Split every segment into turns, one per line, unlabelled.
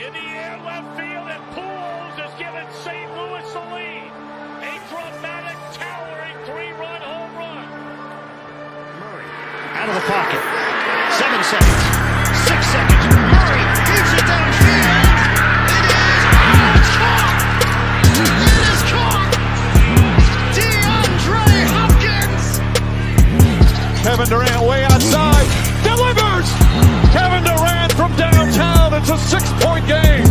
In the air, left field, and Pools has given St. Louis the lead. A dramatic, towering three-run home run.
Murray out of the pocket. 7 seconds. 6 seconds. Murray keeps it downfield. It is caught. DeAndre Hopkins.
Kevin Durant way outside. Delivers. Kevin Durant from downtown. It's a 6-point game.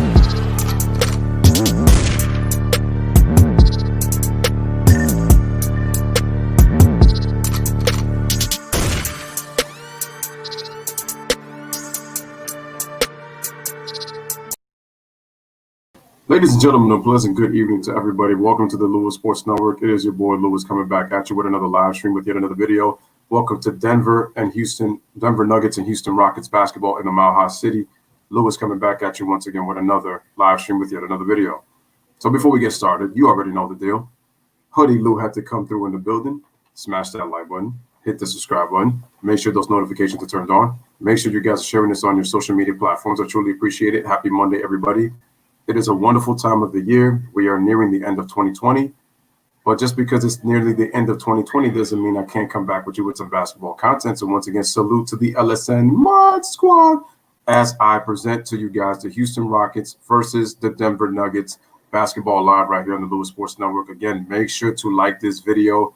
Ladies and gentlemen, a pleasant good evening to everybody. Welcome to the Lewis Sports Network. It is your boy Lewis coming back at you with another live stream with yet another video. Welcome to Denver Nuggets and Houston Rockets basketball in the Mile High City. Lewis coming back at you once again with another live stream with yet another video. So before we get started, you already know the deal. Hoodie Lou had to come through in the building. Smash that like button. Hit the subscribe button. Make sure those notifications are turned on. Make sure you guys are sharing this on your social media platforms. I truly appreciate it. Happy Monday, everybody. It is a wonderful time of the year. We are nearing the end of 2020. But just because it's nearly the end of 2020 doesn't mean I can't come back with you with some basketball content. So once again, salute to the LSN Mod Squad as I present to you guys the Houston Rockets versus the Denver Nuggets basketball live right here on the Lewis Sports Network. Again, make sure to like this video.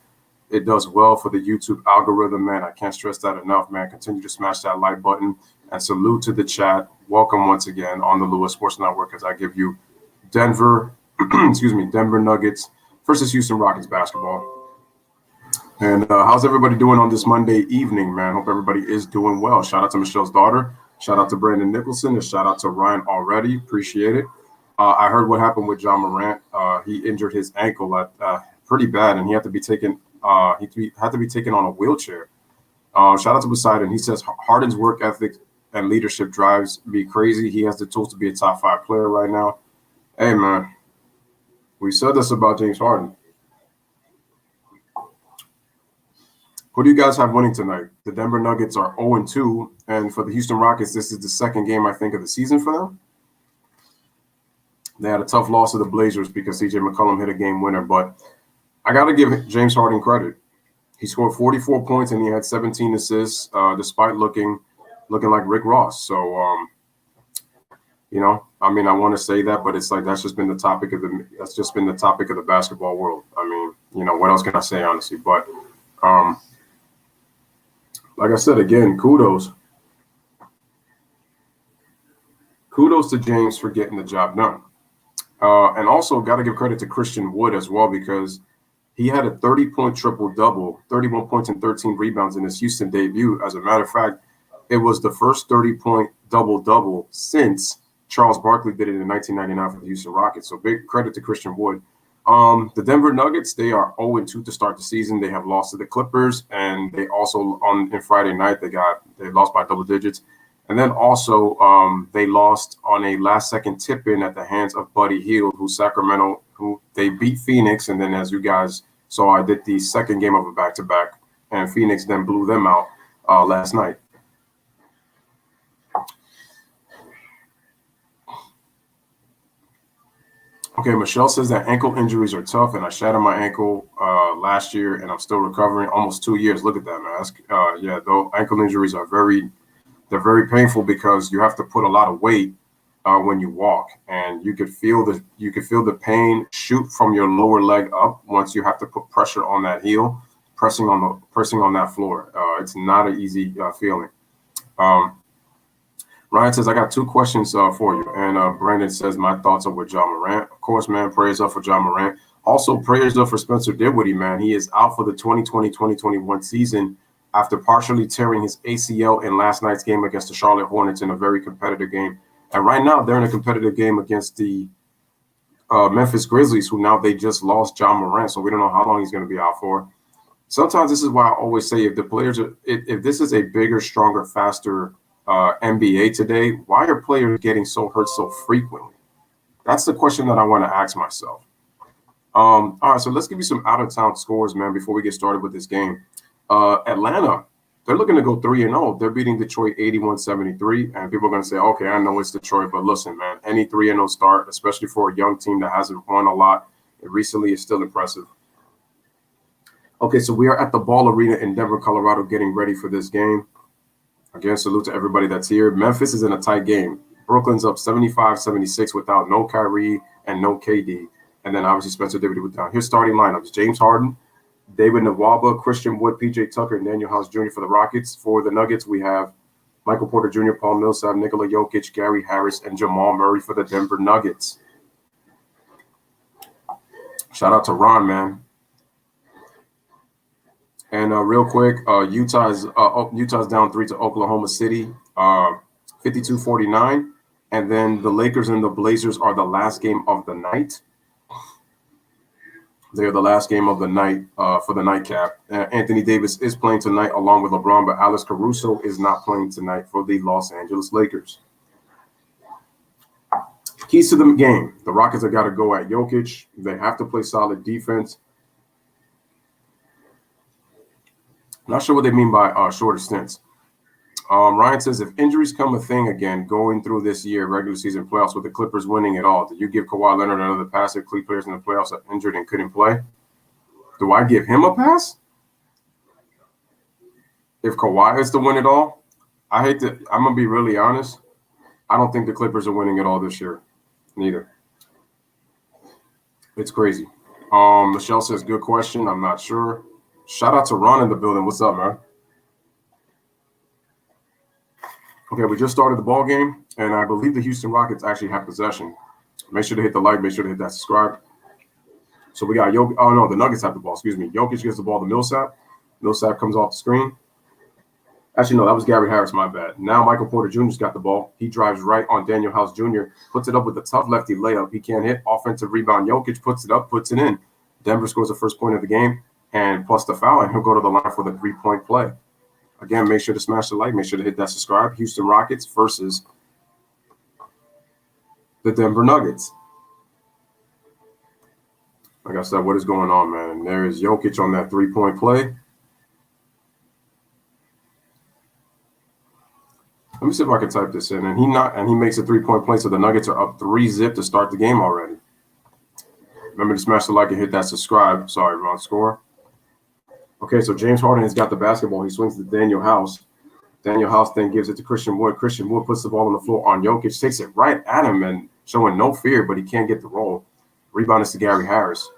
It does well for the YouTube algorithm, man. I can't stress that enough, man. Continue to smash that like button. And salute to the chat. Welcome once again on the Lewis Sports Network as I give you Denver Nuggets versus Houston Rockets basketball. And how's everybody doing on this Monday evening, man? Hope everybody is doing well. Shout out to Michelle's daughter. Shout out to Brandon Nicholson. And shout out to Ryan already. Appreciate it. I heard what happened with John Morant. He injured his ankle pretty bad, and he had to be taken. He had to be taken on a wheelchair. Shout out to Poseidon. He says Harden's work ethic and leadership drives me crazy. He has the tools to be a top 5 player right now. Hey, man, we said this about James Harden. Who do you guys have winning tonight? The Denver Nuggets are 0-2, and for the Houston Rockets, this is the second game, I think, of the season for them. They had a tough loss to the Blazers because CJ McCollum hit a game winner, but I got to give James Harden credit. He scored 44 points and he had 17 assists, despite looking like Rick Ross. So, I want to say that, but it's like that's just been the topic of the basketball world. I mean, what else can I say, honestly? But like I said, again, kudos to James for getting the job done, and also got to give credit to Christian Wood as well because he had a 30-point triple-double, 31 points and 13 rebounds in his Houston debut. As a matter of fact, it was the first 30-point double-double since Charles Barkley did it in 1999 for the Houston Rockets. So big credit to Christian Wood. The Denver Nuggets, they are 0-2 to start the season. They have lost to the Clippers, and they also on Friday night they lost by double digits. And then also they lost on a last-second tip-in at the hands of Buddy Hield, who they beat Phoenix. And then as you guys saw, I did the second game of a back-to-back, and Phoenix then blew them out last night. Okay, Michelle says that ankle injuries are tough, and I shattered my ankle last year, and I'm still recovering. Almost 2 years. Look at that, man. Though ankle injuries are very painful because you have to put a lot of weight when you walk, and you could feel the pain shoot from your lower leg up once you have to put pressure on that heel, pressing on that floor. It's not an easy feeling. Ryan says, I got 2 questions for you. And Brandon says, my thoughts are with John Morant. Of course, man, prayers up for John Morant. Also, prayers up for Spencer Dinwiddie, man. He is out for the 2020-2021 season after partially tearing his ACL in last night's game against the Charlotte Hornets in a very competitive game. And right now, they're in a competitive game against the Memphis Grizzlies, who now they just lost John Morant. So we don't know how long he's going to be out for. Sometimes this is why I always say if this is a bigger, stronger, faster NBA today, why are players getting so hurt so frequently? That's the question that I want to ask myself. All right, so let's give you some out-of-town scores, man, before we get started with this game. Atlanta they're looking to go 3-0. They're beating Detroit 81-73, and people are going to say, okay, I know it's Detroit, but listen, man, any 3-0 start, especially for a young team that hasn't won a lot recently, is still impressive. Okay, so we are at the Ball Arena in Denver, Colorado, getting ready for this game. Again, salute to everybody that's here. Memphis is in a tight game. Brooklyn's up 75-76 without no Kyrie and no KD. And then obviously Spencer Dinwiddie down. Here's starting lineups. James Harden, David Nwaba, Christian Wood, PJ Tucker, and Daniel House Jr. for the Rockets. For the Nuggets, we have Michael Porter Jr., Paul Millsap, Nikola Jokic, Gary Harris, and Jamal Murray for the Denver Nuggets. Shout out to Ron, man. And real quick, Utah's down 3 to Oklahoma City, 52-49. And then the Lakers and the Blazers are the last game of the night. They're the last game of the night for the nightcap. Anthony Davis is playing tonight along with LeBron, but Alex Caruso is not playing tonight for the Los Angeles Lakers. Keys to the game. The Rockets have got to go at Jokic. They have to play solid defense. Not sure what they mean by shorter stints. Ryan says, if injuries come a thing again going through this year, regular season playoffs with the Clippers winning it all, do you give Kawhi Leonard another pass if Cleveland players in the playoffs are injured and couldn't play? Do I give him a pass? If Kawhi is to win it all, I'm going to be really honest. I don't think the Clippers are winning it all this year. Neither. It's crazy. Michelle says, good question. I'm not sure. Shout out to Ron in the building. What's up, man? Okay, we just started the ball game, and I believe the Houston Rockets actually have possession. Make sure to hit the like. Make sure to hit that subscribe. So we got Jokic. Oh, no, the Nuggets have the ball. Excuse me. Jokic gives the ball to Millsap. Millsap comes off the screen. Actually, no, that was Gary Harris, my bad. Now Michael Porter Jr.'s got the ball. He drives right on Daniel House Jr., puts it up with a tough lefty layup. He can't hit. Offensive rebound. Jokic puts it up, puts it in. Denver scores the first point of the game. And plus the foul, and he'll go to the line for the three-point play. Again, make sure to smash the like. Make sure to hit that subscribe. Houston Rockets versus the Denver Nuggets. Like I said, what is going on, man? There is Jokic on that three-point play. Let me see if I can type this in. And he makes a three-point play, so the Nuggets are up 3-zip to start the game already. Remember to smash the like and hit that subscribe. Sorry, wrong score. Okay, so James Harden has got the basketball. He swings to Daniel House. Daniel House then gives it to Christian Wood. Christian Wood puts the ball on the floor on Jokic, takes it right at him and showing no fear, but he can't get the roll. Rebound is to Gary Harris.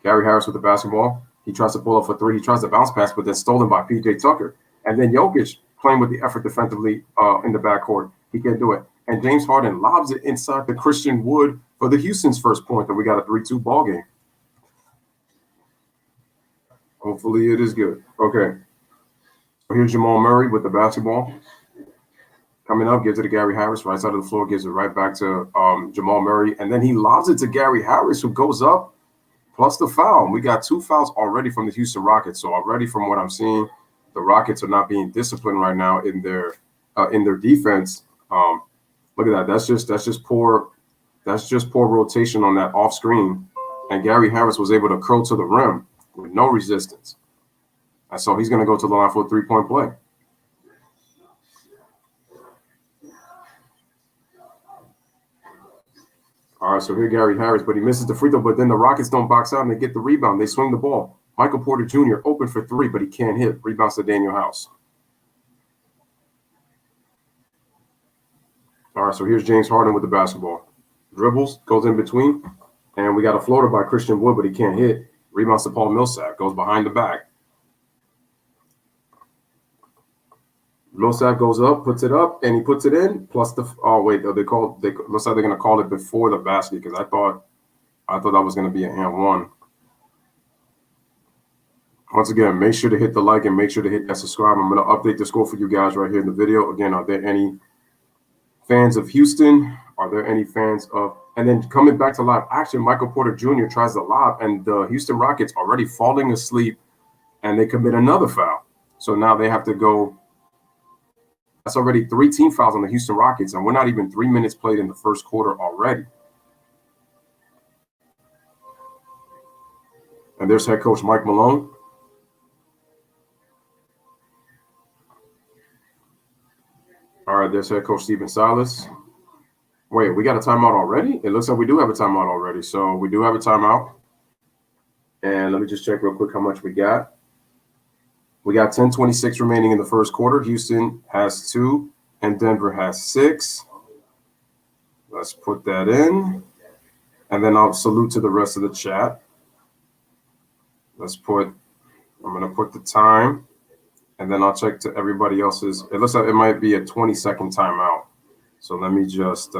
Gary Harris with the basketball. He tries to pull up for three. He tries to bounce pass, but then stolen by PJ Tucker. And then Jokic playing with the effort defensively in the backcourt. He can't do it. And James Harden lobs it inside the Christian Wood for the Houston's first point. And we got a 3-2 ball game. Hopefully it is good. Okay. So here's Jamal Murray with the basketball. Coming up, gives it to Gary Harris. Right side of the floor, gives it right back to Jamal Murray. And then he lobs it to Gary Harris, who goes up, plus the foul. We got 2 fouls already from the Houston Rockets. So already from what I'm seeing, the Rockets are not being disciplined right now in their defense. Look at that. That's just poor rotation on that off screen. And Gary Harris was able to curl to the rim with no resistance. And so he's going to go to the line for a 3-point play. All right, so here Gary Harris, but he misses the free throw, but then the Rockets don't box out and they get the rebound. They swing the ball. Michael Porter Jr. open for 3, but he can't hit. Rebounds to Daniel House. All right, so here's James Harden with the basketball. Dribbles, goes in between, and we got a floater by Christian Wood, but he can't hit. Rebounds to Paul Millsap, goes behind the back. Millsap goes up, puts it up, and he puts it in. Plus the looks like they're gonna call it before the basket because I thought that was gonna be an and one. Once again, make sure to hit the like and make sure to hit that subscribe. I'm gonna update the score for you guys right here in the video. Again, are there any fans of Houston? Are there any fans of? And then coming back to live action, Michael Porter Jr. tries to lob, and the Houston Rockets already falling asleep, and they commit another foul. So now they have to go. That's already 3 team fouls on the Houston Rockets, and we're not even 3 minutes played in the first quarter already. And there's head coach Mike Malone. All right, there's head coach Stephen Silas. Wait, we got a timeout already? It looks like we do have a timeout already. So we do have a timeout. And let me just check real quick how much we got. We got 10:26 remaining in the first quarter. Houston has 2 and Denver has 6. Let's put that in. And then I'll salute to the rest of the chat. I'm going to put the time. And then I'll check to everybody else's. It looks like it might be a 20-second timeout. So let me just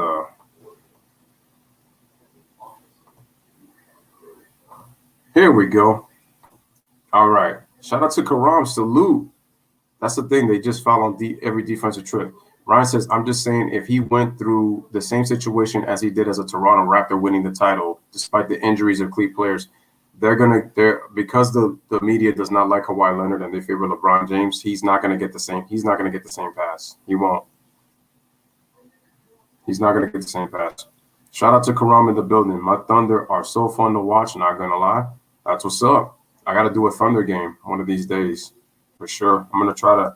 here we go. All right. Shout out to Karam. Salute. That's the thing. They just foul on every defensive trip. Ryan says, I'm just saying if he went through the same situation as he did as a Toronto Raptor winning the title, despite the injuries of key players, because the media does not like Kawhi Leonard and they favor LeBron James, he's not gonna get the same pass. He won't. He's not gonna get the same pass. Shout out to Karam in the building. My Thunder are so fun to watch, not gonna lie. That's what's up. I gotta do a Thunder game one of these days. For sure. I'm gonna try to.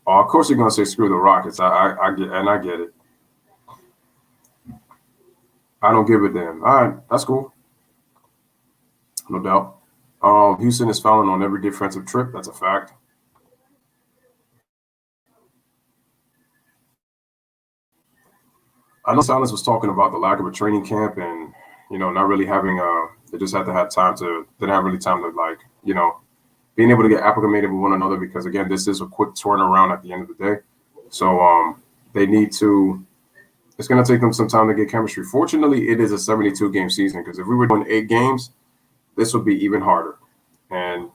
Oh, of course you're gonna say screw the Rockets. I get it. I don't give a damn. All right, that's cool. No doubt. Houston is fouling on every defensive trip. That's a fact. I know Silas was talking about the lack of a training camp and, not really having they just had to have time to, didn't have really time to being able to get acclimated with one another because, again, this is a quick turnaround at the end of the day. So they need to, it's going to take them some time to get chemistry. Fortunately, it is a 72-game season because if we were doing 8 games, this would be even harder. And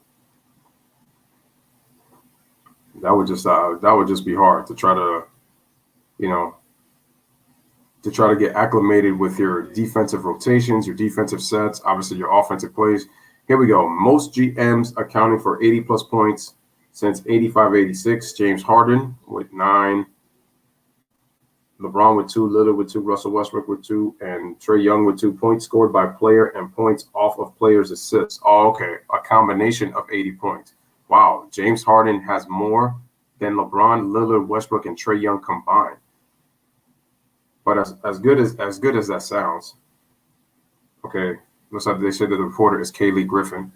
that would just be hard to try to, get acclimated with your defensive rotations, your defensive sets, obviously your offensive plays. Here we go. Most GMs accounting for 80-plus points since 85-86. James Harden with 9. LeBron with 2. Lillard with 2. Russell Westbrook with 2. And Trae Young with 2 points scored by player and points off of players' assists. Oh, okay. A combination of 80 points. Wow. James Harden has more than LeBron, Lillard, Westbrook, and Trae Young combined. But as good as that sounds, okay, looks like they said that the reporter is Kaylee Griffin.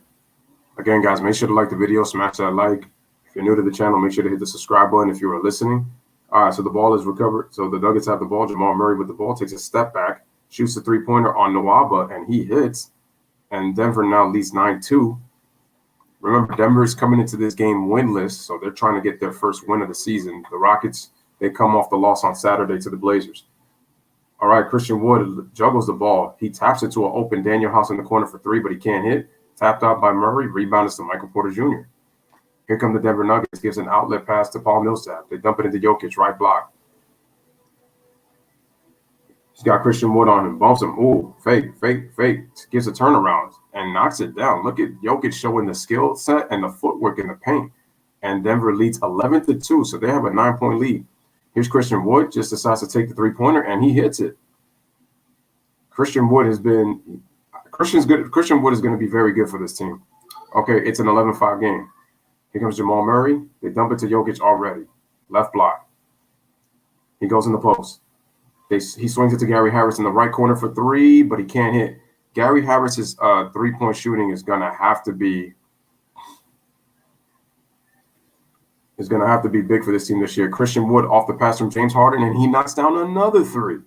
Again, guys, make sure to like the video, smash that like. If you're new to the channel, make sure to hit the subscribe button if you are listening. All right, so the ball is recovered. So the Nuggets have the ball. Jamal Murray with the ball takes a step back, shoots a three-pointer on Nwaba, and he hits. And Denver now leads 9-2. Remember, Denver is coming into this game winless, so they're trying to get their first win of the season. The Rockets, they come off the loss on Saturday to the Blazers. All right, Christian Wood juggles the ball. He taps it to an open Daniel House in the corner for 3, but he can't hit. Tapped out by Murray. Rebound is to Michael Porter Jr. Here come the Denver Nuggets. Gives an outlet pass to Paul Millsap. They dump it into Jokic, right block. He's got Christian Wood on him. Bumps him. Ooh, fake. Gives a turnaround and knocks it down. Look at Jokic showing the skill set and the footwork in the paint. And Denver leads 11-2, so they have a 9-point lead. Here's Christian Wood, just decides to take the three-pointer, and he hits it. Christian Wood is going to be very good for this team. Okay, it's an 11-5 game. Here comes Jamal Murray. They dump it to Jokic already. Left block. He goes in the post. He swings it to Gary Harris in the right corner for 3, but he can't hit. Gary Harris's three-point shooting is going to have to be big for this team this year. Christian Wood off the pass from James Harden, and he knocks down another 3.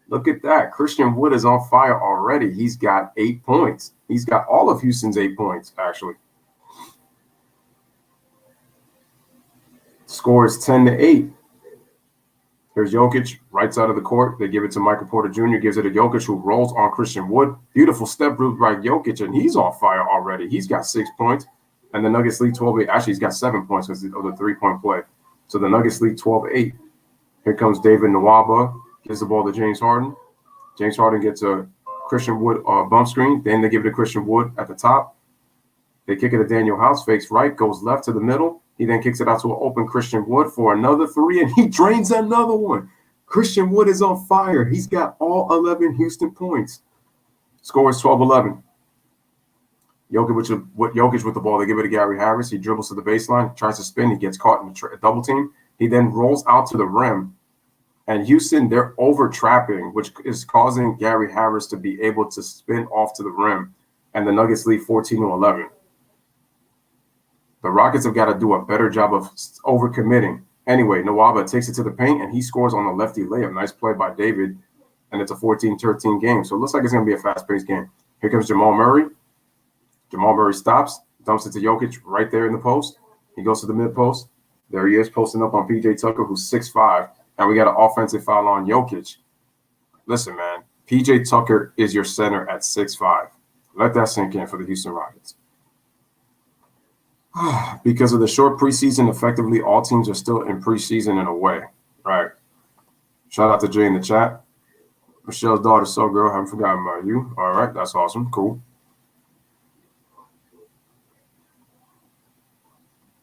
Look at that. Christian Wood is on fire already. He's got 8 points. He's got all of Houston's 8 points, actually. Score is 10-8. Here's Jokic, right side of the court. They give it to Michael Porter Jr., gives it to Jokic, who rolls on Christian Wood. Beautiful step route by Jokic, and he's on fire already. He's got 6 points. And the Nuggets lead 12-8. Actually, he's got 7 points because of the 3-point play. So the Nuggets lead 12-8. Here comes David Nwaba. Gives the ball to James Harden. James Harden gets a Christian Wood bump screen. Then they give it to Christian Wood at the top. They kick it to Daniel House. Fakes right. Goes left to the middle. He then kicks it out to an open Christian Wood for another 3. And he drains another one. Christian Wood is on fire. He's got all 11 Houston points. Score is 12-11. Jokic with the ball. They give it to Gary Harris. He dribbles to the baseline, tries to spin. He gets caught in a double team. He then rolls out to the rim And Houston, they're over trapping, which is causing Gary Harris to be able to spin off to the rim, and the Nuggets lead 14-11. The Rockets have got to do a better job of overcommitting. Anyway, Nwaba takes it to the paint, and he scores on a lefty layup. Nice play by David, and it's a 14-13 game. So it looks like it's going to be a fast-paced game. Here comes Jamal Murray. Jamal Murray stops, dumps it to Jokic right there in the post. He goes to the mid-post. There he is, posting up on P.J. Tucker, who's 6'5", and we got an offensive foul on Jokic. Listen, man, P.J. Tucker is your center at 6'5". Let that sink in for the Houston Rockets. Because of the short preseason, effectively all teams are still in preseason in a way, right? Shout out to Jay in the chat. Michelle's daughter, so girl, haven't forgotten about you. All right, that's awesome, cool.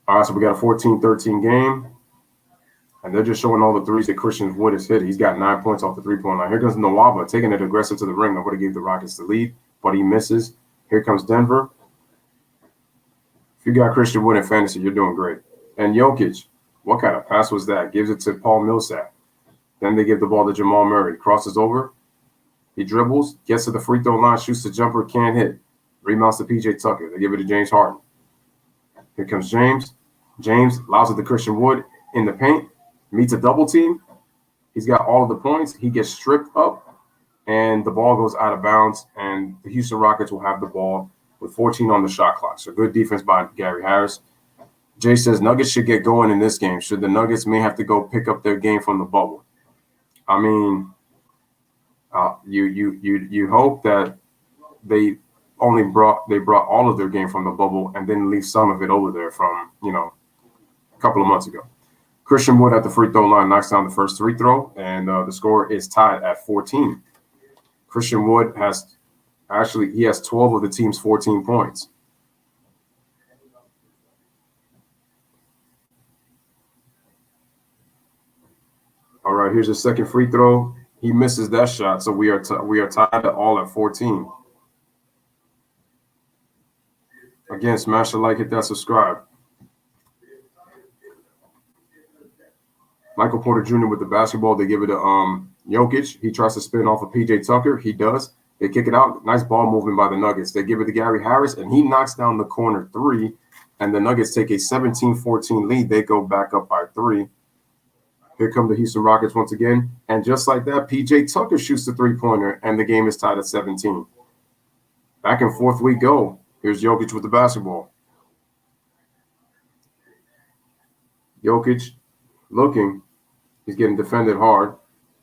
All right, so we got a 14-13 game, and they're just showing all the threes that Christian Wood has hit. He's got 9 points off the three-point line. Here comes Nwaba taking it aggressive to the rim. That would have gave the Rockets the lead, but he misses. Here comes Denver. If you got Christian Wood in fantasy, you're doing great. And Jokic, what kind of pass was that? Gives it to Paul Millsap. Then they give the ball to Jamal Murray. Crosses over. He dribbles, gets to the free throw line, shoots the jumper, can't hit. Rebounds to P.J. Tucker. They give it to James Harden. Here comes James. James allows it to Christian Wood in the paint. Meets a double team. He's got all of the points. He gets stripped up, and the ball goes out of bounds, and the Houston Rockets will have the ball with 14 on the shot clock. So good defense by Gary Harris. Jay says Nuggets should get going in this game. Should the Nuggets may have to go pick up their game from the bubble? I mean, you hope that they brought all of their game from the bubble and then leave some of it over there from a couple of months ago. Christian Wood at the free throw line knocks down the first free throw, and the score is tied at 14. Christian Wood has 12 of the team's 14 points. All right, here's the second free throw. He misses that shot, so we are tied at all at 14. Again, smash the like, hit that subscribe. Michael Porter Jr. with the basketball. They give it to Jokic. He tries to spin off of P.J. Tucker. He does. They kick it out. Nice ball movement by the Nuggets. They give it to Gary Harris, and he knocks down the corner three, and the Nuggets take a 17-14 lead. They go back up by 3. Here come the Houston Rockets once again, and just like that, P.J. Tucker shoots the three-pointer, and the game is tied at 17. Back and forth we go. Here's Jokic with the basketball. Jokic looking. He's getting defended hard.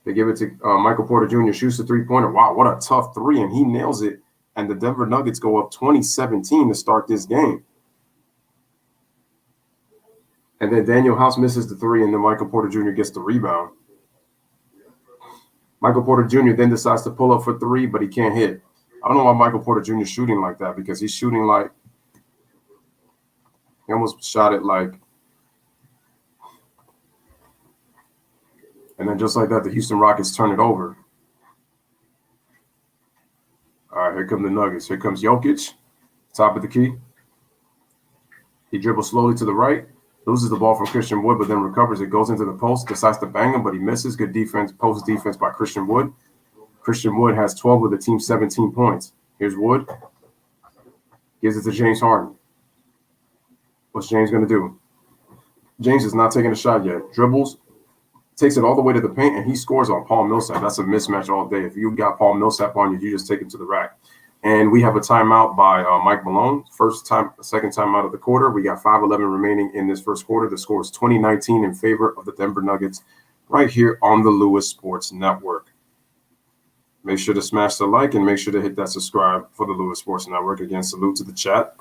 They give it to Michael Porter Jr. Shoots the three-pointer. Wow, what a tough three, and he nails it. And the Denver Nuggets go up 20-17 to start this game. And then Daniel House misses the three, and then Michael Porter Jr. gets the rebound. Michael Porter Jr. then decides to pull up for 3, but he can't hit. I don't know why Michael Porter Jr. is shooting like that, because he's shooting like – he almost shot it like – and then just like that, the Houston Rockets turn it over. All right, here come the Nuggets. Here comes Jokic, top of the key. He dribbles slowly to the right, loses the ball from Christian Wood, but then recovers. It goes into the post, decides to bang him, but he misses. Good defense, post defense by Christian Wood. Christian Wood has 12 of the team's 17 points. Here's Wood. Gives it to James Harden. What's James going to do? James is not taking a shot yet. Dribbles. Takes it all the way to the paint, and he scores on Paul Millsap. That's a mismatch all day. If you got Paul Millsap on you, you just take him to the rack. And we have a timeout by Mike Malone. Second timeout of the quarter. We got 5:11 remaining in this first quarter. The score is 20-19 in favor of the Denver Nuggets right here on the Lewis Sports Network. Make sure to smash the like and make sure to hit that subscribe for the Lewis Sports Network. Again, salute to the chat.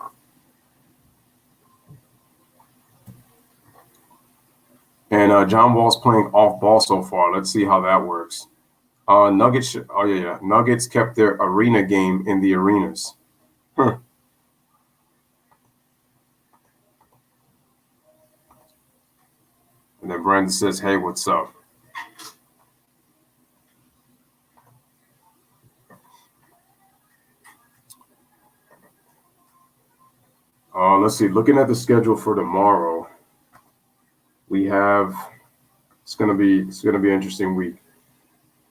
And John Wall's playing off ball so far. Let's see how that works. Nuggets. Nuggets kept their arena game in the arenas. And then Brandon says, "Hey, what's up?" Let's see. Looking at the schedule for tomorrow, we have It's gonna be an interesting week.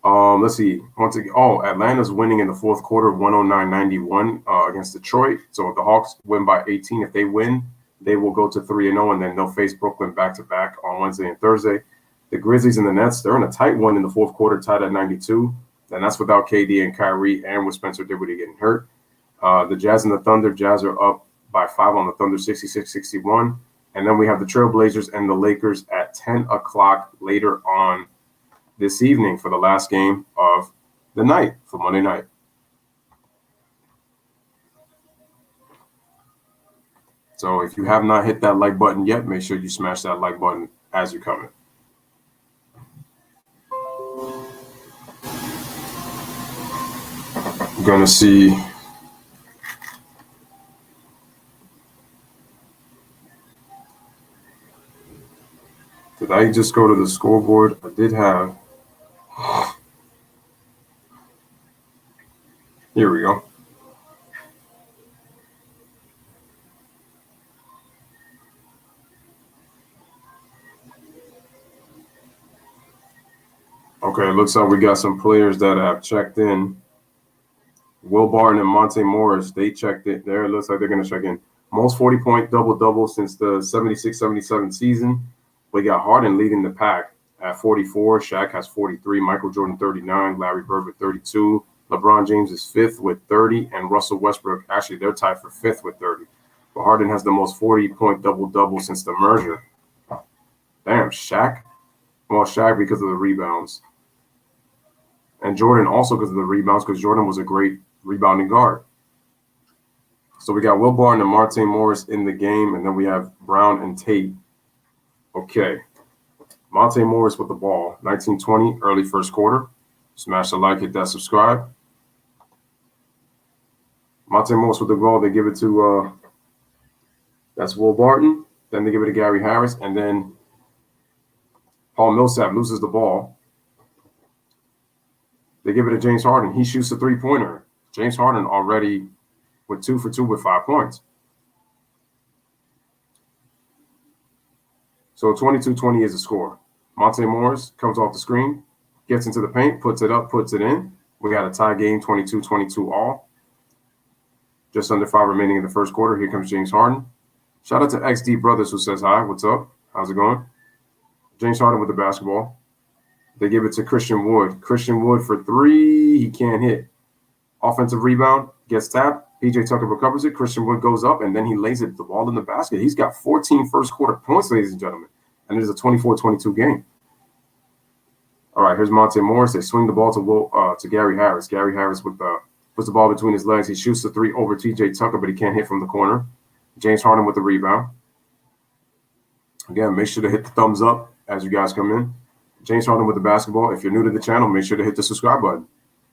Let's see. Once again, Atlanta's winning in the fourth quarter, 109-91 against Detroit. So if the Hawks win by 18, if they win, they will go to 3-0, and then they'll face Brooklyn back-to-back on Wednesday and Thursday. The Grizzlies and the Nets, they're in a tight one in the fourth quarter, tied at 92. And that's without KD and Kyrie and with Spencer Dinwiddie getting hurt. The Jazz and the Thunder, Jazz are up by 5 on the Thunder, 66-61. And then we have the Trailblazers and the Lakers at 10 o'clock later on this evening for the last game of the night for Monday night. So if you have not hit that like button yet, make sure you smash that like button as you're coming. I'm going to see. Did I just go to the scoreboard? I did have. Here we go. Okay, it looks like we got some players that have checked in. Will Barton and Monte Morris, they checked it there. It looks like they're going to check in. Most 40-point double-double since the 76-77 season. We got Harden leading the pack at 44. Shaq has 43. Michael Jordan, 39. Larry Bird with 32. LeBron James is 5th with 30. And Russell Westbrook, actually, they're tied for 5th with 30. But Harden has the most 40-point double-double since the merger. Damn, Shaq? Well, Shaq because of the rebounds. And Jordan also because of the rebounds, because Jordan was a great rebounding guard. So we got Will Barton and Monte Morris in the game, and then we have Brown and Tate. Okay. Monte Morris with the ball, 19-20, early first quarter. Smash the like, hit that subscribe. Monte Morris with the ball, they give it to, that's Will Barton. Then they give it to Gary Harris, and then Paul Millsap loses the ball. They give it to James Harden. He shoots a three-pointer. James Harden already with 2 for 2 with 5 points. So 22-20 is the score. Monte Morris comes off the screen, gets into the paint, puts it up, puts it in. We got a tie game, 22-22 all. Just under 5 remaining in the first quarter. Here comes James Harden. Shout out to XD Brothers who says hi. What's up? How's it going? James Harden with the basketball. They give it to Christian Wood. Christian Wood for 3. He can't hit. Offensive rebound, gets tapped. PJ Tucker recovers it. Christian Wood goes up, and then he lays it the ball in the basket. He's got 14 first quarter points, ladies and gentlemen. And it is a 24-22 game. All right, here's Monte Morris. They swing the ball to Gary Harris. Gary Harris puts the ball between his legs. He shoots the 3 over TJ Tucker, but he can't hit from the corner. James Harden with the rebound. Again, make sure to hit the thumbs up as you guys come in. James Harden with the basketball. If you're new to the channel, make sure to hit the subscribe button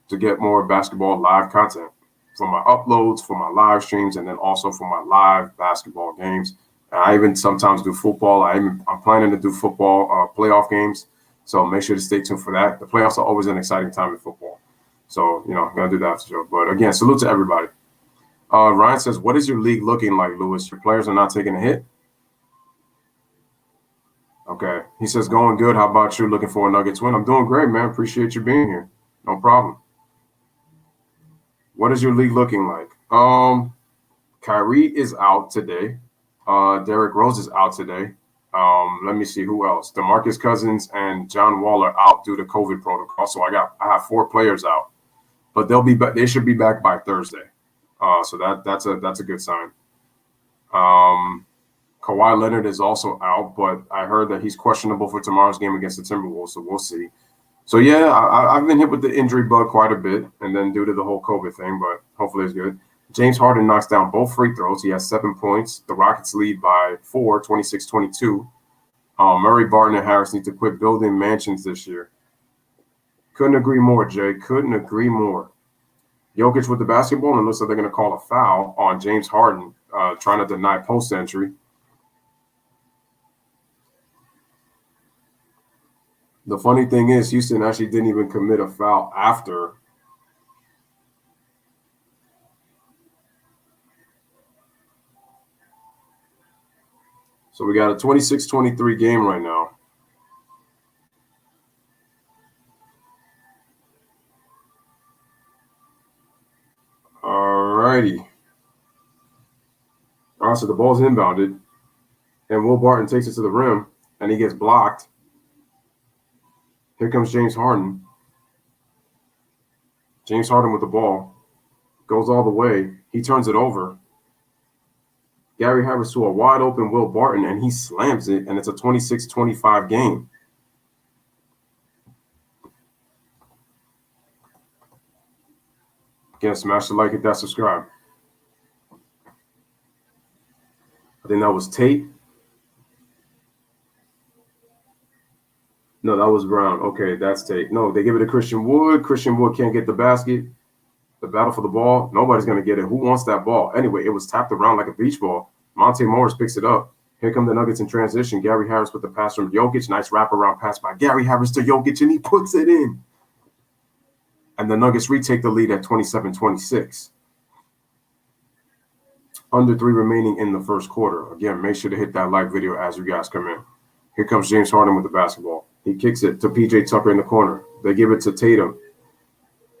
to get more basketball live content for my uploads, for my live streams, and then also for my live basketball games. I even sometimes do football. I'm planning to do football playoff games, so make sure to stay tuned for that. The playoffs are always an exciting time in football. So, I'm going to do that for sure. But again, salute to everybody. Ryan says, what is your league looking like, Lewis? Your players are not taking a hit? Okay. He says, going good. How about you? Looking for a Nuggets win? I'm doing great, man. Appreciate you being here. No problem. What is your league looking like? Kyrie is out today. Derrick Rose is out today. Let me see who else. DeMarcus Cousins and John Wall are out due to COVID protocol. So I have 4 players out, but they should be back by Thursday. So that's a good sign. Kawhi Leonard is also out, but I heard that he's questionable for tomorrow's game against the Timberwolves, so we'll see. So, yeah, I've been hit with the injury bug quite a bit, and then due to the whole COVID thing, but hopefully it's good. James Harden knocks down both free throws. He has 7 points. The Rockets lead by 4, 26-22. Murray, Barton, and Harris need to quit building mansions this year. Couldn't agree more, Jay. Couldn't agree more. Jokic with the basketball, and it looks like they're going to call a foul on James Harden trying to deny post entry. The funny thing is, Houston actually didn't even commit a foul after. So we got a 26-23 game right now. righty. All right, so the ball's inbounded, and Will Barton takes it to the rim, and he gets blocked. Here comes James Harden. James Harden with the ball. Goes all the way. He turns it over. Gary Harris to a wide open Will Barton, and he slams it, and it's a 26-25 game. Again, smash the like, hit that subscribe. I think that was Tate. No, that was Brown. Okay, that's Tate. No, they give it to Christian Wood. Christian Wood can't get the basket. The battle for the ball. Nobody's going to get it. Who wants that ball? Anyway, it was tapped around like a beach ball. Monte Morris picks it up. Here come the Nuggets in transition. Gary Harris with the pass from Jokic. Nice wraparound pass by Gary Harris to Jokic, and he puts it in. And the Nuggets retake the lead at 27-26. Under 3 remaining in the first quarter. Again, make sure to hit that like video as you guys come in. Here comes James Harden with the basketball. He kicks it to P.J. Tucker in the corner. They give it to Tatum.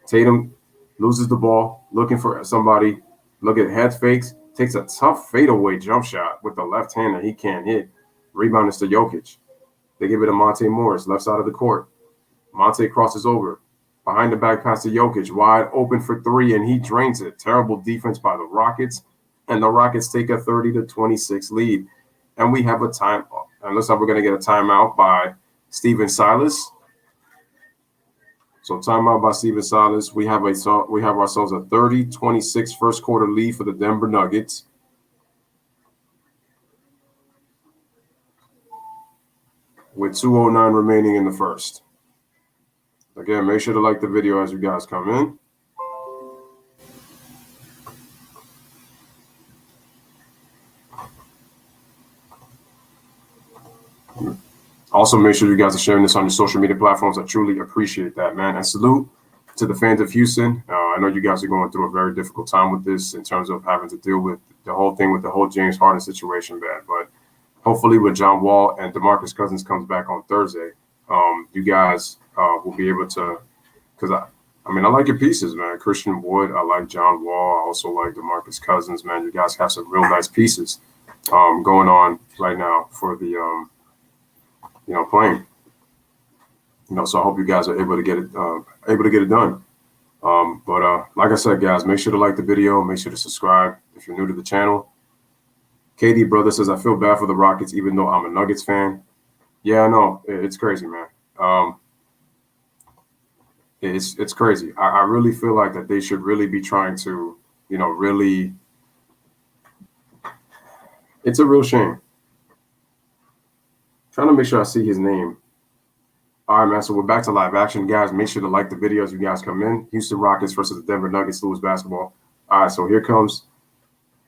Tatum loses the ball, looking for somebody. Look at head fakes. Takes a tough fadeaway jump shot with the left hand that he can't hit. Rebound is to Jokic. They give it to Monte Morris, left side of the court. Monte crosses over. Behind the back pass to Jokic, wide open for 3, and he drains it. Terrible defense by the Rockets, and the Rockets take a 30-26 lead. And we have a time. And looks like we're going to get a timeout by Stephen Silas. So timeout by Stephen Silas. We have ourselves a 30-26 first quarter lead for the Denver Nuggets. With 2:09 remaining in the first. Again, make sure to like the video as you guys come in. Also, make sure you guys are sharing this on your social media platforms. I truly appreciate that, man. And salute to the fans of Houston. I know you guys are going through a very difficult time with this in terms of having to deal with the whole thing with the whole James Harden situation, man. But hopefully when John Wall and DeMarcus Cousins comes back on Thursday, you guys will be able to – because, I like your pieces, man. Christian Wood, I like John Wall. I also like DeMarcus Cousins, man. You guys have some real nice pieces going on right now for the playing. So I hope you guys are able to get it done. But like I said, guys, make sure to like the video. Make sure to subscribe if you're new to the channel. KD Brother says, I feel bad for the Rockets, even though I'm a Nuggets fan. Yeah, I know. It's crazy, man. It's crazy. I really feel like that they should really be trying to, really. It's a real shame. Trying to make sure I see his name. All right, man. So we're back to live action, guys. Make sure to like the video as you guys come in. Houston Rockets versus the Denver Nuggets, Lewis basketball. All right, so here comes.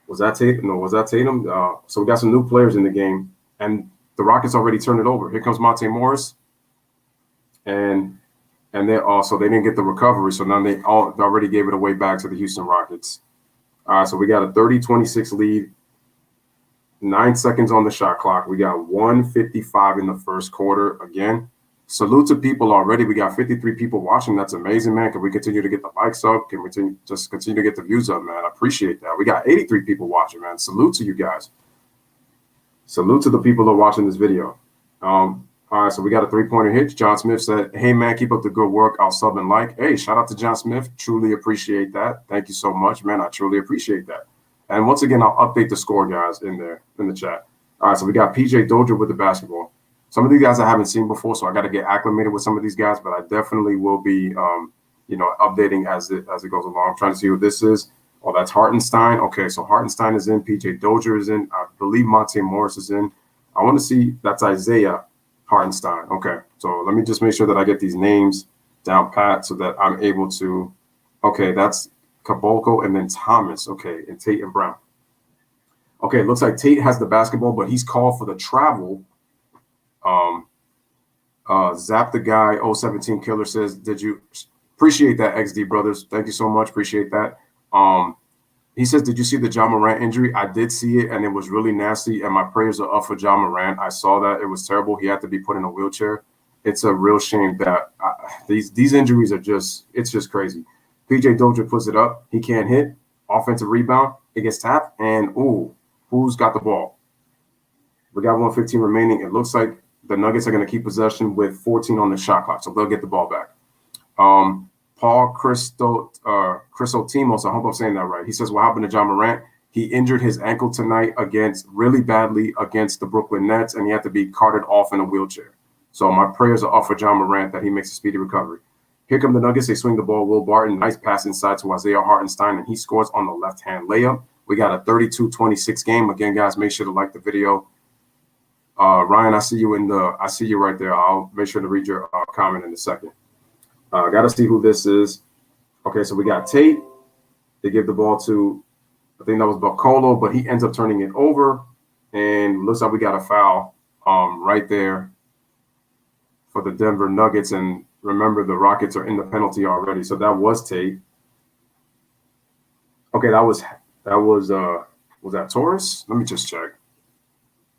Was that Tatum? No, was that Tatum? So we got some new players in the game, and the Rockets already turned it over. Here comes Monte Morris, and they also didn't get the recovery, so now they already gave it away back to the Houston Rockets. All right, so we got a 30-26 lead. 9 seconds on the shot clock. We got 1:55 in the first quarter. Again, salute to people already. We got 53 people watching. That's amazing, man. Can we continue to get the likes up? Can we continue to get the views up, man? I appreciate that. We got 83 people watching, man. Salute to you guys. Salute to the people that are watching this video. All right, so we got a 3-pointer hit. John Smith said, hey, man, keep up the good work. I'll sub and like. Hey, shout out to John Smith. Truly appreciate that. Thank you so much, man. I truly appreciate that. And once again, I'll update the score, guys, in the chat. All right, so we got P.J. Dozier with the basketball. Some of these guys I haven't seen before, so I got to get acclimated with some of these guys, but I definitely will be, updating as it goes along. I'm trying to see who this is. Oh, that's Hartenstein. Okay, so Hartenstein is in. P.J. Dozier is in. I believe Monte Morris is in. I want to see. That's Isaiah Hartenstein. Okay, so let me just make sure that I get these names down pat so that I'm able to. Okay, that's Caboclo and then Thomas. Okay, and Tate and Brown. Okay, it looks like Tate has the basketball, but he's called for the travel. Zap the guy 017 Killer says, did you appreciate that, XD brothers? Thank you so much. Appreciate that. He says, did you see the John Morant injury? I did see it, and it was really nasty, and my prayers are up for John Morant. I saw that. It was terrible. He had to be put in a wheelchair. It's a real shame that these injuries are it's just crazy. P.J. Dozier puts it up. He can't hit. offensive rebound. It gets tapped, and who's got the ball? We got 1:15 remaining. It looks like the Nuggets are going to keep possession with 14 on the shot clock, so they'll get the ball back. Paul Chrysotimos, I hope I'm saying that right. He says, what happened to John Morant? He injured his ankle tonight really badly against the Brooklyn Nets, and he had to be carted off in a wheelchair. So my prayers are up for John Morant that he makes a speedy recovery. Here come the Nuggets. They swing the ball. Will Barton, nice pass inside to Isaiah Hartenstein, and he scores on the left-hand layup. We got a 32-26 game. Again, guys, make sure to like the video. Ryan, I see you right there. I'll make sure to read your comment in a second. Got to see who this is. Okay, so we got Tate. They give the ball to, I think that was Bacolo, but he ends up turning it over. And looks like we got a foul right there for the Denver Nuggets. And remember, the Rockets are in the penalty already. So that was Tate. Okay, was that Torres? Let me just check.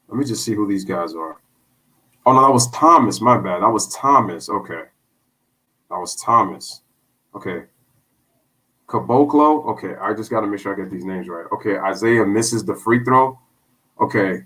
Let me just see who these guys are. Oh, no, that was Thomas. My bad. That was Thomas. Okay. That was Thomas. Okay. Caboclo. Okay, I just got to make sure I get these names right. Okay, Isaiah misses the free throw. Okay,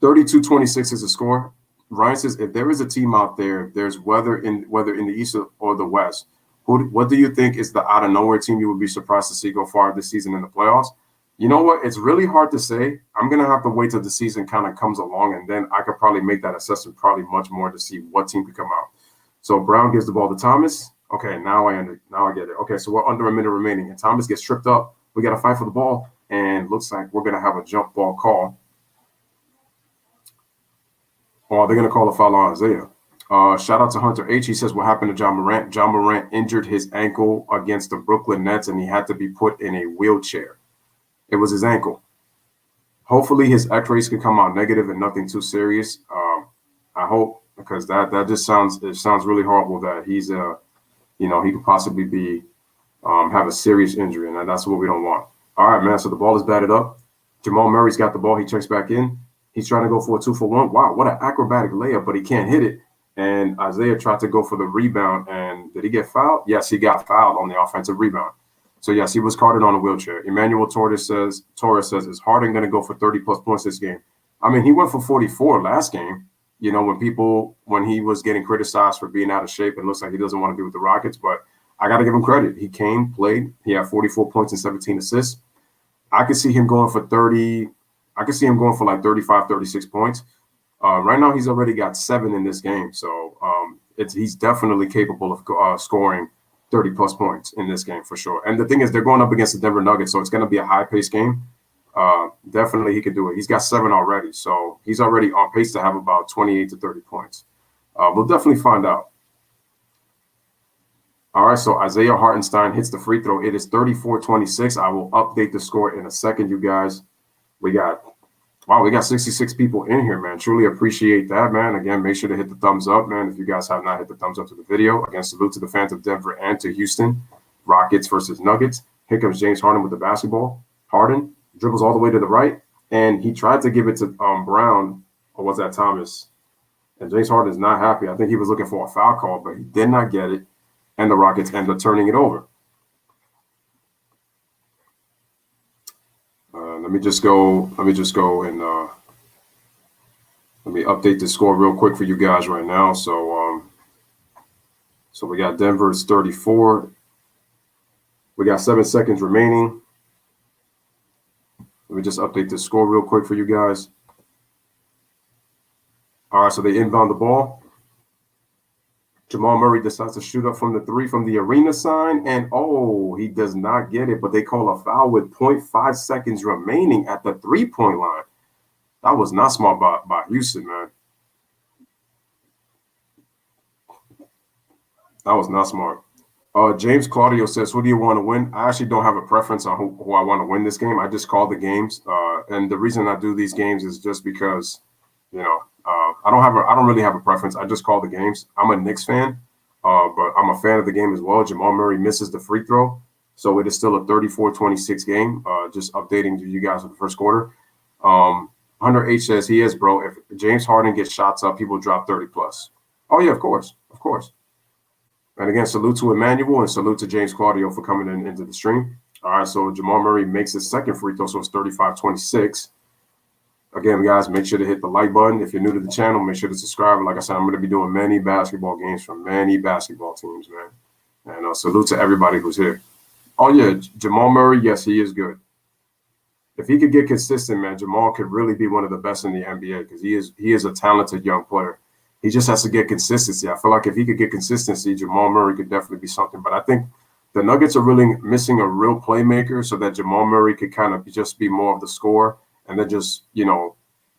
32-26 is the score. Ryan says, if there is a team out there, there's whether in the East or the West, what do you think is the out-of-nowhere team you would be surprised to see go far this season in the playoffs? You know what? It's really hard to say. I'm going to have to wait till the season kind of comes along, and then I could probably make that assessment probably much more to see what team could come out. So Brown gives the ball to Thomas. Okay, now I get it. Okay, so we're under a minute remaining, and Thomas gets tripped up. We got to fight for the ball, and looks like we're going to have a jump ball call. Or they're going to call a foul on Isaiah. Shout out to Hunter H. He says, what happened to John Morant? John Morant injured his ankle against the Brooklyn Nets, and he had to be put in a wheelchair. It was his ankle. Hopefully his x-rays can come out negative and nothing too serious. I hope, because that just sounds really horrible that he's he could possibly be have a serious injury, and that's what we don't want. All right, man. So the ball is batted up. Jamal Murray's got the ball. He checks back in. He's trying to go for a 2-for-1. Wow, what an acrobatic layup, but he can't hit it. And Isaiah tried to go for the rebound, and did he get fouled? Yes, he got fouled on the offensive rebound. So yes, he was carted on a wheelchair. Emmanuel Torres says, is Harden going to go for 30+ points this game? I mean, he went for 44 last game. You know, when he was getting criticized for being out of shape, and looks like he doesn't want to be with the Rockets, but I got to give him credit. He came, played. He had 44 points and 17 assists. I could see him going for 30. I could see him going for like 35, 36 points. Right now, he's already got 7 in this game. So he's definitely capable of scoring 30+ points in this game for sure. And the thing is, they're going up against the Denver Nuggets, so it's going to be a high-paced game. Definitely he could do it. He's got 7 already, so he's already on pace to have about 28 to 30 points. We'll definitely find out. All right, so Isaiah Hartenstein hits the free throw. It is 34-26. I will update the score in a second, you guys. We got 66 people in here, man. Truly appreciate that, man. Again, make sure to hit the thumbs up, man. If you guys have not hit the thumbs up to the video, again, salute to the fans of Denver and to Houston. Rockets versus Nuggets. Here comes James Harden with the basketball. Harden dribbles all the way to the right, and he tried to give it to Brown, or was that Thomas? And James Harden is not happy. I think he was looking for a foul call, but he did not get it, and the Rockets end up turning it over. Let me just go and let me update the score real quick for you guys right now. So we got Denver's 34. We got 7 seconds remaining. Let me just update the score real quick for you guys. All right, so they inbound the ball. Jamal Murray decides to shoot up from the 3 from the arena sign, and he does not get it, but they call a foul with 0.5 seconds remaining at the 3-point line. That was not smart by Houston, man. That was not smart. James Claudio says, who do you want to win? I actually don't have a preference on who I want to win this game. I just call the games. And the reason I do these games is just because, I don't really have a preference. I just call the games. I'm a Knicks fan, but I'm a fan of the game as well. Jamal Murray misses the free throw, so it is still a 34-26 game. Just updating you guys for the first quarter. Hunter H says he is, bro. If James Harden gets shots up, he will drop 30+. Oh yeah, of course. And again, salute to Emmanuel and salute to James Claudio for coming into the stream. All right, so Jamal Murray makes his second free throw, so it's 35-26. Again, guys, make sure to hit the like button. If you're new to the channel, make sure to subscribe. Like I said, I'm going to be doing many basketball games from many basketball teams, man. And salute to everybody who's here. Oh, yeah, Jamal Murray, yes, he is good. If he could get consistent, man, Jamal could really be one of the best in the NBA because he is a talented young player. He just has to get consistency. I feel like if he could get consistency, Jamal Murray could definitely be something. But I think the Nuggets are really missing a real playmaker so that Jamal Murray could kind of just be more of the scorer and then just,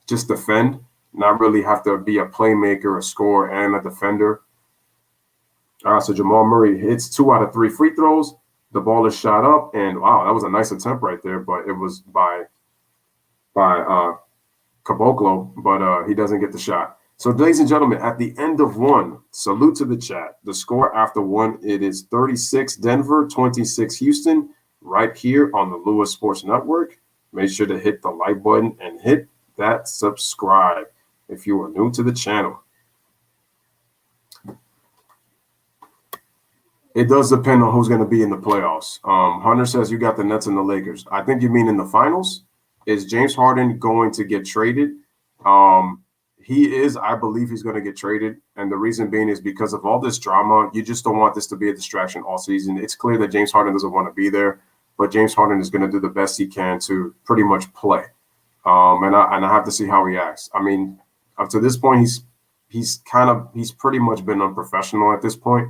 just defend, not really have to be a playmaker, a scorer, and a defender. All right, so Jamal Murray hits 2 out of 3 free throws. The ball is shot up, and wow, that was a nice attempt right there, but it was by Caboclo, but he doesn't get the shot. So, ladies and gentlemen, at the end of one, salute to the chat. The score after one, it is 36 Denver, 26 Houston, right here on the Lewis Sports Network. Make sure to hit the like button and hit that subscribe if you are new to the channel. It does depend on who's going to be in the playoffs. Hunter says you got the Nets and the Lakers. I think you mean in the finals. Is James Harden going to get traded? He is. I believe he's going to get traded. And the reason being is because of all this drama. You just don't want this to be a distraction all season. It's clear that James Harden doesn't want to be there, but James Harden is going to do the best he can to pretty much play. And I have to see how he acts. I mean, up to this point, he's pretty much been unprofessional at this point.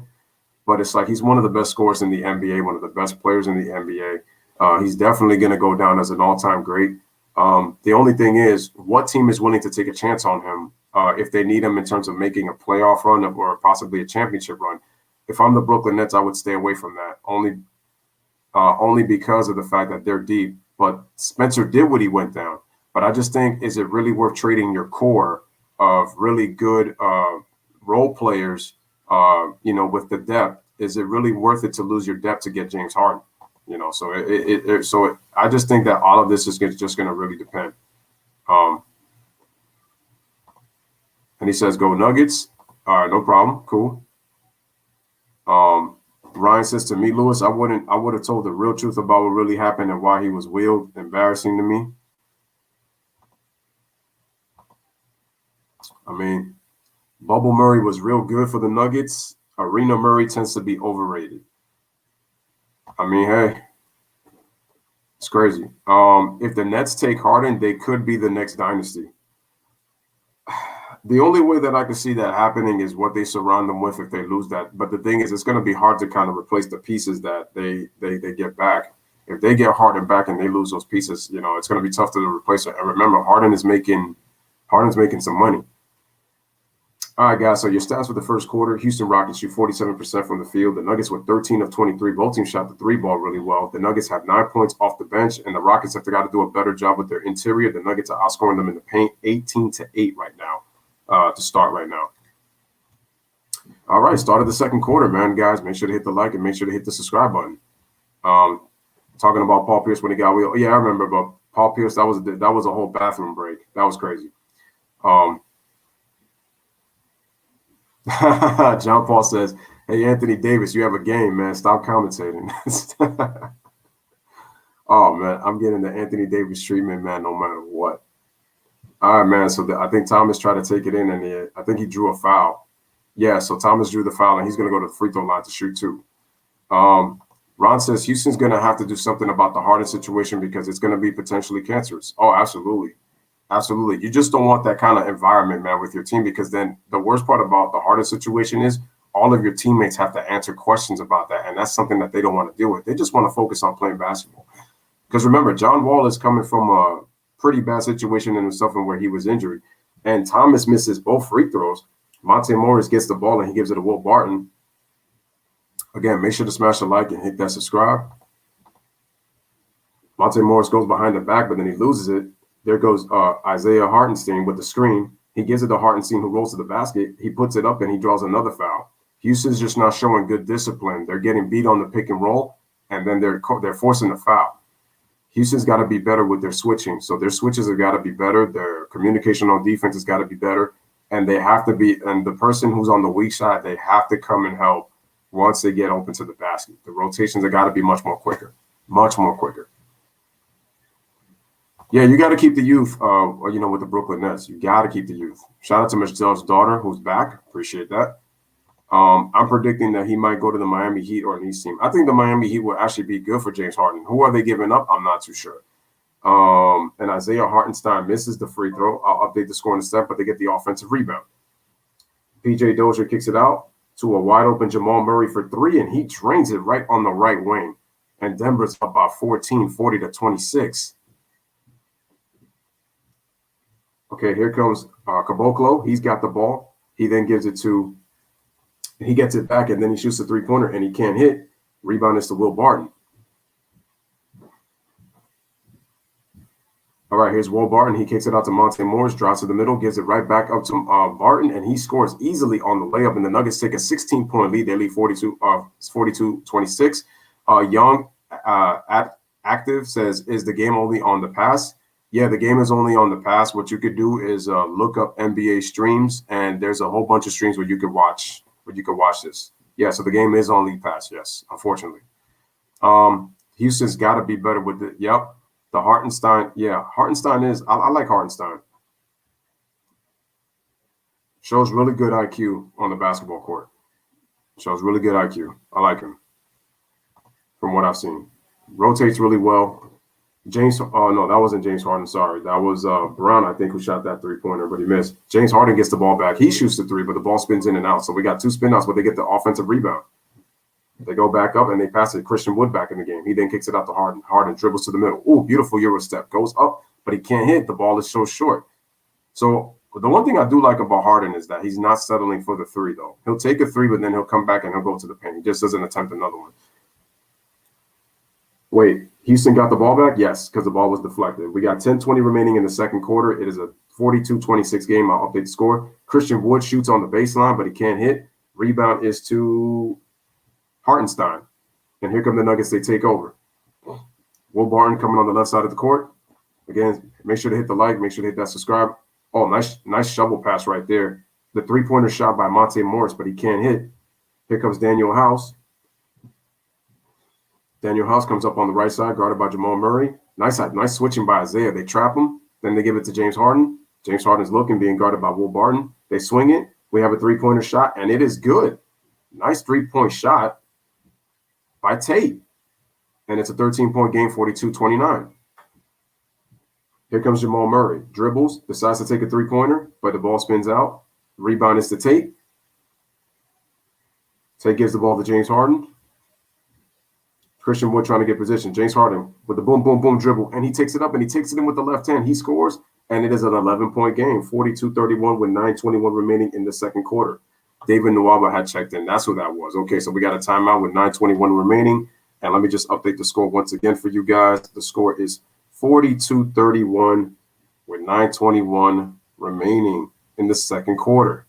But it's like he's one of the best scorers in the NBA, one of the best players in the NBA. He's definitely going to go down as an all-time great. The only thing is, what team is willing to take a chance on him if they need him in terms of making a playoff run or possibly a championship run? If I'm the Brooklyn Nets, I would stay away from that, only because of the fact that they're deep. But Spencer did what he went down. But I just think, is it really worth trading your core of really good role players with the depth? Is it really worth it to lose your depth to get James Harden? So I just think that all of this is just going to really depend. And he says, go Nuggets. All right, no problem. Cool. Ryan says to me, Lewis, I would have told the real truth about what really happened and why he was wheeled. Embarrassing to me. I mean, Bubble Murray was real good for the Nuggets. Arena Murray tends to be overrated. I mean, hey, it's crazy. If the Nets take Harden, they could be the next dynasty. The only way that I could see that happening is what they surround them with if they lose that. But the thing is, it's going to be hard to kind of replace the pieces that they get back. If they get Harden back and they lose those pieces, it's going to be tough to replace it. And remember, Harden's making some money. All right, guys, so your stats for the first quarter. Houston Rockets shoot 47% from the field. The Nuggets were 13 of 23. Both teams shot the 3-ball really well. The Nuggets have 9 points off the bench, and the Rockets have got to do a better job with their interior. The Nuggets are outscoring them in the paint 18-8 right now to start right now. All right, start of the second quarter, man, guys. Make sure to hit the like and make sure to hit the subscribe button. Talking about Paul Pierce when he got wheeled. Yeah, I remember, but Paul Pierce, that was a whole bathroom break. That was crazy. John Paul says, hey, Anthony Davis, you have a game, man. Stop commentating. Oh, man, I'm getting the Anthony Davis treatment, man, no matter what. All right, man, so I think Thomas tried to take it in, and I think he drew a foul. Yeah, so Thomas drew the foul, and he's going to go to the free throw line to shoot two. Ron says Houston's going to have to do something about the Harden situation because it's going to be potentially cancerous. Oh, absolutely. Absolutely. You just don't want that kind of environment, man, with your team, because then the worst part about the Harden situation is all of your teammates have to answer questions about that. And that's something that they don't want to deal with. They just want to focus on playing basketball. Because remember, John Wall is coming from a pretty bad situation in himself and where he was injured. And Thomas misses both free throws. Monte Morris gets the ball and he gives it to Will Barton. Again, make sure to smash the like and hit that subscribe. Monte Morris goes behind the back, but then he loses it. There goes Isaiah Hartenstein with the screen. He gives it to Hartenstein, who rolls to the basket. He puts it up and he draws another foul. Houston's just not showing good discipline. They're getting beat on the pick and roll, and then they're forcing the foul. Houston's got to be better with their switching. So their switches have got to be better. Their communication on defense has got to be better. And they have to be, and the person who's on the weak side, they have to come and help once they get open to the basket. The rotations have got to be much more quicker. Much more quicker. Yeah, you got to keep the youth, with the Brooklyn Nets. You got to keep the youth. Shout out to Michelle's daughter who's back. Appreciate that. I'm predicting that he might go to the Miami Heat or an East team. I think the Miami Heat will actually be good for James Harden. Who are they giving up? I'm not too sure. And Isaiah Hartenstein misses the free throw. I'll update the score in a step, but they get the offensive rebound. PJ Dozier kicks it out to a wide open Jamal Murray for three, and he drains it right on the right wing. And Denver's up by 14, 40-26. Okay, here comes Caboclo. He's got the ball. He then gives it to – he gets it back, and then he shoots a three-pointer, and he can't hit. Rebound is to Will Barton. All right, here's Will Barton. He kicks it out to Monte Morris, drops to the middle, gives it right back up to Barton, and he scores easily on the layup, and the Nuggets take a 16-point lead. They lead 42-26. Young Active says, is the game only on the pass? Yeah, the game is only on the pass. What you could do is look up NBA streams, and there's a whole bunch of streams where you could watch this. Yeah, so the game is on League Pass, yes, unfortunately. Houston's got to be better with it. Yep. The Hartenstein, yeah, Hartenstein is, I like Hartenstein. Shows really good IQ on the basketball court. Shows really good IQ. I like him from what I've seen. Rotates really well. No, that wasn't James Harden, sorry. That was Brown, I think, who shot that three-pointer, but he missed. James Harden gets the ball back. He shoots the three, but the ball spins in and out. So we got two spin-outs, but they get the offensive rebound. They go back up, and they pass it. Christian Wood back in the game. He then kicks it out to Harden. Harden dribbles to the middle. Ooh, beautiful Euro step. Goes up, but he can't hit. The ball is so short. So the one thing I do like about Harden is that he's not settling for the three, though. He'll take a three, but then he'll come back and he'll go to the paint. He just doesn't attempt another one. Wait, Houston got the ball back? Yes, because the ball was deflected. We got 10-20 remaining in the second quarter. It is a 42-26 game. I'll update the score. Christian Wood shoots on the baseline, but he can't hit. Rebound is to Hartenstein. And here come the Nuggets. They take over. Will Barton coming on the left side of the court. Again, make sure to hit the like. Make sure to hit that subscribe. Oh, nice shovel pass right there. The three-pointer shot by Monte Morris, but he can't hit. Here comes Daniel House. Daniel House comes up on the right side, guarded by Jamal Murray. Nice switching by Isaiah. They trap him. Then they give it to James Harden. James Harden's looking, being guarded by Will Barton. They swing it. We have a three-pointer shot, and it is good. Nice three-point shot by Tate. And it's a 13-point game, 42-29. Here comes Jamal Murray. Dribbles, decides to take a three-pointer, but the ball spins out. Rebound is to Tate. Tate gives the ball to James Harden. Christian Wood trying to get position. James Harden with the boom, boom, boom dribble, and he takes it up, and he takes it in with the left hand. He scores, and it is an 11-point game, 42-31 with 9:21 remaining in the second quarter. David Nwaba had checked in. That's who that was. Okay, so we got a timeout with 9:21 remaining, and let me just update the score once again for you guys. The score is 42-31 with 9:21 remaining in the second quarter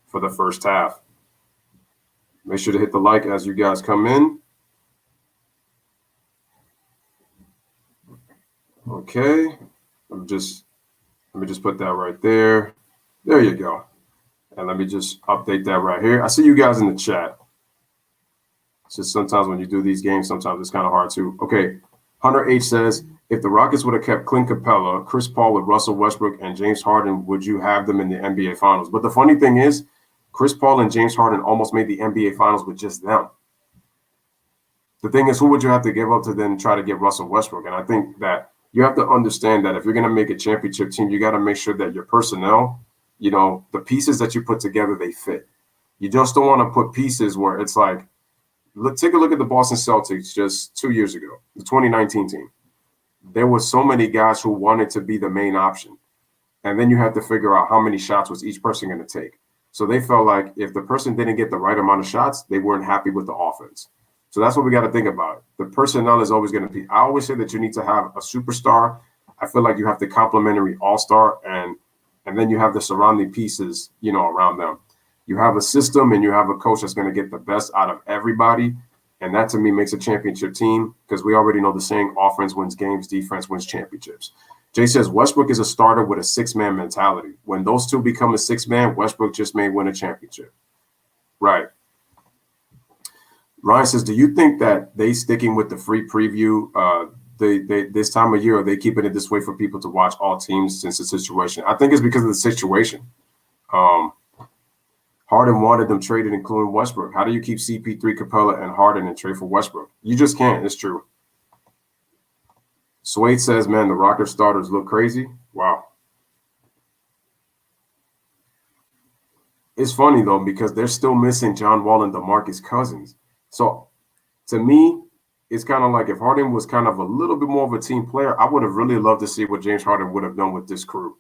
for the first half. Make sure to hit the like as you guys come in. Okay, let me just put that right there. There you go. And let me just update that right here. I see you guys in the chat. It's just sometimes when you do these games, sometimes it's kind of hard to. Okay, Hunter H says, if the Rockets would have kept Clint Capella, Chris Paul with Russell Westbrook, and James Harden, would you have them in the NBA Finals? But the funny thing is, Chris Paul and James Harden almost made the NBA Finals with just them. The thing is, who would you have to give up to then try to get Russell Westbrook? And I think that you have to understand that if you're going to make a championship team, you got to make sure that your personnel, the pieces that you put together, they fit. You just don't want to put pieces where it's like, take a look at the Boston Celtics just 2 years ago, the 2019 team. There were so many guys who wanted to be the main option. And then you had to figure out how many shots was each person going to take. So they felt like if the person didn't get the right amount of shots, they weren't happy with the offense. So that's what we got to think about. The personnel is always going to be. I always say that you need to have a superstar. I feel like you have the complementary all-star, and then you have the surrounding pieces, around them. You have a system and you have a coach that's going to get the best out of everybody. And that to me makes a championship team, because we already know the saying, offense wins games, defense wins championships. Jay says Westbrook is a starter with a six-man mentality. When those two become a six-man, Westbrook just may win a championship. Right. Ryan says, do you think that they sticking with the free preview they this time of year, or they keeping it this way for people to watch all teams since the situation? I think it's because of the situation. Harden wanted them traded, including Westbrook. How do you keep CP3, Capella, and Harden and trade for Westbrook? You just can't. It's true. Swade says, man, the Rockets starters look crazy. Wow. It's funny, though, because they're still missing John Wall and DeMarcus Cousins. So, to me, it's kind of like if Harden was kind of a little bit more of a team player, I would have really loved to see what James Harden would have done with this crew,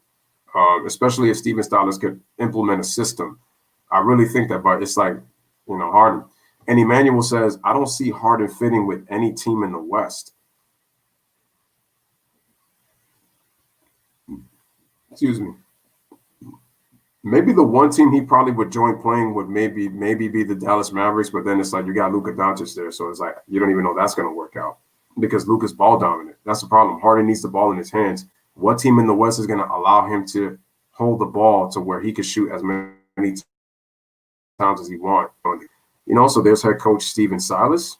especially if Steven Stiles could implement a system. I really think that, but it's like, Harden. And Emmanuel says, I don't see Harden fitting with any team in the West. Excuse me. Maybe the one team he probably would join playing would maybe be the Dallas Mavericks, but then it's like you got Luka Doncic there, so it's like you don't even know that's going to work out because Luka's ball dominant. That's the problem. Harden needs the ball in his hands. What team in the West is going to allow him to hold the ball to where he can shoot as many times as he wants? So there's head coach Steven Silas.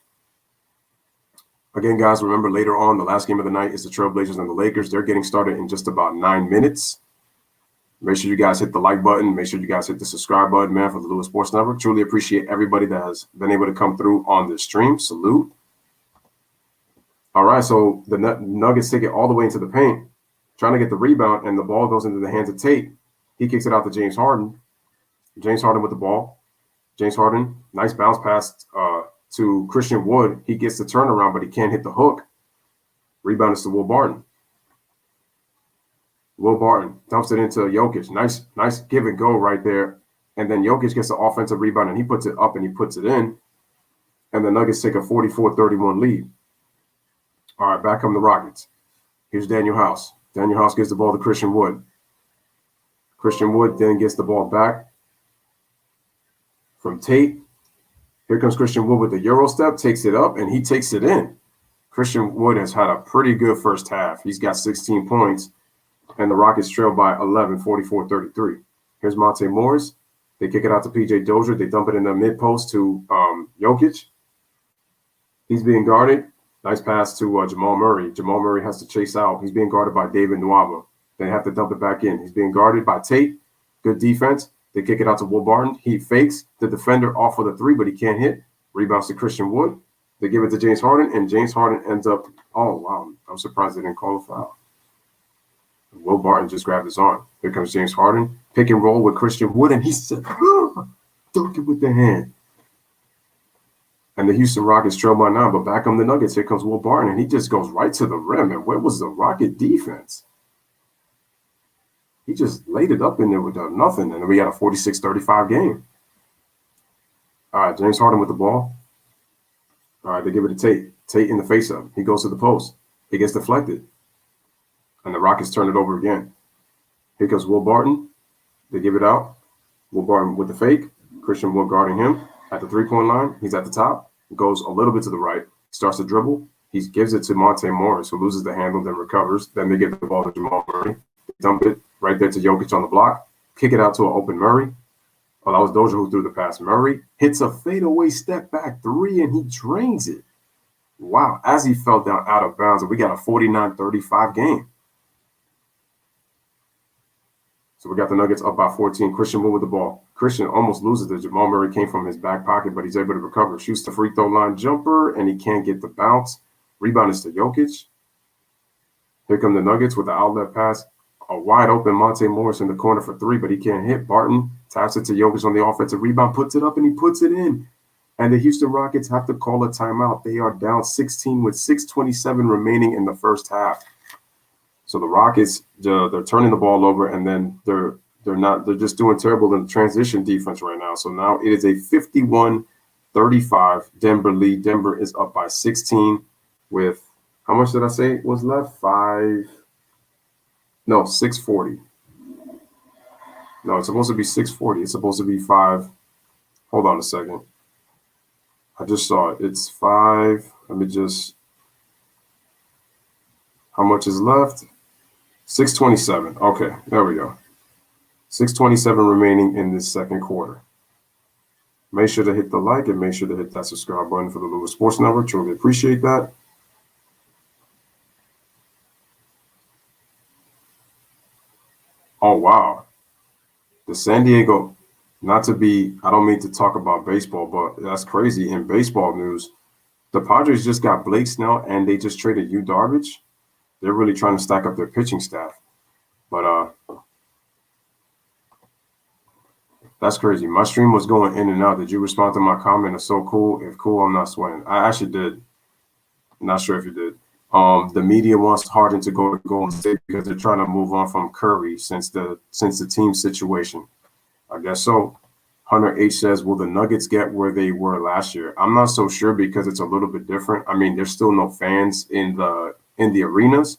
Again, guys, remember later on, the last game of the night is the Trailblazers and the Lakers. They're getting started in just about 9 minutes. Make sure you guys hit the like button. Make sure you guys hit the subscribe button, man, for the Lewis Sports Network. Truly appreciate everybody that has been able to come through on this stream. Salute. All right, so the Nuggets take it all the way into the paint, trying to get the rebound, and the ball goes into the hands of Tate. He kicks it out to James Harden. James Harden with the ball. James Harden, nice bounce pass to Christian Wood. He gets the turnaround, but he can't hit the hook. Rebound is to Will Barton. Will Barton dumps it into Jokic. Nice give and go right there. And then Jokic gets the offensive rebound, and he puts it up and he puts it in. And the Nuggets take a 44-31 lead. All right, back come the Rockets. Here's Daniel House. Daniel House gives the ball to Christian Wood. Christian Wood then gets the ball back from Tate. Here comes Christian Wood with the Euro step, takes it up, and he takes it in. Christian Wood has had a pretty good first half. He's got 16 points. And the Rockets trail by 11, 44-33. Here's Monte Morris. They kick it out to P.J. Dozier. They dump it in the mid-post to Jokic. He's being guarded. Nice pass to Jamal Murray. Jamal Murray has to chase out. He's being guarded by David Nwaba. They have to dump it back in. He's being guarded by Tate. Good defense. They kick it out to Will Barton. He fakes the defender off of the three, but he can't hit. Rebounds to Christian Wood. They give it to James Harden, and James Harden ends up – oh, wow. I'm surprised they didn't call a foul. Will Barton just grabbed his arm. Here comes James Harden. Pick and roll with Christian Wood, and he said, dunk it with the hand. And the Houston Rockets trail by 9, but back on the Nuggets, here comes Will Barton, and he just goes right to the rim. And where was the Rocket defense? He just laid it up in there with nothing, and we got a 46-35 game. All right, James Harden with the ball. All right, they give it to Tate. Tate in the face-up. He goes to the post. It gets deflected. And the Rockets turn it over again. Here comes Will Barton. They give it out. Will Barton with the fake. Christian Wood guarding him at the three-point line. He's at the top. Goes a little bit to the right. Starts to dribble. He gives it to Monte Morris, who loses the handle, then recovers. Then they give the ball to Jamal Murray. They dump it right there to Jokic on the block. Kick it out to an open Murray. Oh, that was Dozier who threw the pass. Murray hits a fadeaway step-back three, and he drains it. Wow, as he fell down out of bounds. And we got a 49-35 game. So we got the Nuggets up by 14. Christian Wood with the ball. Christian almost loses it. Jamal Murray came from his back pocket, but he's able to recover. Shoots the free throw line jumper, and he can't get the bounce. Rebound is to Jokic. Here come the Nuggets with the outlet pass. A wide open Monte Morris in the corner for three, but he can't hit. Barton taps it to Jokic on the offensive rebound, puts it up, and he puts it in. And the Houston Rockets have to call a timeout. They are down 16 with 6:27 remaining in the first half. So the Rockets, they're turning the ball over, and then they're just doing terrible in the transition defense right now. So now it is a 51-35 Denver lead. Denver is up by 16 with, how much did I say was left? 6:40. No, it's supposed to be 6:40. It's supposed to be 5. Hold on a second. I just saw it. It's 5. Let me just, how much is left? 6:27. Okay, there we go. 6:27 remaining in this second quarter. Make sure to hit the like and make sure to hit that subscribe button for the Lewis Sports Network. Truly appreciate that. Oh, wow. The San Diego, not to be, I don't mean to talk about baseball, but that's crazy. In baseball news, the Padres just got Blake Snell and they just traded Yu Darvish. They're really trying to stack up their pitching staff. But that's crazy. My stream was going in and out. Did you respond to my comment? It's so cool. If cool, I'm not sweating. I actually did. Not sure if you did. The media wants Harden to go to Golden State because they're trying to move on from Curry since the team situation. I guess so. Hunter H says, will the Nuggets get where they were last year? I'm not so sure because it's a little bit different. I mean, there's still no fans in the arenas.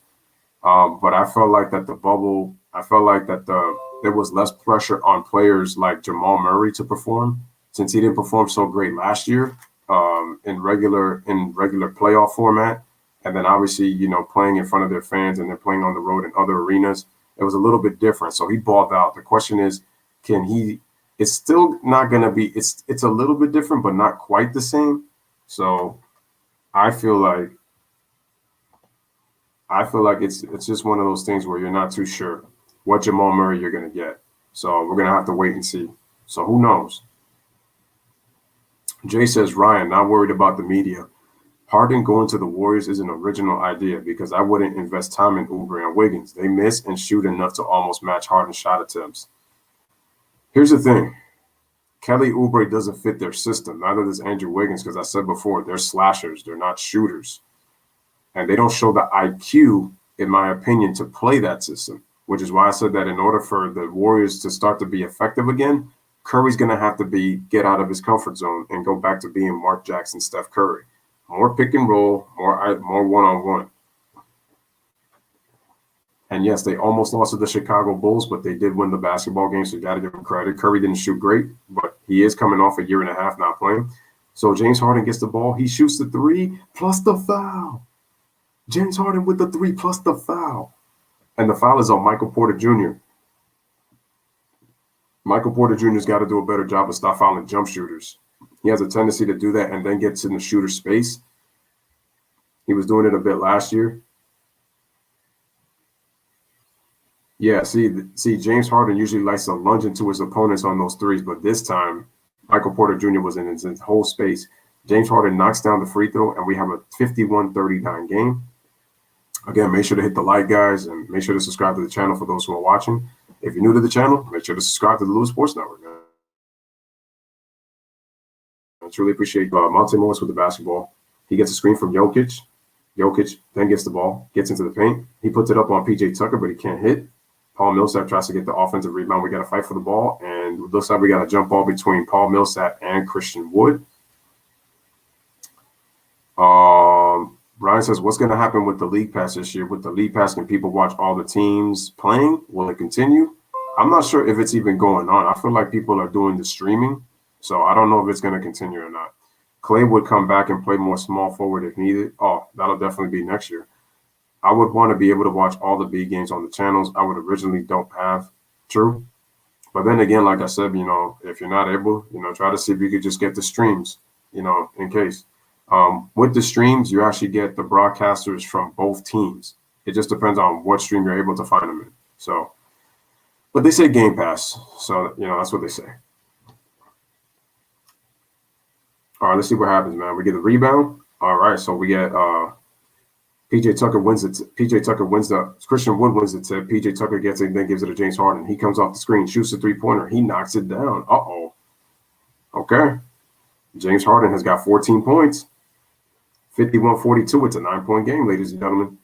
But I felt like that the bubble, there was less pressure on players like Jamal Murray to perform since he didn't perform so great last year in regular playoff format. And then obviously, you know, playing in front of their fans and then playing on the road in other arenas, it was a little bit different. So he balled out. The question is, can he? It's still not going to be. It's a little bit different, but not quite the same. So I feel like it's just one of those things where you're not too sure what Jamal Murray you're going to get. So we're going to have to wait and see. So who knows? Jay says, Ryan, not worried about the media. Harden going to the Warriors is an original idea because I wouldn't invest time in Oubre and Wiggins. They miss and shoot enough to almost match Harden's shot attempts. Here's the thing. Kelly Oubre doesn't fit their system. Neither does Andrew Wiggins because I said before, they're slashers. They're not shooters. And they don't show the IQ, in my opinion, to play that system, which is why I said that in order for the Warriors to start to be effective again, Curry's going to have to get out of his comfort zone and go back to being Mark Jackson, Steph Curry. More pick and roll, more one-on-one. And yes, they almost lost to the Chicago Bulls, but they did win the basketball game, so you got to give them credit. Curry didn't shoot great, but he is coming off a year and a half not playing. So James Harden gets the ball. He shoots the three plus the foul. James Harden with the three plus the foul. And the foul is on Michael Porter Jr. Michael Porter Jr.'s got to do a better job of stop fouling jump shooters. He has a tendency to do that and then gets in the shooter space. He was doing it a bit last year. Yeah, see, James Harden usually likes to lunge into his opponents on those threes, but this time, Michael Porter Jr. was in his whole space. James Harden knocks down the free throw, and we have a 51-39 game. Again, make sure to hit the like, guys, and make sure to subscribe to the channel for those who are watching. If you're new to the channel, make sure to subscribe to the Lewis Sports Network, man. I truly appreciate Monte Morris with the basketball. He gets a screen from Jokic. Jokic then gets the ball, gets into the paint. He puts it up on PJ Tucker, but he can't hit. Paul Millsap tries to get the offensive rebound. We got to fight for the ball, and it looks like we got a jump ball between Paul Millsap and Christian Wood. Brian says, what's going to happen with the League Pass this year? With the League Pass, can people watch all the teams playing? Will it continue? I'm not sure if it's even going on. I feel like people are doing the streaming, so I don't know if it's going to continue or not. Clay would come back and play more small forward if needed. Oh, that'll definitely be next year. I would want to be able to watch all the B games on the channels I would originally don't have. True. But then again, like I said, you know, if you're not able, you know, try to see if you could just get the streams, you know, in case. With the streams, you actually get the broadcasters from both teams. It just depends on what stream you're able to find them in. So, but they say Game Pass. So, you know, that's what they say. All right, let's see what happens, man. We get a rebound. All right, so we get PJ Tucker wins it. Christian Wood wins it to PJ Tucker gets it and then gives it to James Harden. He comes off the screen, shoots a three-pointer. He knocks it down. Uh-oh. Okay. James Harden has got 14 points. 51-42. It's a 9-point game, ladies and gentlemen.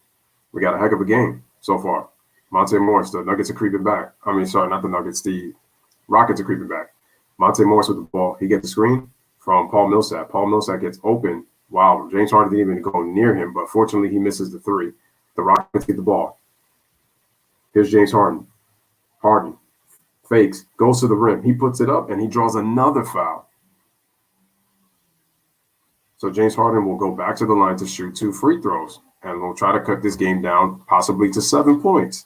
We got a heck of a game so far. Monte Morris, the Nuggets are creeping back. I mean, sorry, not the Nuggets. The Rockets are creeping back. Monte Morris with the ball. He gets the screen from Paul Millsap. Paul Millsap gets open. Wow, James Harden didn't even go near him, but fortunately he misses the three. The Rockets get the ball. Here's James Harden. Harden fakes, goes to the rim. He puts it up, and he draws another foul. So James Harden will go back to the line to shoot 2 free throws, and we'll try to cut this game down possibly to 7 points.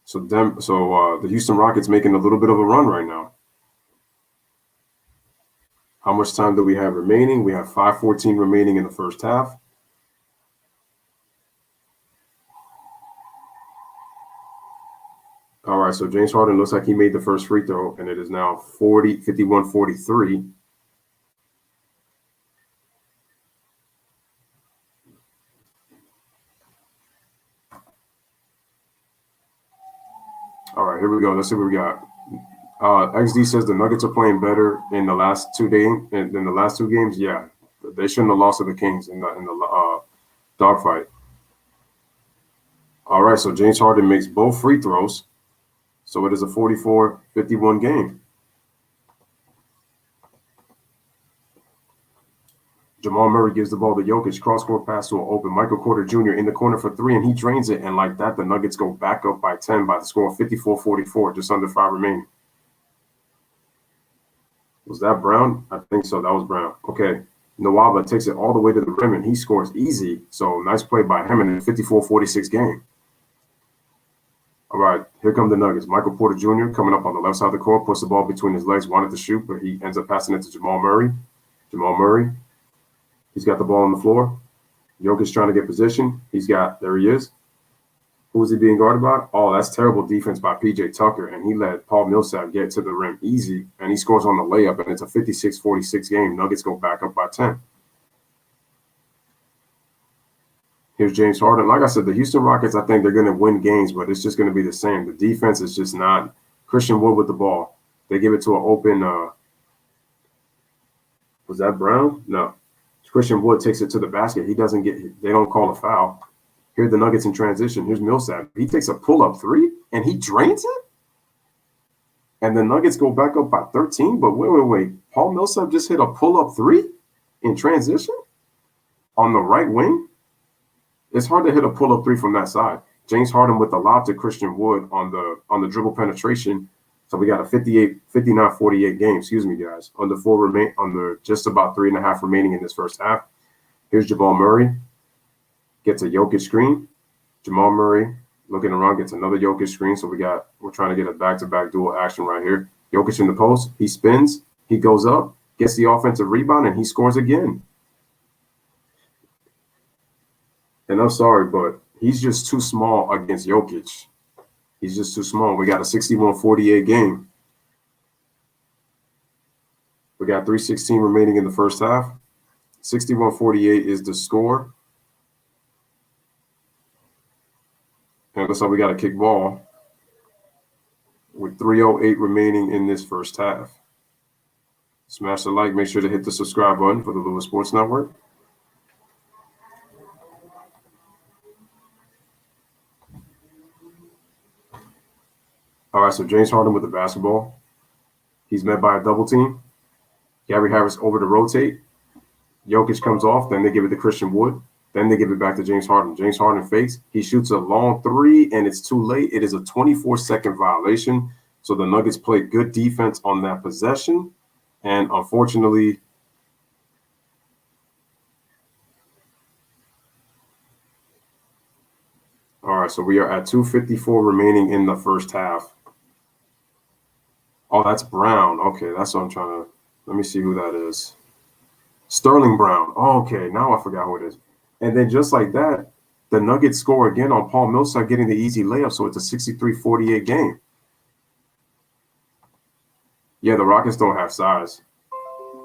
So the Houston Rockets making a little bit of a run right now. How much time do we have remaining? We have 5:14 remaining in the first half. All right, so James Harden looks like he made the first free throw, and it is now 51-43. All right, here we go. Let's see what we got. XD says the Nuggets are playing better in the last two games. Yeah, they shouldn't have lost to the Kings in the dogfight. All right, so James Harden makes both free throws, so it is a 44-51 game. Jamal Murray gives the ball to Jokic, cross-court pass to an open Michael Porter Jr. in the corner for three, and he drains it. And like that, the Nuggets go back up by 10 by the score of 54-44, just under 5 remaining. Was that Brown? I think so. That was Brown. Okay. Nwaba takes it all the way to the rim, and he scores easy. So nice play by him in a 54-46 game. All right, here come the Nuggets. Michael Porter Jr. coming up on the left side of the court, puts the ball between his legs, wanted to shoot, but he ends up passing it to Jamal Murray. Jamal Murray. He's got the ball on the floor. Jokic trying to get position. There he is. Who is he being guarded by? Oh, that's terrible defense by PJ Tucker, and he let Paul Millsap get to the rim easy, and he scores on the layup, and it's a 56-46 game. Nuggets go back up by 10. Here's James Harden. Like I said, the Houston Rockets, I think they're going to win games, but it's just going to be the same. The defense is just not. Christian Wood with the ball. They give it to an open. Was that Brown? No. Christian Wood takes it to the basket. They don't call a foul. Here are the Nuggets in transition. Here's Millsap. He takes a pull-up three, and he drains it? And the Nuggets go back up by 13, but wait. Paul Millsap just hit a pull-up three in transition on the right wing? It's hard to hit a pull-up three from that side. James Harden with the lob to Christian Wood on the dribble penetration. So we got a 59-48 game, excuse me, guys, under just about 3.5 remaining in this first half. Here's Jamal Murray. Gets a Jokic screen. Jamal Murray looking around, gets another Jokic screen. So we're trying to get a back-to-back dual action right here. Jokic in the post. He spins. He goes up, gets the offensive rebound, and he scores again. And I'm sorry, but he's just too small against Jokic. He's just too small. We got a 61-48 game. We got 3:16 remaining in the first half. 61-48 is the score. And it looks like we got a kick ball with 3:08 remaining in this first half. Smash the like. Make sure to hit the subscribe button for the Lewis Sports Network. All right, so James Harden with the basketball. He's met by a double team. Gary Harris over to rotate. Jokic comes off. Then they give it to Christian Wood. Then they give it back to James Harden. James Harden fakes. He shoots a long three, and it's too late. It is a 24-second violation. So the Nuggets played good defense on that possession. And unfortunately, all right, so we are at 2:54 remaining in the first half. Oh, that's Brown. Okay, that's what I'm trying to. Let me see who that is. Sterling Brown. Oh, okay, now I forgot who it is. And then just like that, the Nuggets score again on Paul Millsap getting the easy layup, so it's a 63-48 game. Yeah, the Rockets don't have size.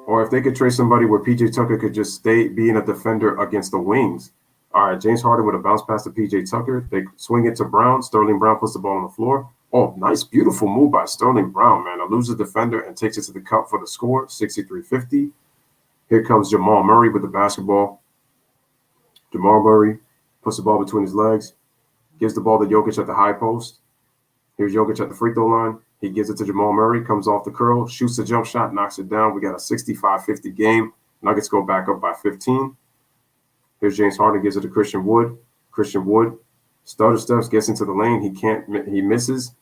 Or if they could trade somebody where PJ Tucker could just stay being a defender against the wings. All right, James Harden with a bounce pass to PJ Tucker. They swing it to Brown. Sterling Brown puts the ball on the floor. Oh, nice, beautiful move by Sterling Brown, man. Eludes the defender and takes it to the cup for the score, 63-50. Here comes Jamal Murray with the basketball. Jamal Murray puts the ball between his legs, gives the ball to Jokic at the high post. Here's Jokic at the free throw line. He gives it to Jamal Murray, comes off the curl, shoots a jump shot, knocks it down. We got a 65-50 game. Nuggets go back up by 15. Here's James Harden, gives it to Christian Wood. Christian Wood stutter steps, gets into the lane. He misses.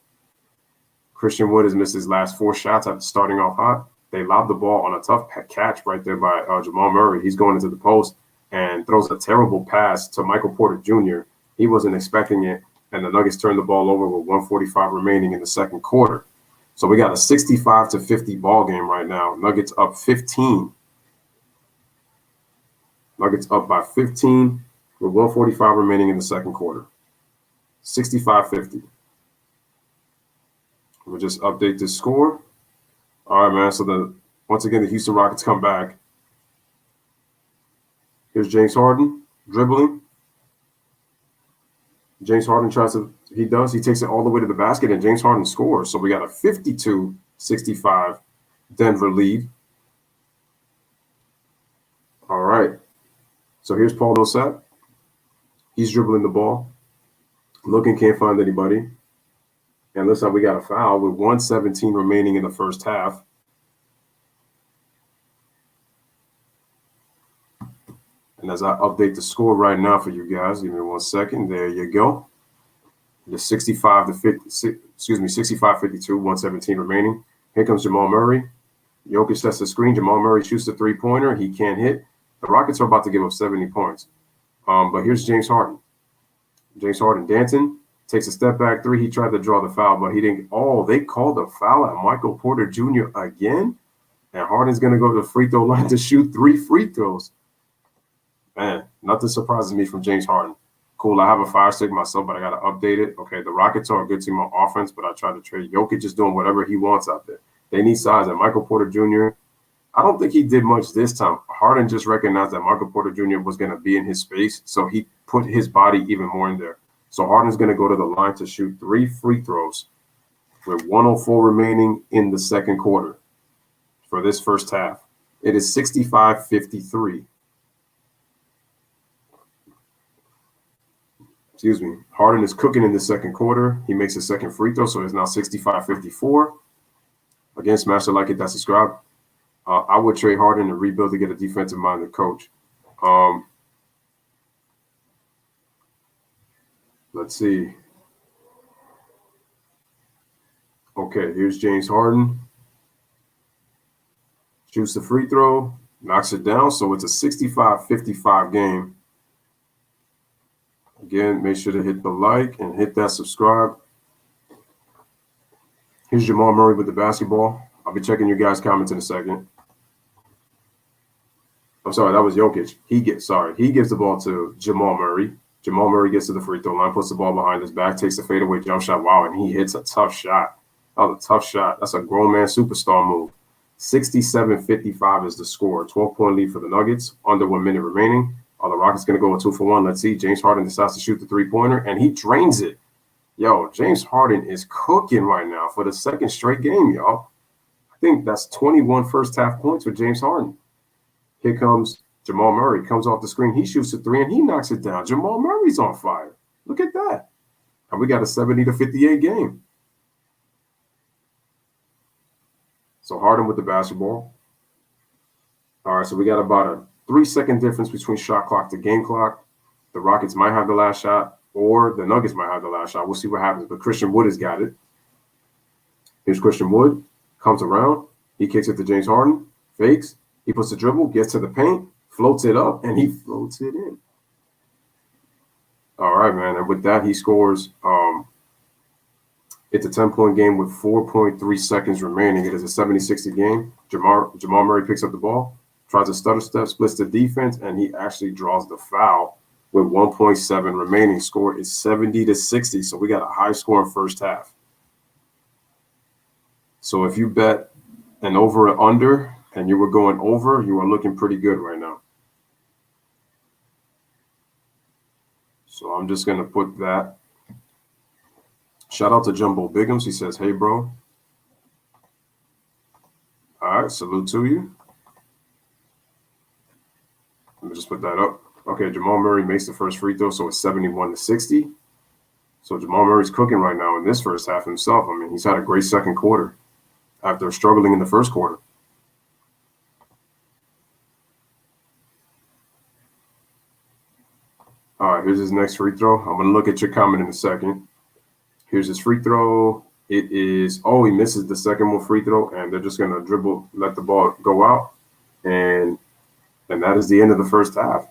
Christian Wood has missed his last 4 shots after starting off hot. They lob the ball on a tough catch right there by Jamal Murray. He's going into the post and throws a terrible pass to Michael Porter Jr. He wasn't expecting it, and the Nuggets turned the ball over with 1:45 remaining in the second quarter. So we got a 65-50 ball game right now. Nuggets up 15. Nuggets up by 15 with 1:45 remaining in the second quarter. 65-50. We'll just update this score. All right, man. So once again, the Houston Rockets come back. Here's James Harden dribbling. James Harden he takes it all the way to the basket, and James Harden scores. So we got a 52-65 Denver lead. All right. So here's Paul Millsap. He's dribbling the ball. Looking, can't find anybody. And looks like we got a foul with 1:17 remaining in the first half. And as I update the score right now for you guys, give me 1 second. There you go. The 65-52, 1:17 remaining. Here comes Jamal Murray. Jokic sets the screen. Jamal Murray shoots the three-pointer. He can't hit. The Rockets are about to give up 70 points. But here's James Harden. James Harden dancing. Takes a step back three. He tried to draw the foul, but he didn't. Oh, they called a foul at Michael Porter Jr. again. And Harden's going to go to the free throw line to shoot 3 free throws. Man, nothing surprises me from James Harden. Cool, I have a fire stick myself, but I got to update it. Okay, the Rockets are a good team on offense, but I try to trade. Jokic is doing whatever he wants out there. They need size. And Michael Porter Jr., I don't think he did much this time. Harden just recognized that Michael Porter Jr. was going to be in his space, so he put his body even more in there. So Harden's going to go to the line to shoot 3 free throws with 1:04 remaining in the second quarter for this first half. It is 65-53. Excuse me. Harden is cooking in the second quarter. He makes a second free throw, so it's now 65-54. Again, smash the like it, that's subscribe. I would trade Harden and rebuild to get a defensive-minded coach. Let's see. Okay, here's James Harden. Shoots the free throw, knocks it down, so it's a 65-55 game. Again, make sure to hit the like and hit that subscribe. Here's Jamal Murray with the basketball. I'll be checking your guys' comments in a second. I'm sorry, that was Jokic. He gives the ball to Jamal Murray. Jamal Murray gets to the free throw line, puts the ball behind his back, takes a fadeaway jump shot. Wow, and he hits a tough shot. That was a tough shot. That's a grown man superstar move. 67-55 is the score. 12-point lead for the Nuggets. Under 1 minute remaining. Are the Rockets going to go a 2-for-1? Let's see. James Harden decides to shoot the three-pointer, and he drains it. Yo, James Harden is cooking right now for the second straight game, y'all. I think that's 21 first-half points for James Harden. Here comes Jamal Murray. Comes off the screen. He shoots a 3, and he knocks it down. Jamal Murray's on fire. Look at that. And we got a 70-58 game. So Harden with the basketball. All right, so we got about a 3-second difference between shot clock to game clock. The Rockets might have the last shot, or the Nuggets might have the last shot. We'll see what happens, but Christian Wood has got it. Here's Christian Wood. Comes around. He kicks it to James Harden. Fakes. He puts the dribble, gets to the paint, floats it up, and he floats it in. All right, man. And with that, he scores. It's a 10-point game with 4.3 seconds remaining. It is a 70-60 game. Jamal Murray picks up the ball, tries a stutter step, splits the defense, and he actually draws the foul with 1.7 remaining. Score is 70-60. So we got a high scoring first half. So if you bet an over and under and you were going over, you are looking pretty good right now. So I'm just going to put that. Shout out to Jumbo Bigums. He says, hey, bro. All right, salute to you. Let me just put that up. Okay, Jamal Murray makes the first free throw, so it's 71-60. So Jamal Murray's cooking right now in this first half himself. I mean, he's had a great second quarter after struggling in the first quarter. All right, here's his next free throw. I'm going to look at your comment in a second. Here's his free throw. It is, he misses the second one free throw, and they're just going to dribble, let the ball go out. And that is the end of the first half.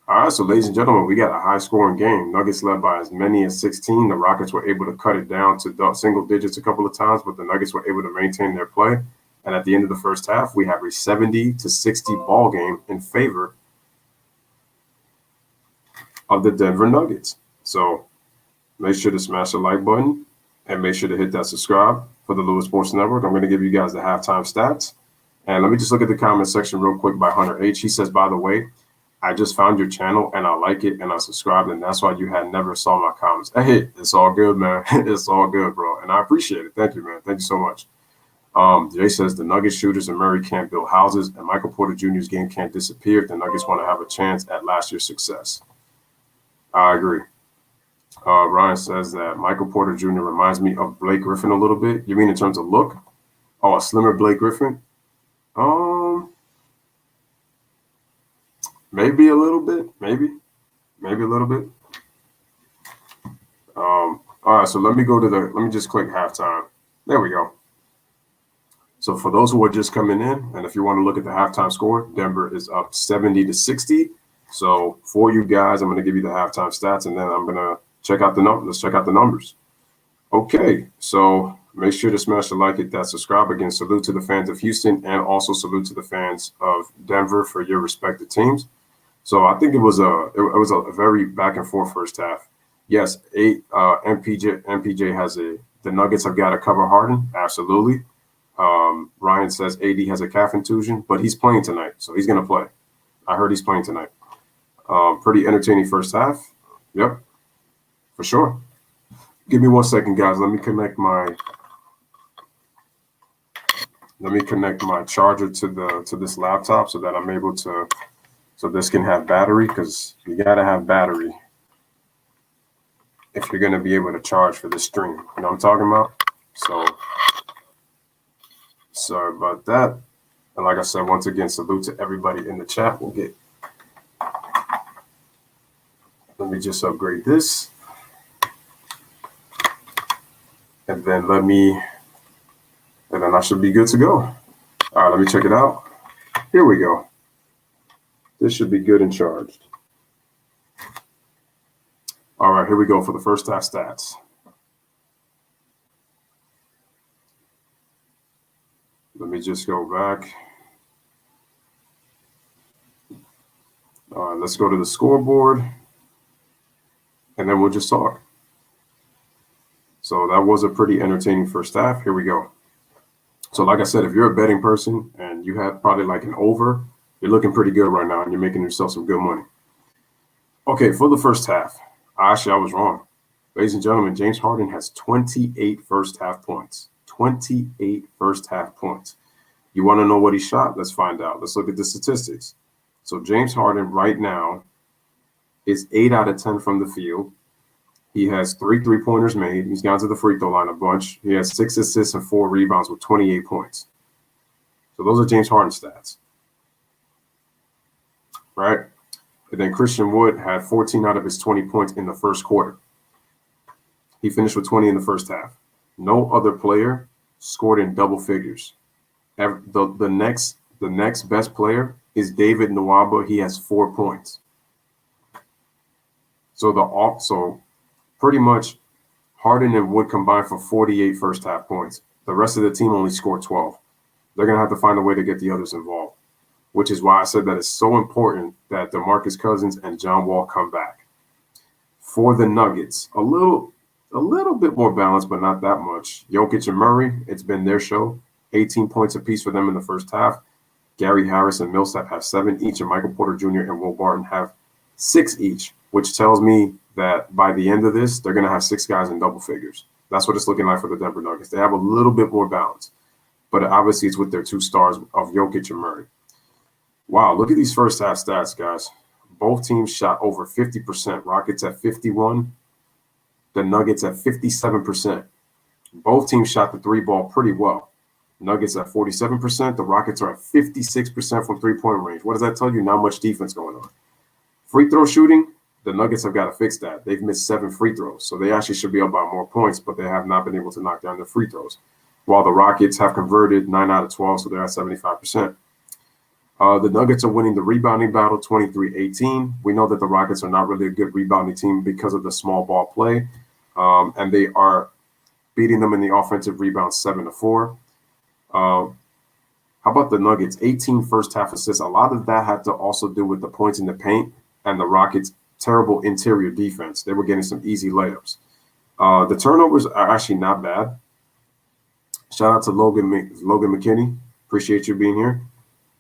All right, so ladies and gentlemen, we got a high-scoring game. Nuggets led by as many as 16. The Rockets were able to cut it down to single digits a couple of times, but the Nuggets were able to maintain their play. And at the end of the first half, we have a 70-60 ball game in favor of the Denver Nuggets. So make sure to smash the like button and make sure to hit that subscribe for the Lewis Sports Network. I'm going to give you guys the halftime stats. And let me just look at the comment section real quick by Hunter H. He says, by the way, I just found your channel and I like it and I subscribed, and that's why you had never saw my comments. Hey, it's all good, man. It's all good, bro. And I appreciate it. Thank you, man. Thank you so much. Jay says the Nuggets shooters and Murray can't build houses, and Michael Porter Jr.'s game can't disappear if the Nuggets want to have a chance at last year's success. I agree. Ryan says that Michael Porter Jr. reminds me of Blake Griffin a little bit. You mean in terms of look? Oh, a slimmer Blake Griffin? Maybe a little bit. Maybe a little bit. All right, so let me just click halftime. There we go. So for those who are just coming in, and if you want to look at the halftime score, Denver is up 70-60. So for you guys, I'm going to give you the halftime stats, and then I'm going to check out the numbers. Let's check out the numbers. Okay, so make sure to smash the like, hit that subscribe. Again, salute to the fans of Houston, and also salute to the fans of Denver for your respective teams. So I think it was a very back and forth first half. Yes, MPJ has the Nuggets have got to cover Harden, absolutely. Ryan says AD has a calf contusion, but he's playing tonight, so he's going to play. I heard he's playing tonight. Pretty entertaining first half. Yep, for sure. Give me 1 second, guys. Let me connect my charger to this laptop so that I'm able to, so this can have battery, because you got to have battery if you're going to be able to charge for this stream. You know what I'm talking about? So sorry about that. And like I said, once again, salute to everybody in the chat. Let me just upgrade this. And then I should be good to go. All right, let me check it out. Here we go. This should be good and charged. All right, here we go for the first half stats. Let me just go back. All right, let's go to the scoreboard, and then we'll just talk. So that was a pretty entertaining first half. Here we go. So like I said, if you're a betting person and you have probably like an over, you're looking pretty good right now and you're making yourself some good money. Okay, for the first half, I was wrong. Ladies and gentlemen, James Harden has 28 first half points. 28 first half points. You want to know what he shot? Let's find out. Let's look at the statistics. So James Harden right now is 8 out of 10 from the field. He has 3 3-pointers made. He's gone to the free throw line a bunch. He has 6 assists and 4 rebounds with 28 points. So those are James Harden stats. Right? And then Christian Wood had 14 out of his 20 points in the first quarter. He finished with 20 in the first half. No other player scored in double figures. The next best player is David Nwaba. He has 4 points. So pretty much Harden and Wood combined for 48 first half points. The rest of the team only scored 12. They're going to have to find a way to get the others involved, which is why I said that it's so important that DeMarcus Cousins and John Wall come back. For the Nuggets, a little bit more balanced, but not that much. Jokic and Murray, it's been their show. 18 points apiece for them in the first half. Gary Harris and Millsap have 7 each, and Michael Porter Jr. and Will Barton have 6 each, which tells me that by the end of this, they're going to have 6 guys in double figures. That's what it's looking like for the Denver Nuggets. They have a little bit more balance, but obviously it's with their 2 stars of Jokic and Murray. Wow, look at these first half stats, guys. Both teams shot over 50%. Rockets at 51%, the Nuggets at 57%. Both teams shot the 3 ball pretty well. Nuggets at 47%. The Rockets are at 56% from 3-point range. What does that tell you? Not much defense going on. Free throw shooting, the Nuggets have got to fix that. They've missed 7 free throws, so they actually should be up by more points, but they have not been able to knock down their free throws. While the Rockets have converted 9 out of 12, so they're at 75%. The Nuggets are winning the rebounding battle 23-18. We know that the Rockets are not really a good rebounding team because of the small ball play, and they are beating them in the offensive rebound 7-4. How about the Nuggets? 18 first half assists. A lot of that had to also do with the points in the paint and the Rockets' terrible interior defense. They were getting some easy layups. The turnovers are actually not bad. Shout out to Logan McKinney. Appreciate you being here.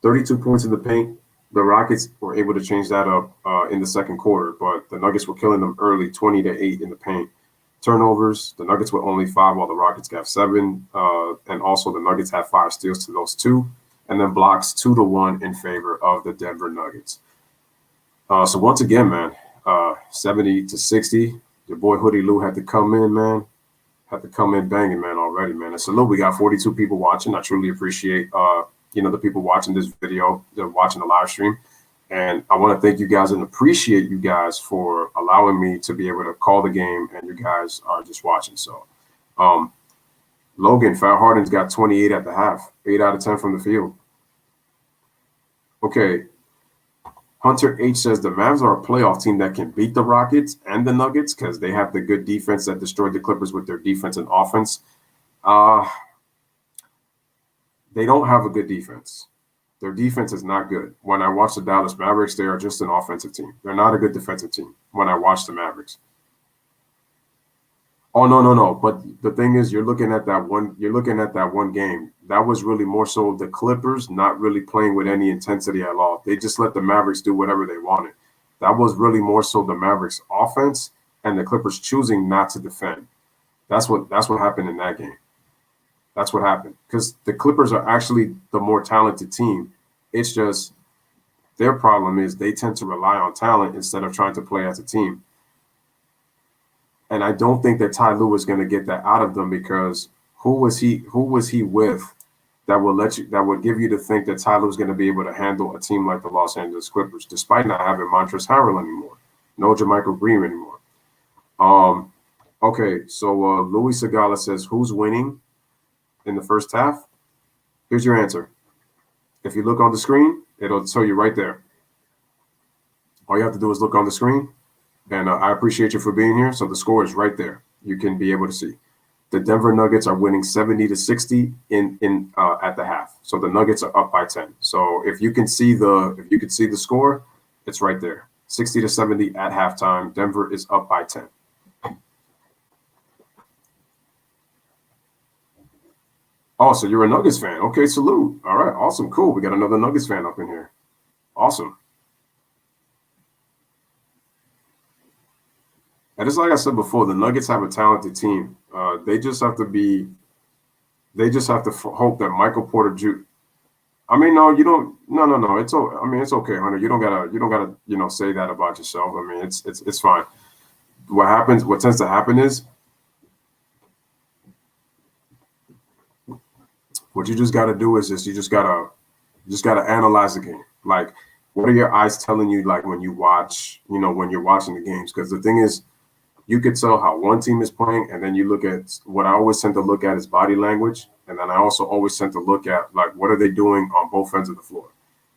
32 points in the paint. The Rockets were able to change that up in the second quarter, but the Nuggets were killing them early, 20-8 in the paint. Turnovers, the Nuggets were only 5 while the Rockets got 7. And also the Nuggets had 5 steals to those 2. And then blocks 2-1 in favor of the Denver Nuggets. So once again, man, 70-60. Your boy Hoodie Lou had to come in, man. Had to come in banging, man, already, man. And salute, we got 42 people watching. I truly appreciate, the people watching this video, they're watching the live stream. And I want to thank you guys and appreciate you guys for allowing me to be able to call the game, and you guys are just watching. So, Logan, Fat Harden's got 28 at the half, 8 out of 10 from the field. Okay. Hunter H says the Mavs are a playoff team that can beat the Rockets and the Nuggets because they have the good defense that destroyed the Clippers with their defense and offense. They don't have a good defense. Their defense is not good. When I watch the Dallas Mavericks, they are just an offensive team. They're not a good defensive team when I watch the Mavericks. Oh, no. But the thing is, you're looking at that one game. That was really more so the Clippers not really playing with any intensity at all. They just let the Mavericks do whatever they wanted. That was really more so the Mavericks offense and the Clippers choosing not to defend. That's what happened in that game. That's what happened. Because the Clippers are actually the more talented team. It's just their problem is they tend to rely on talent instead of trying to play as a team. And I don't think that Ty Lue is going to get that out of them, because who was he with that would give you to think that Ty Lue is going to be able to handle a team like the Los Angeles Clippers, despite not having Montrezl Harrell anymore, no JaMychal Green anymore. Okay, so Louis Segala says, who's winning in the first half? Here's your answer. If you look on the screen, it'll tell you right there. All you have to do is look on the screen. And I appreciate you for being here. So the score is right there. You can be able to see. The Denver Nuggets are winning 70-60 at the half. So the Nuggets are up by 10. So if you can see the score, it's right there. 60-70 at halftime. Denver is up by 10. Oh, so you're a Nuggets fan. Okay, salute. All right, awesome, cool. We got another Nuggets fan up in here. Awesome. And just like I said before, the Nuggets have a talented team. They just have to hope that Michael Porter Jr. I mean, no, you don't. No. It's okay, Hunter. You don't gotta, say that about yourself. I mean, it's fine. What tends to happen is, what you just gotta do is you just gotta analyze the game. Like, what are your eyes telling you? Like when you're watching the games, because the thing is, you could tell how one team is playing, and then you look at what I always tend to look at is body language. And then I also always tend to look at, like, what are they doing on both ends of the floor?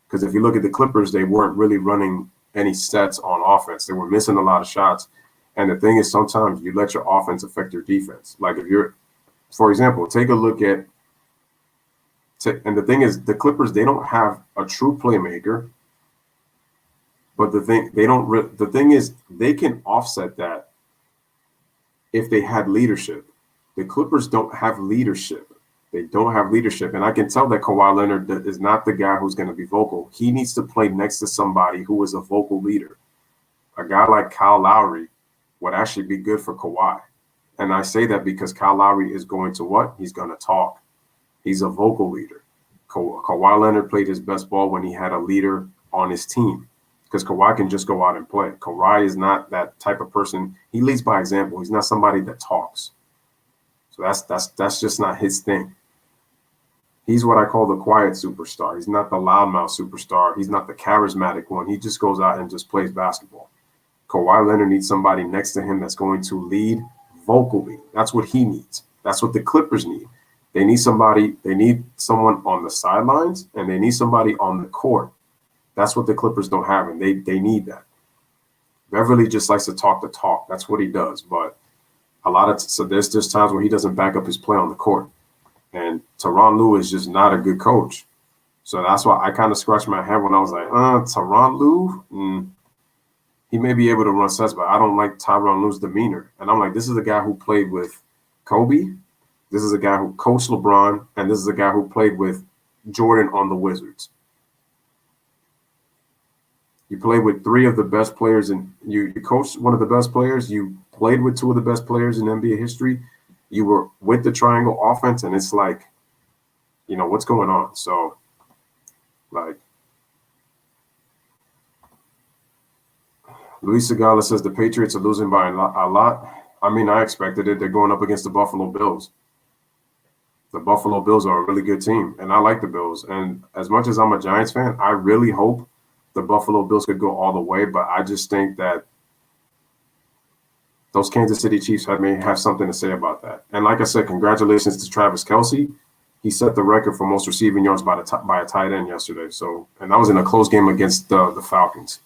Because if you look at the Clippers, they weren't really running any sets on offense. They were missing a lot of shots. And the thing is, sometimes you let your offense affect your defense. Like for example, take a look at, and the thing is, the Clippers, they don't have a true playmaker. But the thing is, they can offset that if they had leadership. The Clippers don't have leadership. They don't have leadership. And I can tell that Kawhi Leonard is not the guy who's going to be vocal. He needs to play next to somebody who is a vocal leader. A guy like Kyle Lowry would actually be good for Kawhi. And I say that because Kyle Lowry is going to what? He's going to talk. He's a vocal leader. Kawhi Leonard played his best ball when he had a leader on his team, because Kawhi can just go out and play. Kawhi is not that type of person. He leads by example. He's not somebody that talks. So that's just not his thing. He's what I call the quiet superstar. He's not the loudmouth superstar. He's not the charismatic one. He just goes out and just plays basketball. Kawhi Leonard needs somebody next to him that's going to lead vocally. That's what he needs. That's what the Clippers need. They need someone on the sidelines, and they need somebody on the court. That's what the Clippers don't have, and they need that. Beverly just likes to talk the talk. That's what he does. But so there's just times where he doesn't back up his play on the court. And Tyronn Lue is just not a good coach. So that's why I kind of scratched my head when I was like, Tyronn Lue? He may be able to run sets, but I don't like Tyronn Lue's demeanor. And I'm like, this is a guy who played with Kobe. This is a guy who coached LeBron. And this is a guy who played with Jordan on the Wizards. You played with three of the best players, and you coached one of the best players. You played with two of the best players in NBA history. You were with the triangle offense, and it's like, what's going on? So, like, Luis Segala says the Patriots are losing by a lot. I mean, I expected it. They're going up against the Buffalo Bills. The Buffalo Bills are a really good team, and I like the Bills. And as much as I'm a Giants fan, I really hope the Buffalo Bills could go all the way, but I just think that those Kansas City Chiefs may have something to say about that. And like I said, congratulations to Travis Kelce. He set the record for most receiving yards by a tight end yesterday. So, and that was in a close game against the Falcons.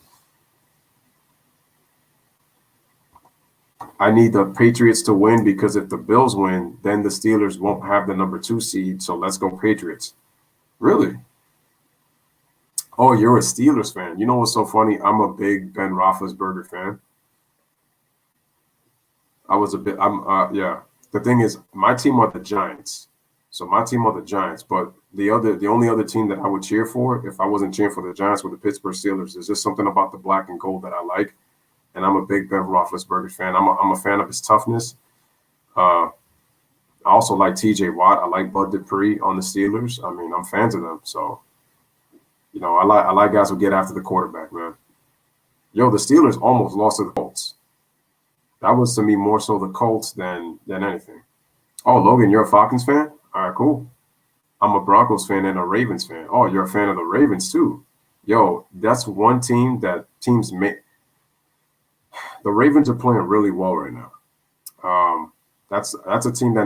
I need the Patriots to win, because if the Bills win, then the Steelers won't have the number 2 seed. So let's go Patriots. Really? Oh, you're a Steelers fan. You know what's so funny? I'm a big Ben Roethlisberger fan. Yeah. The thing is, my team are the Giants. So my team are the Giants. But the only other team that I would cheer for, if I wasn't cheering for the Giants, were the Pittsburgh Steelers. There's just something about the black and gold that I like. And I'm a big Ben Roethlisberger fan. I'm a fan of his toughness. I also like T.J. Watt. I like Bud Dupree on the Steelers. I mean, I'm fans of them. So, I like guys who get after the quarterback, man. Yo, the Steelers almost lost to the Colts. That was, to me, more so the Colts than anything. Oh, Logan, you're a Falcons fan? All right, cool. I'm a Broncos fan and a Ravens fan. Oh, you're a fan of the Ravens too. Yo, that's one team that teams make. The Ravens are playing really well right now. That's a team that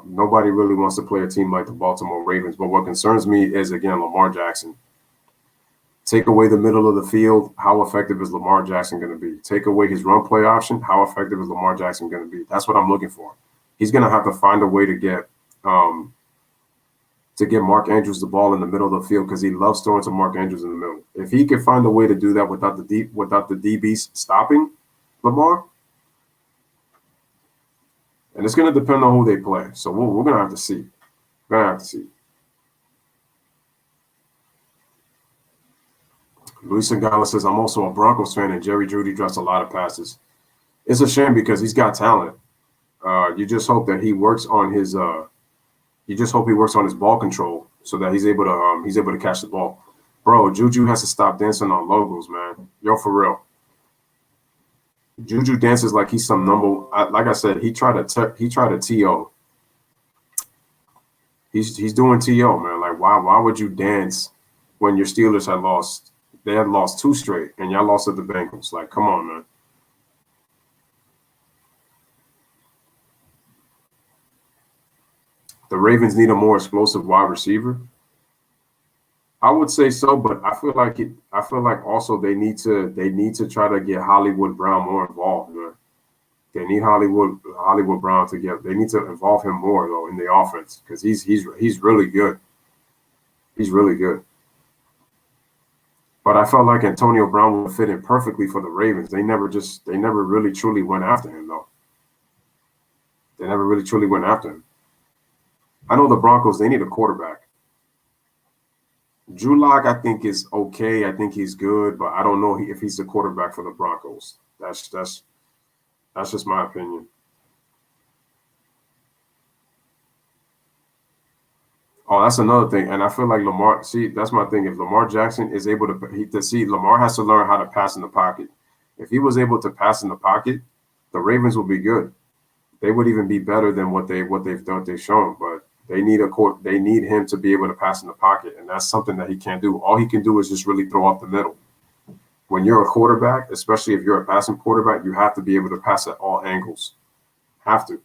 nobody really wants to play a team like the Baltimore Ravens. But what concerns me is, again, Lamar Jackson. Take away the middle of the field, how effective is Lamar Jackson going to be? Take away his run play option, how effective is Lamar Jackson going to be? That's what I'm looking for. He's going to have to find a way to get Mark Andrews the ball in the middle of the field, because he loves throwing to Mark Andrews in the middle. If he could find a way to do that without the DBs stopping Lamar, and it's going to depend on who they play. So we're going to have to see. We're going to have to see. Luis Segala says, I'm also a Broncos fan, and Jerry Jeudy drops a lot of passes. It's a shame, because he's got talent. You just hope that he works on his ball control, so that he's able to catch the ball. Bro, Juju has to stop dancing on logos, man. Yo, for real. Juju dances like he's some number. Like I said, he tried to TO. He's doing TO, man. Like, why would you dance when your Steelers had lost? They had lost 2 straight, and y'all lost to the Bengals. Like, come on, man. The Ravens need a more explosive wide receiver. I would say so, but I feel like also they need to try to get Hollywood Brown more involved, man. They need Hollywood Brown to get. They need to involve him more though in the offense, because he's really good. He's really good. But I felt like Antonio Brown would fit in perfectly for the Ravens. They never really truly went after him though. They never really truly went after him. I know the Broncos, they need a quarterback. Drew Lock, I think, is okay. I think he's good, but I don't know if he's the quarterback for the Broncos. That's just my opinion. Oh, that's another thing. And I feel like Lamar, see, that's my thing. If Lamar Jackson is able Lamar has to learn how to pass in the pocket. If he was able to pass in the pocket, the Ravens would be good. They would even be better than what they've shown. But they need him to be able to pass in the pocket, and that's something that he can't do. All he can do is just really throw up the middle. When you're a quarterback, especially if you're a passing quarterback, you have to be able to pass at all angles. Have to.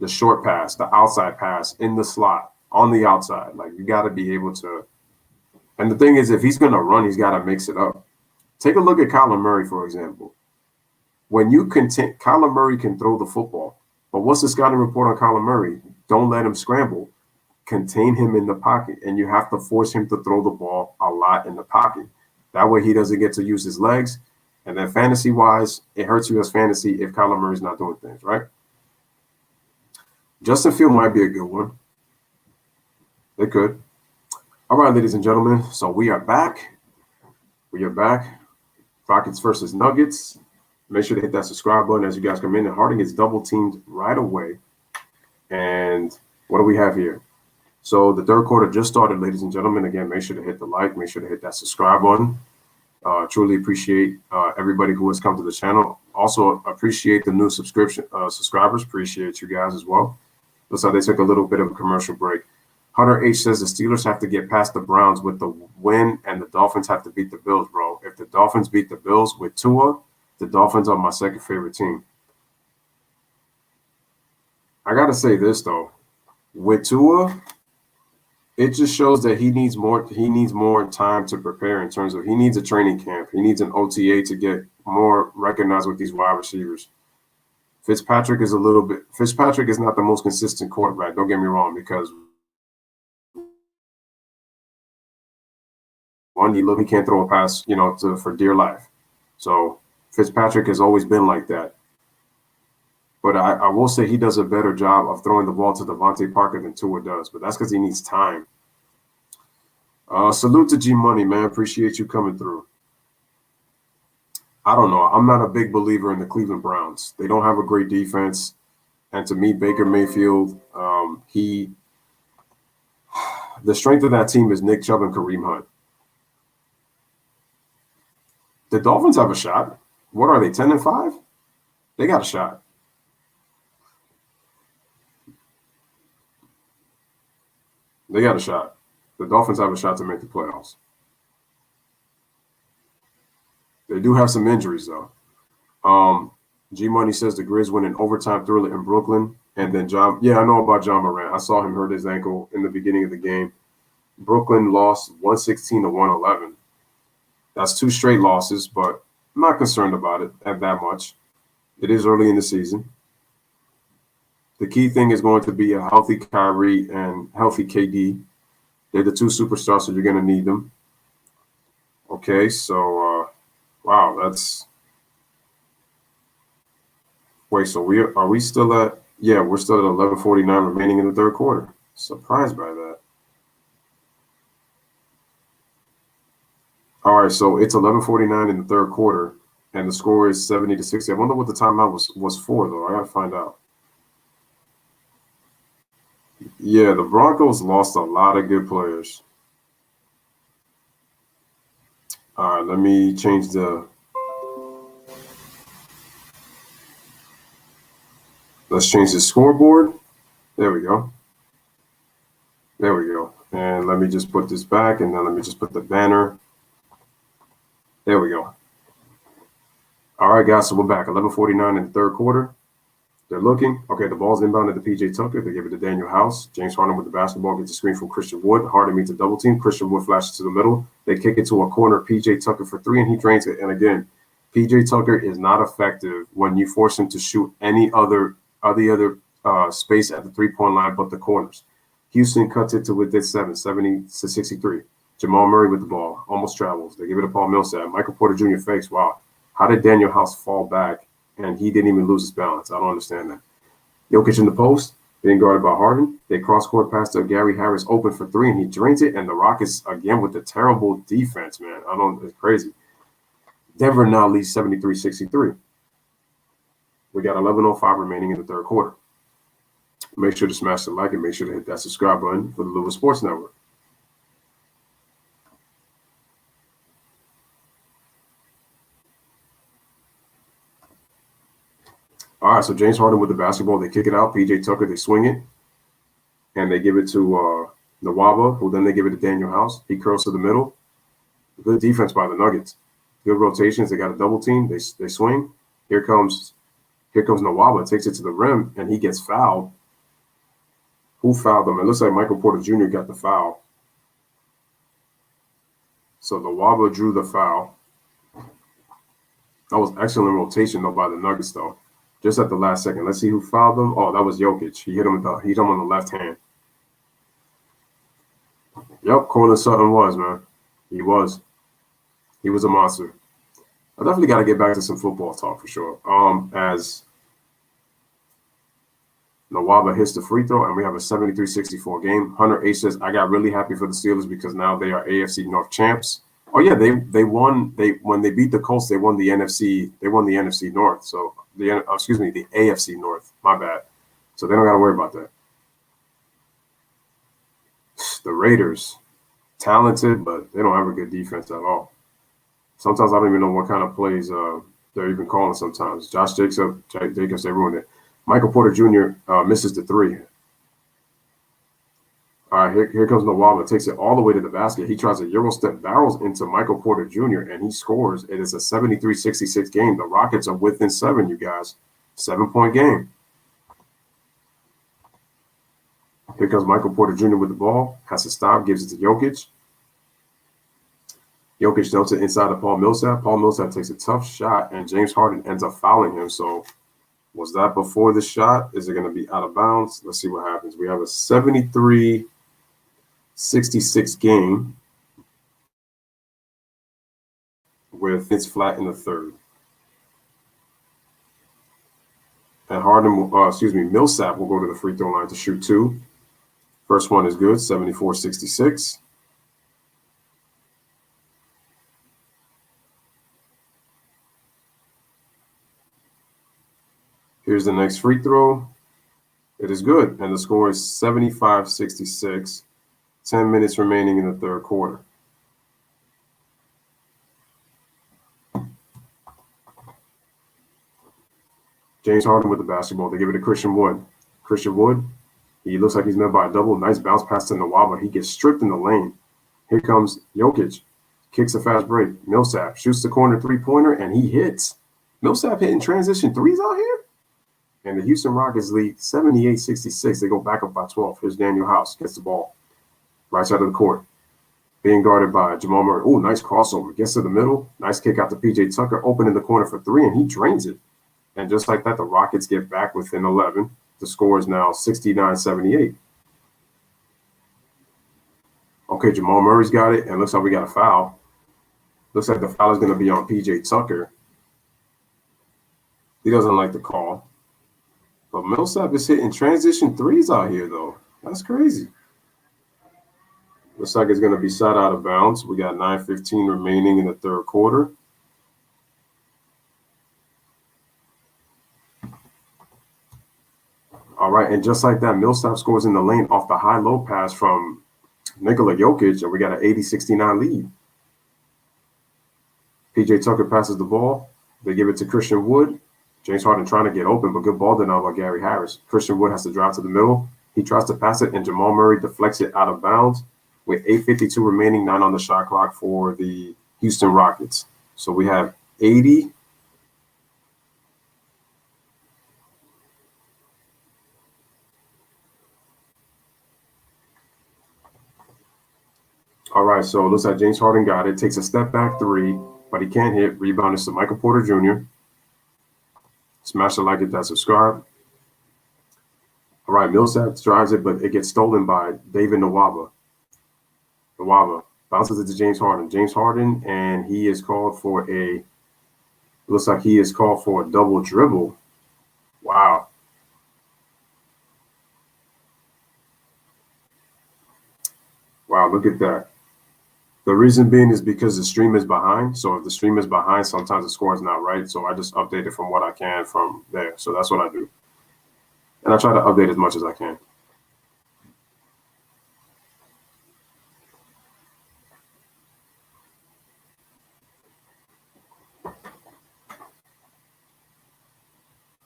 the short pass, the outside pass, in the slot, on the outside. Like, you got to be able to. And the thing is, if he's going to run, he's got to mix it up. Take a look at Kyler Murray, for example. When you Kyler Murray can throw the football, but what's the scouting report on Kyler Murray? Don't let him scramble. Contain him in the pocket, and you have to force him to throw the ball a lot in the pocket. That way he doesn't get to use his legs. And then fantasy-wise, it hurts you as fantasy if Kyler Murray's not doing things, right? Justin Field might be a good one. They could. All right, ladies and gentlemen, so we are back. We are back. Rockets versus Nuggets. Make sure to hit that subscribe button as you guys come in. And Harden gets double teamed right away. And what do we have here? So the third quarter just started, ladies and gentlemen. Again, make sure to hit the like. Make sure to hit that subscribe button. Truly appreciate everybody who has come to the channel. Also appreciate the new subscribers. Appreciate you guys as well. Looks like they took a little bit of a commercial break. Hunter H says the Steelers have to get past the Browns with the win, and the Dolphins have to beat the Bills, bro. If the Dolphins beat the Bills with Tua, the Dolphins are my second favorite team. I got to say this, though. With Tua, it just shows that he needs more time to prepare in terms of he needs a training camp. He needs an OTA to get more recognized with these wide receivers. Fitzpatrick is not the most consistent quarterback. Don't get me wrong, because one, he can't throw a pass, for dear life. So Fitzpatrick has always been like that. But I will say he does a better job of throwing the ball to Devontae Parker than Tua does. But that's because he needs time. Salute to G Money, man. Appreciate you coming through. I don't know. I'm not a big believer in the Cleveland Browns. They don't have a great defense. And to me, Baker Mayfield, the strength of that team is Nick Chubb and Kareem Hunt. The Dolphins have a shot. What are they, 10-5? They got a shot. They got a shot. The Dolphins have a shot to make the playoffs. They do have some injuries, though. G Money says the Grizz win an overtime thriller in Brooklyn. And then I know about John Morant. I saw him hurt his ankle in the beginning of the game. Brooklyn lost 116-111. That's 2 straight losses, but I'm not concerned about it at that much. It is early in the season. The key thing is going to be a healthy Kyrie and healthy KD. They're the 2 superstars, so you're going to need them. Okay, so, wow, that's – wait, so are we still at – yeah, we're still at 11:49 remaining in the third quarter. Surprised by that. All right, so it's 11:49 in the third quarter, and the score is 70-60. I wonder what the timeout was for, though. I got to find out. Yeah, the Broncos lost a lot of good players. All right, let me change let's change the scoreboard. There we go. There we go. And let me just put this back, and then let me just put the banner. There we go. All right, guys, so we're back. 11:49 in the third quarter. They're looking. Okay, the ball's inbounded to P.J. Tucker. They give it to Daniel House. James Harden with the basketball gets a screen from Christian Wood. Harden meets a double team. Christian Wood flashes to the middle. They kick it to a corner. P.J. Tucker for 3, and he drains it. And again, P.J. Tucker is not effective when you force him to shoot any other space at the 3-point line but the corners. Houston cuts it to within 70-63. Jamal Murray with the ball. Almost travels. They give it to Paul Millsap. Michael Porter Jr. fakes. Wow. How did Daniel House fall back? And he didn't even lose his balance. I don't understand that. Jokic in the post, being guarded by Harden. They cross-court pass to Gary Harris open for 3, and he drains it. And the Rockets, again, with the terrible defense, man. It's crazy. Denver now leads 73-63. We got 11:05 remaining in the third quarter. Make sure to smash the like and make sure to hit that subscribe button for the Louis Sports Network. All right, so James Harden with the basketball. They kick it out. P.J. Tucker, they swing it. And they give it to Nwaba, who then they give it to Daniel House. He curls to the middle. Good defense by the Nuggets. Good rotations. They got a double team. They swing. Here comes Nwaba, takes it to the rim, and he gets fouled. Who fouled him? It looks like Michael Porter Jr. got the foul. So the Waba drew the foul. That was excellent rotation, though, by the Nuggets, though. Just at the last second. Let's see who fouled him. Oh, that was Jokic. He hit him on the left hand. Yep, Cortland Sutton was, man. He was. He was a monster. I definitely got to get back to some football talk for sure. As Nawaba hits the free throw, and we have a 73-64 game. Hunter H says, I got really happy for the Steelers because now they are AFC North champs. Oh yeah, they won. When they beat the Colts, they won the NFC. They won the NFC North. So the AFC North. My bad. So they don't got to worry about that. The Raiders, talented, but they don't have a good defense at all. Sometimes I don't even know what kind of plays they're even calling. Sometimes Josh Jacobs, they ruined it. Michael Porter Jr. Misses the three. All right, here comes Nawaba. Takes it all the way to the basket. He tries a Euro step, barrels into Michael Porter Jr., and he scores. It is a 73-66 game. The Rockets are within 7, you guys. 7-point game. Here comes Michael Porter Jr. with the ball. Has to stop, gives it to Jokic. Jokic dumps it inside of Paul Millsap. Paul Millsap takes a tough shot, and James Harden ends up fouling him. So was that before the shot? Is it going to be out of bounds? Let's see what happens. We have a 73-66 game with it's flat in the third. And Millsap will go to the free throw line to shoot 2. First one is good, 74-66. Here's the next free throw. It is good, and the score is 75-66. 10 minutes remaining in the third quarter. James Harden with the basketball. They give it to Christian Wood. Christian Wood, he looks like he's met by a double. Nice bounce pass to Nawaba. He gets stripped in the lane. Here comes Jokic. Kicks a fast break. Millsap shoots the corner three-pointer, and he hits. Millsap hitting transition threes out here? And the Houston Rockets lead 78-66. They go back up by 12. Here's Daniel House. Gets the ball. Right side of the court. Being guarded by Jamal Murray. Oh, nice crossover. Gets to the middle. Nice kick out to P.J. Tucker. Open in the corner for 3, and he drains it. And just like that, the Rockets get back within 11. The score is now 69-78. Okay, Jamal Murray's got it, and looks like we got a foul. Looks like the foul is going to be on P.J. Tucker. He doesn't like the call. But Millsap is hitting transition threes out here, though. That's crazy. Looks like it's going to be shot out of bounds. We got 9:15 remaining in the third quarter. All right, and just like that, Millsap scores in the lane off the high-low pass from Nikola Jokic, and we got an 80-69 lead. P.J. Tucker passes the ball. They give it to Christian Wood. James Harden trying to get open, but good ball denied by Gary Harris. Christian Wood has to drive to the middle. He tries to pass it, and Jamal Murray deflects it out of bounds with 8:52 remaining, 9 on the shot clock for the Houston Rockets. So we have 80. All right, so it looks like James Harden got it. Takes a step back 3, but he can't hit. Rebound is to Michael Porter Jr. Smash the like, hit that, subscribe. All right, Millsap drives it, but it gets stolen by David Nawaba. Nawaba bounces it to James Harden. James Harden, and he is called for a – looks like he is called for a double dribble. Wow. Wow, look at that. The reason being is because the stream is behind. So if the stream is behind, sometimes the score is not right. So I just update it from what I can from there. So that's what I do. And I try to update as much as I can.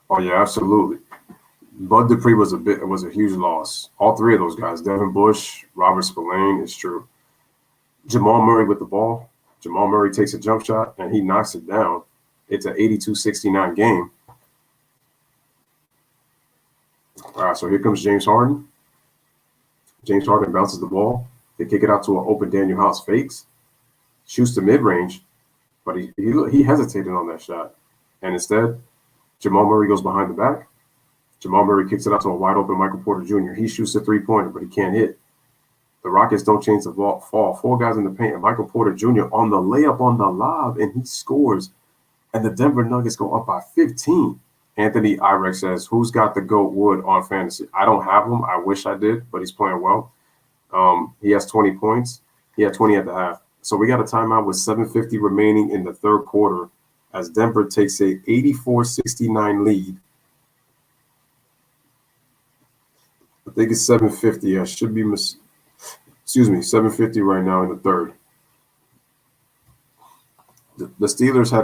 Oh, yeah, absolutely. Bud Dupree was a huge loss. All 3 of those guys, Devin Bush, Robert Spillane, it's true. Jamal Murray with the ball. Jamal Murray takes a jump shot, and he knocks it down. It's an 82-69 game. All right, so here comes James Harden. James Harden bounces the ball. They kick it out to an open Daniel House, fakes, shoots to mid-range, but he hesitated on that shot. And instead, Jamal Murray goes behind the back. Jamal Murray kicks it out to a wide-open Michael Porter Jr. He shoots a three-pointer, but he can't hit. The Rockets don't change the ball, fall. 4 guys in the paint, and Michael Porter Jr. on the layup on the lob, and he scores. And the Denver Nuggets go up by 15. Anthony Irex says, who's got the GOAT Wood on fantasy? I don't have him. I wish I did, but he's playing well. He has 20 points. He had 20 at the half. So we got a timeout with 7:50 remaining in the third quarter as Denver takes a 84-69 lead. I think it's 7:50. I should be 7:50 right now in the third. The Steelers had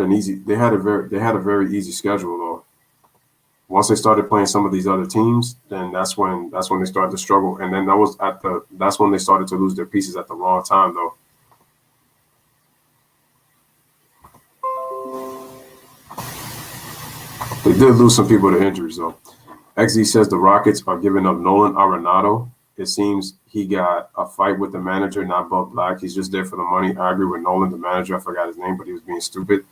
a very easy schedule though. Once they started playing some of these other teams, then that's when they started to struggle. And then that's when they started to lose their pieces at the wrong time though. They did lose some people to injuries though. XZ says the Rockets are giving up Nolan Arenado. It seems he got a fight with the manager, not Bud Black. He's just there for the money. I agree with Nolan, the manager. I forgot his name, but he was being stupid.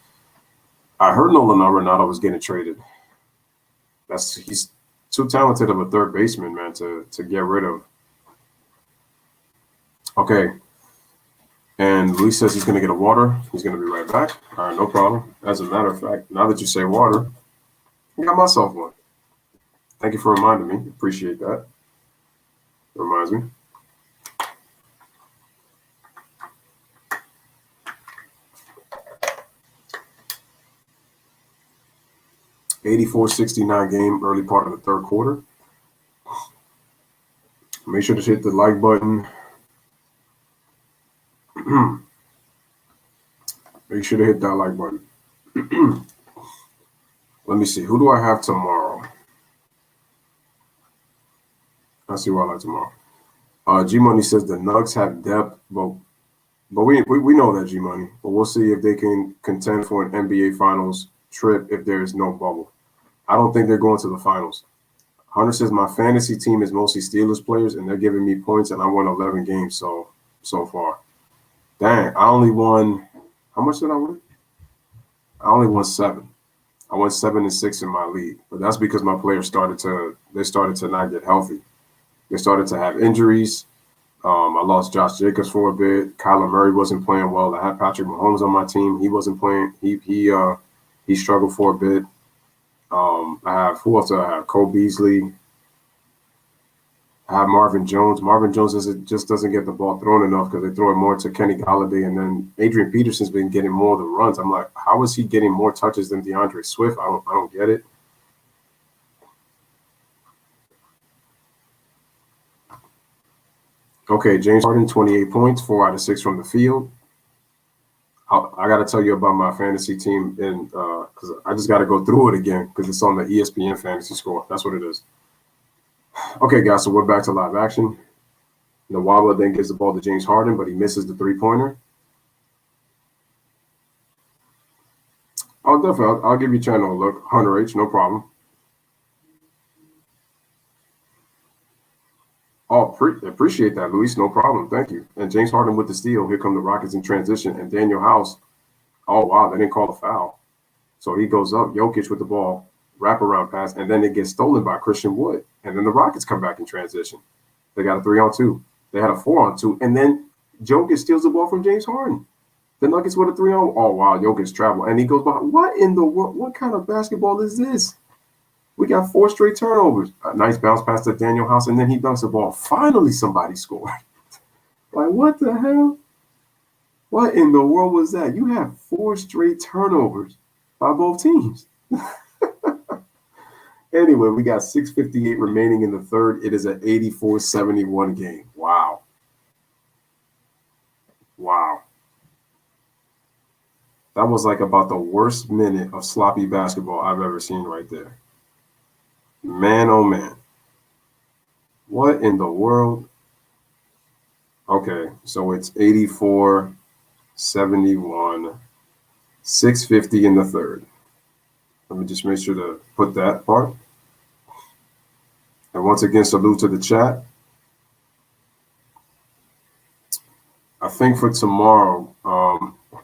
I heard Nolan Arenado was getting traded. He's too talented of a third baseman, man, to get rid of. Okay. And Luis says he's going to get a water. He's going to be right back. All right, no problem. As a matter of fact, now that you say water, I got myself one. Thank you for reminding me. Appreciate that. It reminds me. $84-69 game, early part of the third quarter. Make sure to hit the like button. Make sure to hit that like button. Let me see. Who do I have tomorrow? I'll see what I like tomorrow. G Money says the Nugs have depth, but we know that, G Money. But we'll see if they can contend for an NBA Finals trip if there is no bubble. I don't think they're going to the finals. Hunter says my fantasy team is mostly Steelers players, and they're giving me points, and I won 11 games so far. Dang, I only won. How much did I win? I only won 7. I went 7-6 in my league, but that's because my players started to not get healthy. They started to have injuries. I lost Josh Jacobs for a bit. Kyler Murray wasn't playing well. I had Patrick Mahomes on my team. He wasn't playing. He struggled for a bit. Who else do I have? Cole Beasley. I have Marvin Jones. Marvin Jones just doesn't get the ball thrown enough because they throw it more to Kenny Golladay, and then Adrian Peterson's been getting more of the runs. I'm like, how is he getting more touches than DeAndre Swift? I don't get it. Okay, James Harden, 28 points, 4 out of 6 from the field. I got to tell you about my fantasy team, and because I just got to go through it again because it's on the ESPN fantasy score. That's what it is. Okay, guys, so we're back to live action. Nwaba then gives the ball to James Harden, but he misses the three-pointer. Oh, definitely. I'll give you channel a look. Hunter H, no problem. Oh, appreciate that, Luis. No problem. Thank you. And James Harden with the steal. Here come the Rockets in transition. And Daniel House. Oh, wow. They didn't call a foul. So he goes up. Jokic with the ball. Wraparound pass. And then it gets stolen by Christian Wood. And then the Rockets come back in transition. They got a 3-on-2. They had a 4-on-2. And then Jokic steals the ball from James Harden. The Nuggets with a 3-on. Oh, wow. Jokic travel. And he goes behind. What in the world? What kind of basketball is this? We got 4 straight turnovers. A nice bounce pass to Daniel House, and then he dunks the ball. Finally, somebody scored. Like, what the hell? What in the world was that? You have 4 straight turnovers by both teams. Anyway, we got 6:58 remaining in the third. It is an 84-71 game. Wow. Wow. That was like about the worst minute of sloppy basketball I've ever seen right there. Man, oh man. What in the world? Okay, so it's 84-71, 6:50 in the third. Let me just make sure to put that part. And once again, salute to the chat. I think for tomorrow,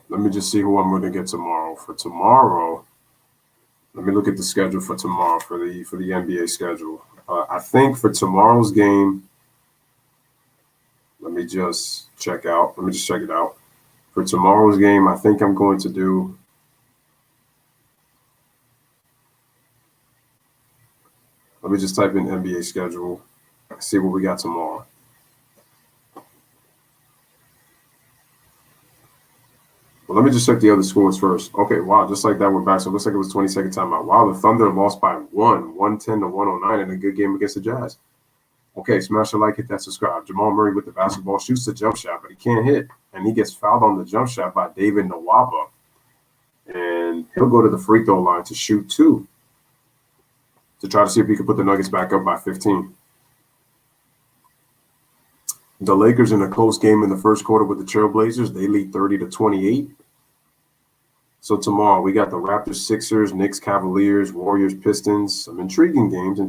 let me just see who I'm going to get tomorrow. For tomorrow, let me look at the schedule for tomorrow for the NBA schedule. I think for tomorrow's game, let me just check it out. For tomorrow's game, I think I'm going to do. Let me just type in NBA schedule, see what we got tomorrow. Well, let me just check the other scores first. Okay, wow, just like that, we're back. So it looks like it was 22nd timeout. Wow, the Thunder lost by 110 to 109 in a good game against the Jazz. Okay, smash a like, hit that subscribe. Jamal Murray with the basketball shoots the jump shot, but he can't hit. And he gets fouled on the jump shot by David Nwaba. And he'll go to the free throw line to shoot 2 to try to see if he can put the Nuggets back up by 15. The Lakers in a close game in the first quarter with the Trailblazers. They lead 30 to 28. So tomorrow we got the Raptors, Sixers, Knicks, Cavaliers, Warriors, Pistons. Some intriguing games,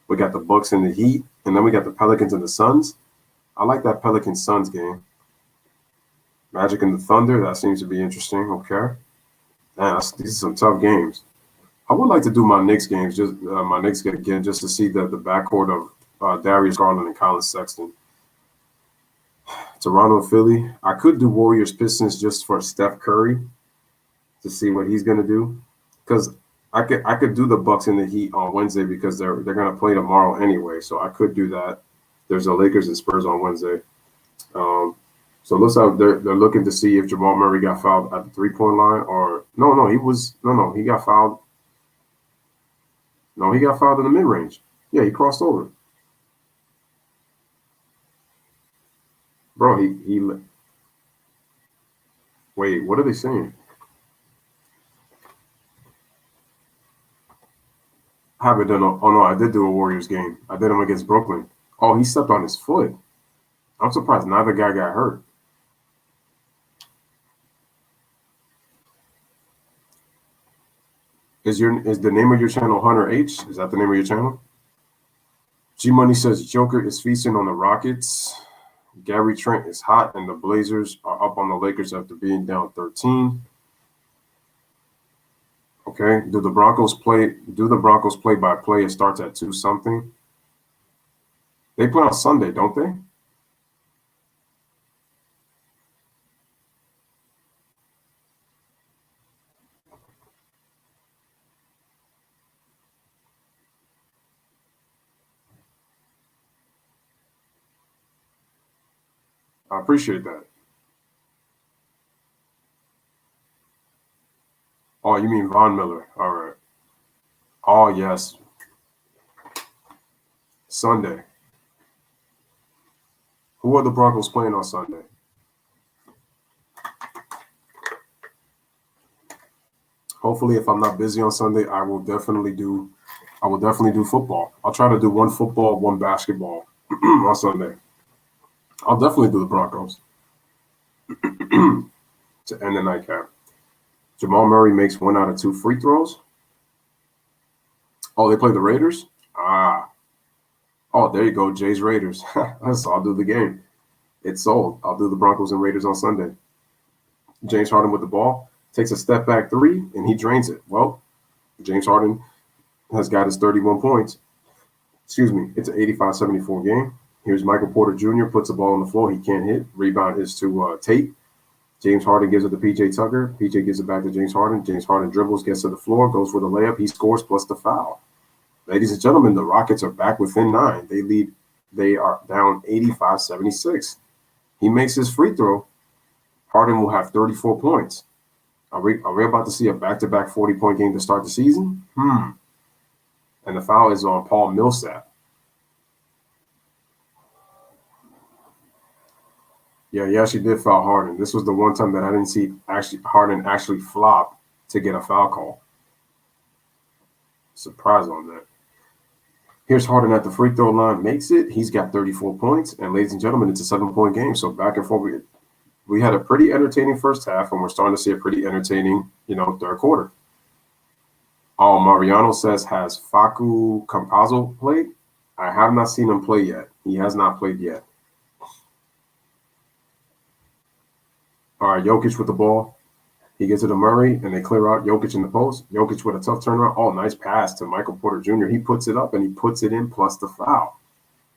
We got the Bucks and the Heat, and then we got the Pelicans and the Suns. I like that Pelicans-Suns game. Magic and the Thunder, that seems to be interesting. Okay. These are some tough games. I would like to do my Knicks games, just to see the backcourt of Darius Garland and Colin Sexton. Toronto, Philly. I could do Warriors, Pistons just for Steph Curry to see what he's going to do, because I could do the Bucks and the Heat on Wednesday because they're going to play tomorrow anyway. So I could do that. There's the Lakers and Spurs on Wednesday. So it looks like they're looking to see if Jamal Murray got fouled at the 3-point line or he got fouled. No, he got fouled in the mid-range. Yeah, he crossed over. Bro, he wait, what are they saying? I haven't done I did do a Warriors game. I did him against Brooklyn. Oh, he stepped on his foot. I'm surprised neither guy got hurt. Is the name of your channel Hunter H? Is that the name of your channel? G Money says Joker is feasting on the Rockets. Gary Trent is hot, and the Blazers are up on the Lakers after being down 13. Okay. Do the Broncos play by play? It starts at 2-something. They play on Sunday, don't they? I appreciate that. Oh, you mean Von Miller. All right. Oh, yes. Sunday. Who are the Broncos playing on Sunday? Hopefully, if I'm not busy on Sunday, I will definitely do football. I'll try to do one football, one basketball on Sunday. I'll definitely do the Broncos to end the nightcap. Jamal Murray makes 1 out of 2 free throws. Oh, they play the Raiders? Oh, there you go, Jays Raiders. So I'll do the game. It's sold. I'll do the Broncos and Raiders on Sunday. James Harden with the ball takes a step back 3 and he drains it. Well, James Harden has got his 31 points. Excuse me. It's an 85-74 game. Here's Michael Porter Jr. puts the ball on the floor. He can't hit. Rebound is to Tate. James Harden gives it to P.J. Tucker. P.J. gives it back to James Harden. James Harden dribbles, gets to the floor, goes for the layup. He scores plus the foul. Ladies and gentlemen, the Rockets are back within 9. They are down 85-76. He makes his free throw. Harden will have 34 points. Are we about to see a back-to-back 40-point game to start the season? And the foul is on Paul Millsap. Yeah, he actually did foul Harden. This was the one time that I didn't see Harden actually flop to get a foul call. Surprise on that. Here's Harden at the free throw line, makes it. He's got 34 points. And ladies and gentlemen, it's a 7-point game. So back and forth. We had a pretty entertaining first half, and we're starting to see a pretty entertaining, third quarter. Oh, Mariano says, has Facu Campazzo played? I have not seen him play yet. He has not played yet. All right, Jokic with the ball. He gets it to Murray, and they clear out Jokic in the post. Jokic with a tough turnaround. Oh, nice pass to Michael Porter Jr. He puts it up, and he puts it in plus the foul.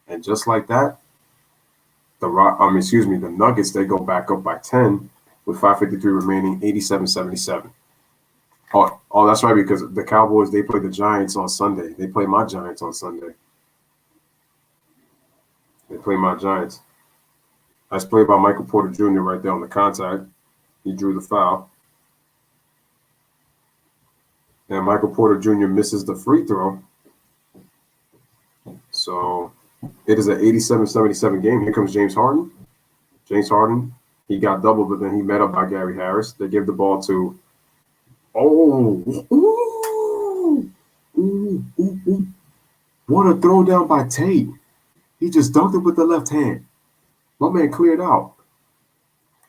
And just like that, the Nuggets, they go back up by 10 with 5:53 remaining, 87-77. Oh, that's right, because the Cowboys, they play the Giants on Sunday. They play my Giants on Sunday. They play my Giants. Nice play by Michael Porter Jr. right there on the contact. He drew the foul. And Michael Porter Jr. misses the free throw. So it is an 87-77 game. Here comes James Harden. James Harden, he got doubled, but then he met up by Gary Harris. They give the ball to what a throw down by Tate. He just dunked it with the left hand. My man cleared out.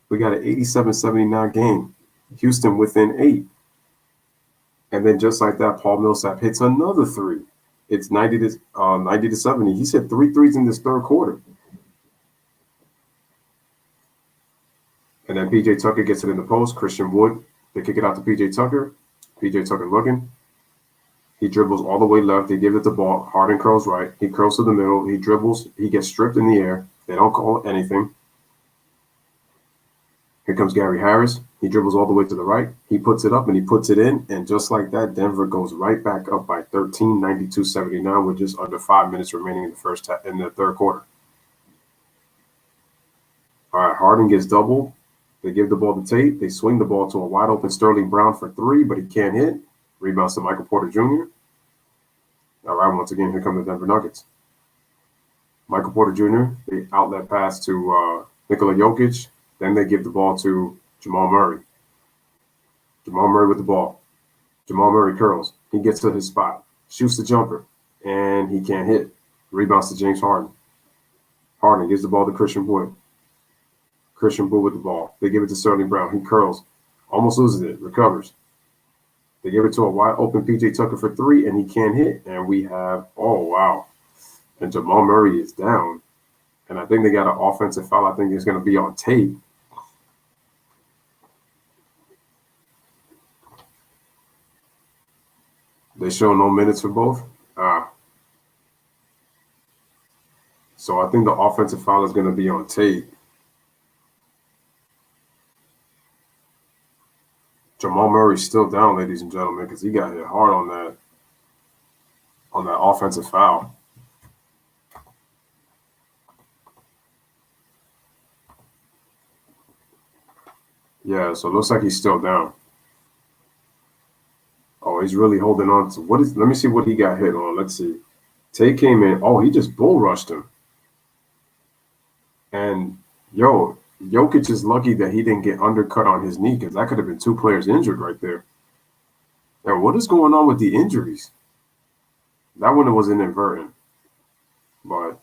We got an 87-79 game. Houston within 8. And then just like that, Paul Millsap hits another 3. It's 90-70. He's hit 3 threes in this third quarter. And then P.J. Tucker gets it in the post. Christian Wood, they kick it out to P.J. Tucker. P.J. Tucker looking. He dribbles all the way left. They give it the ball. Harden curls right. He curls to the middle. He dribbles. He gets stripped in the air. They don't call anything. Here comes Gary Harris. He dribbles all the way to the right. He puts it up and he puts it in. And just like that, Denver goes right back up by 13, 92-79, with just under 5 minutes remaining in the third quarter. All right, Harden gets doubled. They give the ball to Tate. They swing the ball to a wide open Sterling Brown for 3, but he can't hit. Rebounds to Michael Porter Jr. All right, once again, here come the Denver Nuggets. Michael Porter Jr., the outlet pass to Nikola Jokic. Then they give the ball to Jamal Murray. Jamal Murray with the ball. Jamal Murray curls. He gets to his spot, shoots the jumper, and he can't hit. Rebounds to James Harden. Harden gives the ball to Christian Wood. Christian Wood with the ball. They give it to Sterling Brown. He curls, almost loses it, recovers. They give it to a wide open P.J. Tucker for 3, and he can't hit. And we have, oh, wow. And Jamal Murray is down. And I think they got an offensive foul. I think it's going to be on tape. They show no minutes for both. So I think the offensive foul is going to be on tape. Jamal Murray's still down, ladies and gentlemen, because he got hit hard on that offensive foul. Yeah, so it looks like he's still down. Oh, he's really holding on to let me see what he got hit on. Let's see. Tate came in. Oh, he just bull rushed him. And Jokic is lucky that he didn't get undercut on his knee, because that could have been 2 players injured right there. And what is going on with the injuries? That one was inadvertent. But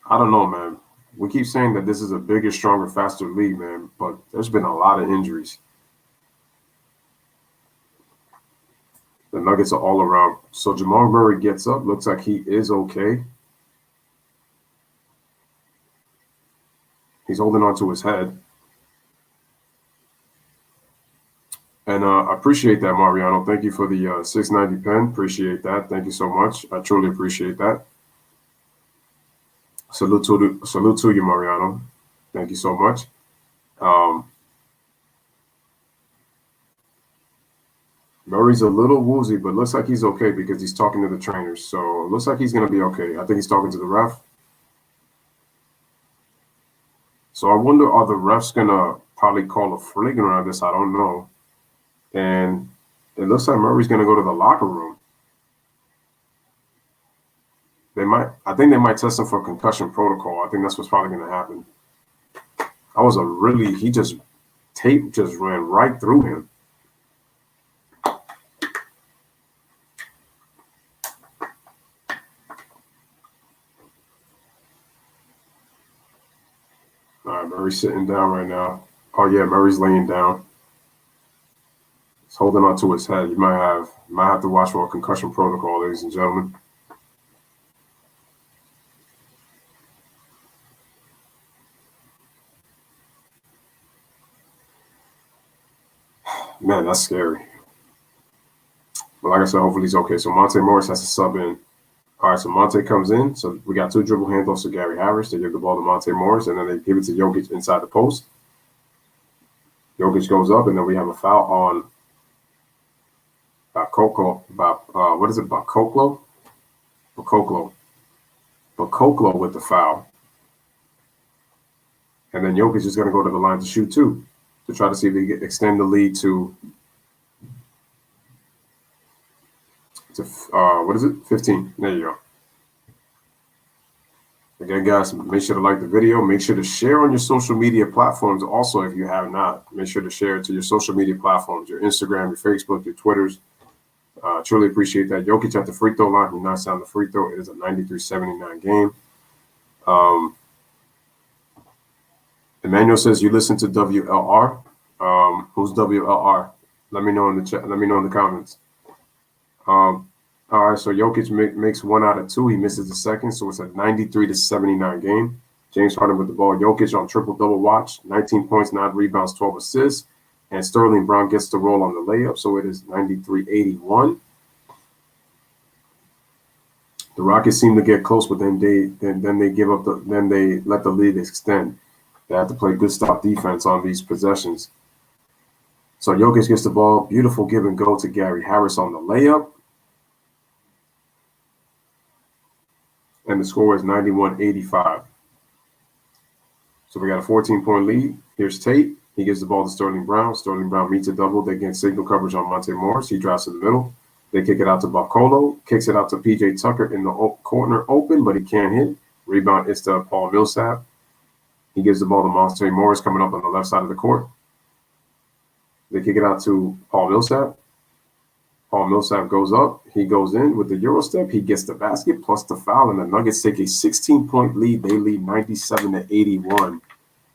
I don't know, man. We keep saying that this is a bigger, stronger, faster league, man, but there's been a lot of injuries. The Nuggets are all around. So Jamal Murray gets up. Looks like he is okay. He's holding on to his head. And I appreciate that, Mariano. Thank you for the 690 pen. Appreciate that. Thank you so much. I truly appreciate that. Salute to you, Mariano. Thank you so much. Murray's a little woozy, but looks like he's okay because he's talking to the trainers. So it looks like he's going to be okay. I think he's talking to the ref. So I wonder, are the refs going to probably call a flagrant on this? I don't know. And it looks like Murray's going to go to the locker room. I think they might test him for concussion protocol. I think that's what's probably going to happen. Tape just ran right through him. All right, Murray's sitting down right now. Oh yeah, Murray's laying down. He's holding on to his head. You might have to watch for a concussion protocol, ladies and gentlemen. Man, that's scary. But like I said, hopefully he's okay. So Monte Morris has to sub in. All right, so Monte comes in. So we got 2 dribble handoffs to Gary Harris. They give the ball to Monte Morris, and then they give it to Jokic inside the post. Jokic goes up, and then we have a foul on Bakoko. What is it? Bakoklo? Bakoklo with the foul. And then Jokic is going to go to the line to shoot 2 to try to see if they can extend the lead to what is it? 15. There you go. Again, guys, make sure to like the video. Make sure to share on your social media platforms. Also, if you have not, make sure to share it to your social media platforms, your Instagram, your Facebook, your Twitters. Truly appreciate that. Jokic at the free throw line. He knocks down the free throw. It is a 93-79 game. Emmanuel says you listen to WLR. Who's WLR? Let me know in the chat. Let me know in the comments. All right, so Jokic makes 1 out of 2. He misses the second, so it's a 93-79 game. James Harden with the ball. Jokic on triple-double watch, 19 points, 9 rebounds, 12 assists. And Sterling Brown gets the roll on the layup, so it is 93-81. The Rockets seem to get close, but then they give up then they let the lead extend. They have to play good stop defense on these possessions. So Jokic gets the ball. Beautiful give and go to Gary Harris on the layup. And the score is 91-85. So we got a 14-point lead. Here's Tate. He gives the ball to Sterling Brown. Sterling Brown meets a double. They get signal coverage on Monte Morris. He drives to the middle. They kick it out to Bakolo. Kicks it out to P.J. Tucker in the corner open, but he can't hit. Rebound is to Paul Millsap. He gives the ball to Monte Morris coming up on the left side of the court. They kick it out to Paul Millsap. Paul Millsap goes up. He goes in with the Euro step. He gets the basket plus the foul, and the Nuggets take a 16-point lead. They lead 97-81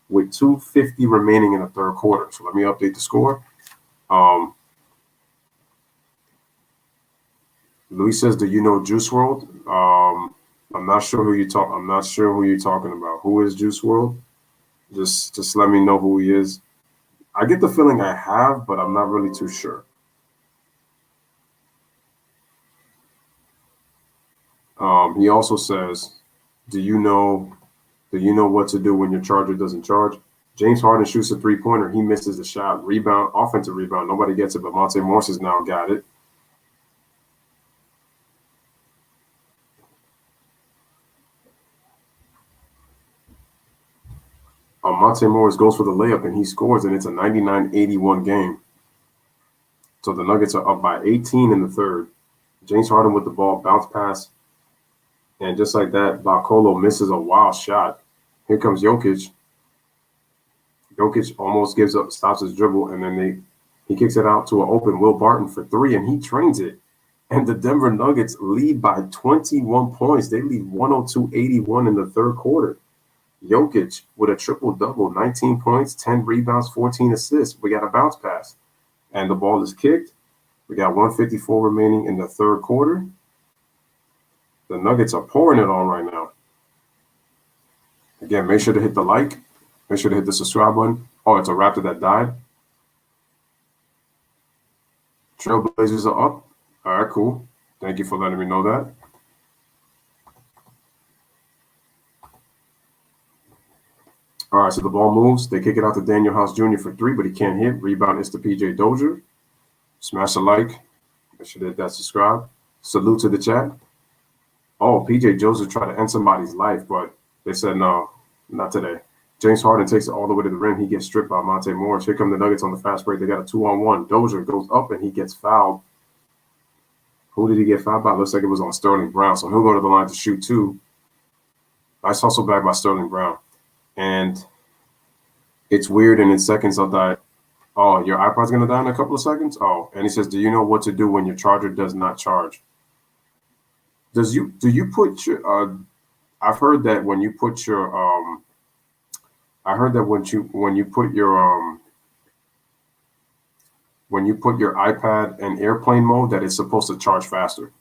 with 2:50 remaining in the third quarter. So let me update the score. Luis says, "Do you know Juice World?" I'm not sure who you talk. I'm not sure who you're talking about. Who is Juice World? Just let me know who he is. I get the feeling I have, but I'm not really too sure. He also says, do you know what to do when your charger doesn't charge? James Harden shoots a 3-pointer. He misses the shot. Rebound, offensive rebound. Nobody gets it, but Monte Morris has now got it. Monte Morris goes for the layup, and he scores, and it's a 99-81 game. So the Nuggets are up by 18 in the third. James Harden with the ball, bounce pass. And just like that, Bakolo misses a wild shot. Here comes Jokic. Jokic almost gives up, stops his dribble, and then he kicks it out to an open Will Barton for 3, and he trains it. And the Denver Nuggets lead by 21 points. They lead 102-81 in the third quarter. Jokic with a triple-double, 19 points, 10 rebounds, 14 assists. We got a bounce pass, and the ball is kicked. We got 154 remaining in the third quarter. The Nuggets are pouring it on right now. Again, make sure to hit the like. Make sure to hit the subscribe button. Oh, it's a Raptor that died. Trailblazers are up. All right, cool. Thank you for letting me know that. All right, so the ball moves. They kick it out to Daniel House Jr. for 3, but he can't hit. Rebound is to P.J. Dozier. Smash a like. Make sure to hit that subscribe. Salute to the chat. Oh, P.J. Dozier tried to end somebody's life, but they said no, not today. James Harden takes it all the way to the rim. He gets stripped by Monte Morris. Here come the Nuggets on the fast break. They got a 2-on-1. Dozier goes up, and he gets fouled. Who did he get fouled by? Looks like it was on Sterling Brown. So he'll go to the line to shoot 2. Nice hustle back by Sterling Brown. And it's weird, and in seconds I'll die. Oh, your iPod's going to die in a couple of seconds? Oh, and he says, do you know what to do when your charger does not charge? Do you put your I've heard that when you put your when you put your iPad in airplane mode that it's supposed to charge faster.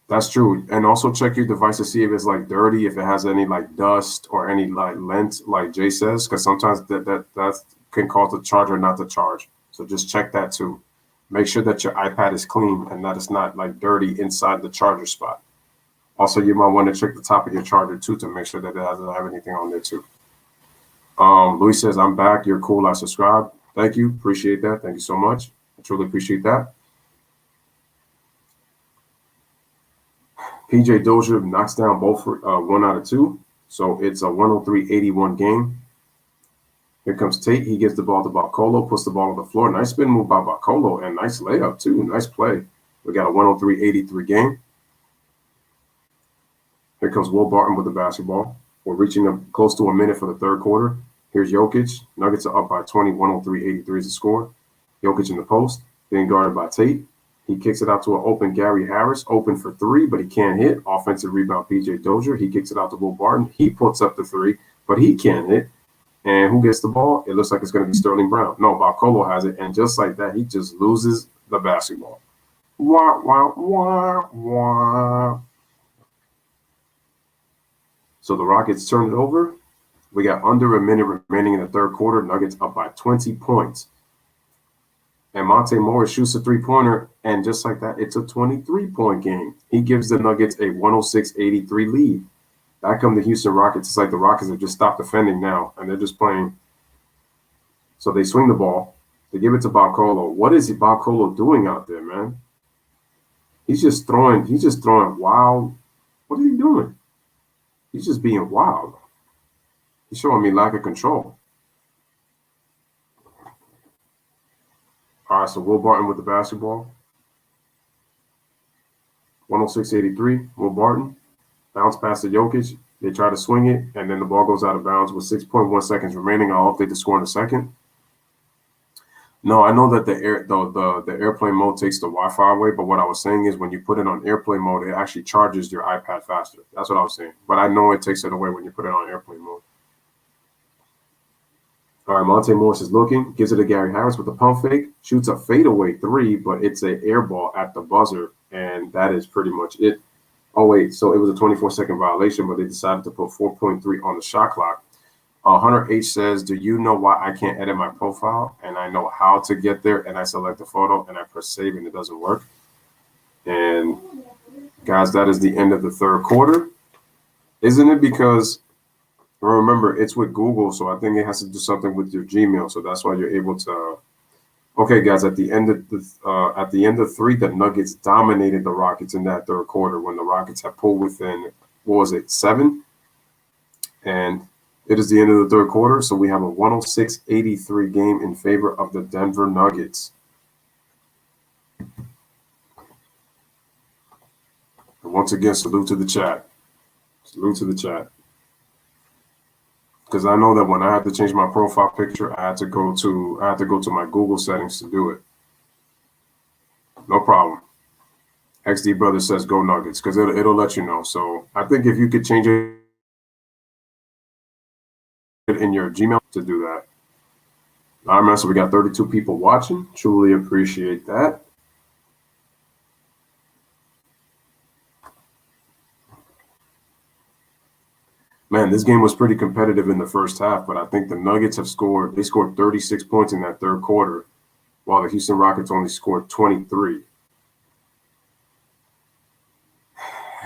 That's true. And also check your device to see if it's like dirty, if it has any like dust or any like lint, like Jay says, because sometimes can cause the charger not to charge. So just check that too. Make sure that your iPad is clean and that it's not like dirty inside the charger spot. Also, you might want to check the top of your charger too to make sure that it doesn't have anything on there too. Luis says, I'm back. You're cool. I subscribe. Thank you. Appreciate that. Thank you so much. I truly appreciate that. PJ Dozier knocks down both for 1 out of 2. So it's a 103-81 game. Here comes Tate. He gives the ball to Barcolo, puts the ball on the floor. Nice spin move by Barcolo and nice layup too. Nice play. We got a 103-83 game. Here comes Will Barton with the basketball. We're reaching close to a minute for the third quarter. Here's Jokic. Nuggets are up by 20, 103-83 is the score. Jokic in the post, being guarded by Tate. He kicks it out to an open Gary Harris, open for 3, but he can't hit. Offensive rebound, PJ Dozier. He kicks it out to Will Barton. He puts up the 3, but he can't hit. And who gets the ball? It looks like it's going to be Sterling Brown. No, Barcolo has it. And just like that, he just loses the basketball. Wah, wah, wah, wah. So the Rockets turn it over. We got under a minute remaining in the third quarter. Nuggets up by 20 points. And Monte Morris shoots a 3-pointer. And just like that, it's a 23-point game. He gives the Nuggets a 106-83 lead. Back come the Houston Rockets. It's like the Rockets have just stopped defending now, and they're just playing. So they swing the ball. They give it to Barcolo. What is Barcolo doing out there, man? He's just throwing wild. What is he doing? He's just being wild. He's showing me lack of control. All right, so Will Barton with the basketball. 106-83, Will Barton. Bounce pass to Jokic. They try to swing it, and then the ball goes out of bounds with 6.1 seconds remaining. I'll update the score in a second. No, I know that the airplane mode takes the Wi-Fi away, but what I was saying is when you put it on airplane mode, it actually charges your iPad faster. That's what I was saying. But I know it takes it away when you put it on airplane mode. All right, Monte Morris is looking, gives it to Gary Harris with a pump fake, shoots a fadeaway 3, but it's an air ball at the buzzer, and that is pretty much it. Oh, wait, so it was a 24-second violation, but they decided to put 4.3 on the shot clock. Hunter H says, do you know why I can't edit my profile? And I know how to get there, and I select the photo, and I press save, and it doesn't work. And, guys, that is the end of the third quarter. Isn't it? Because, remember, it's with Google, so I think it has to do something with your Gmail, so that's why you're able to Okay, guys, at the end of 3, the Nuggets dominated the Rockets in that third quarter when the Rockets had pulled within, 7? And it is the end of the third quarter, so we have a 106-83 game in favor of the Denver Nuggets. And once again, salute to the chat. Salute to the chat. Because I know that when I had to change my profile picture, I had to go to my Google settings to do it. No problem. XD Brother says go Nuggets because it'll let you know. So I think if you could change it in your Gmail to do that. All right, man. So we got 32 people watching. Truly appreciate that. Man, this game was pretty competitive in the first half, but I think the Nuggets scored 36 points in that third quarter, while the Houston Rockets only scored 23.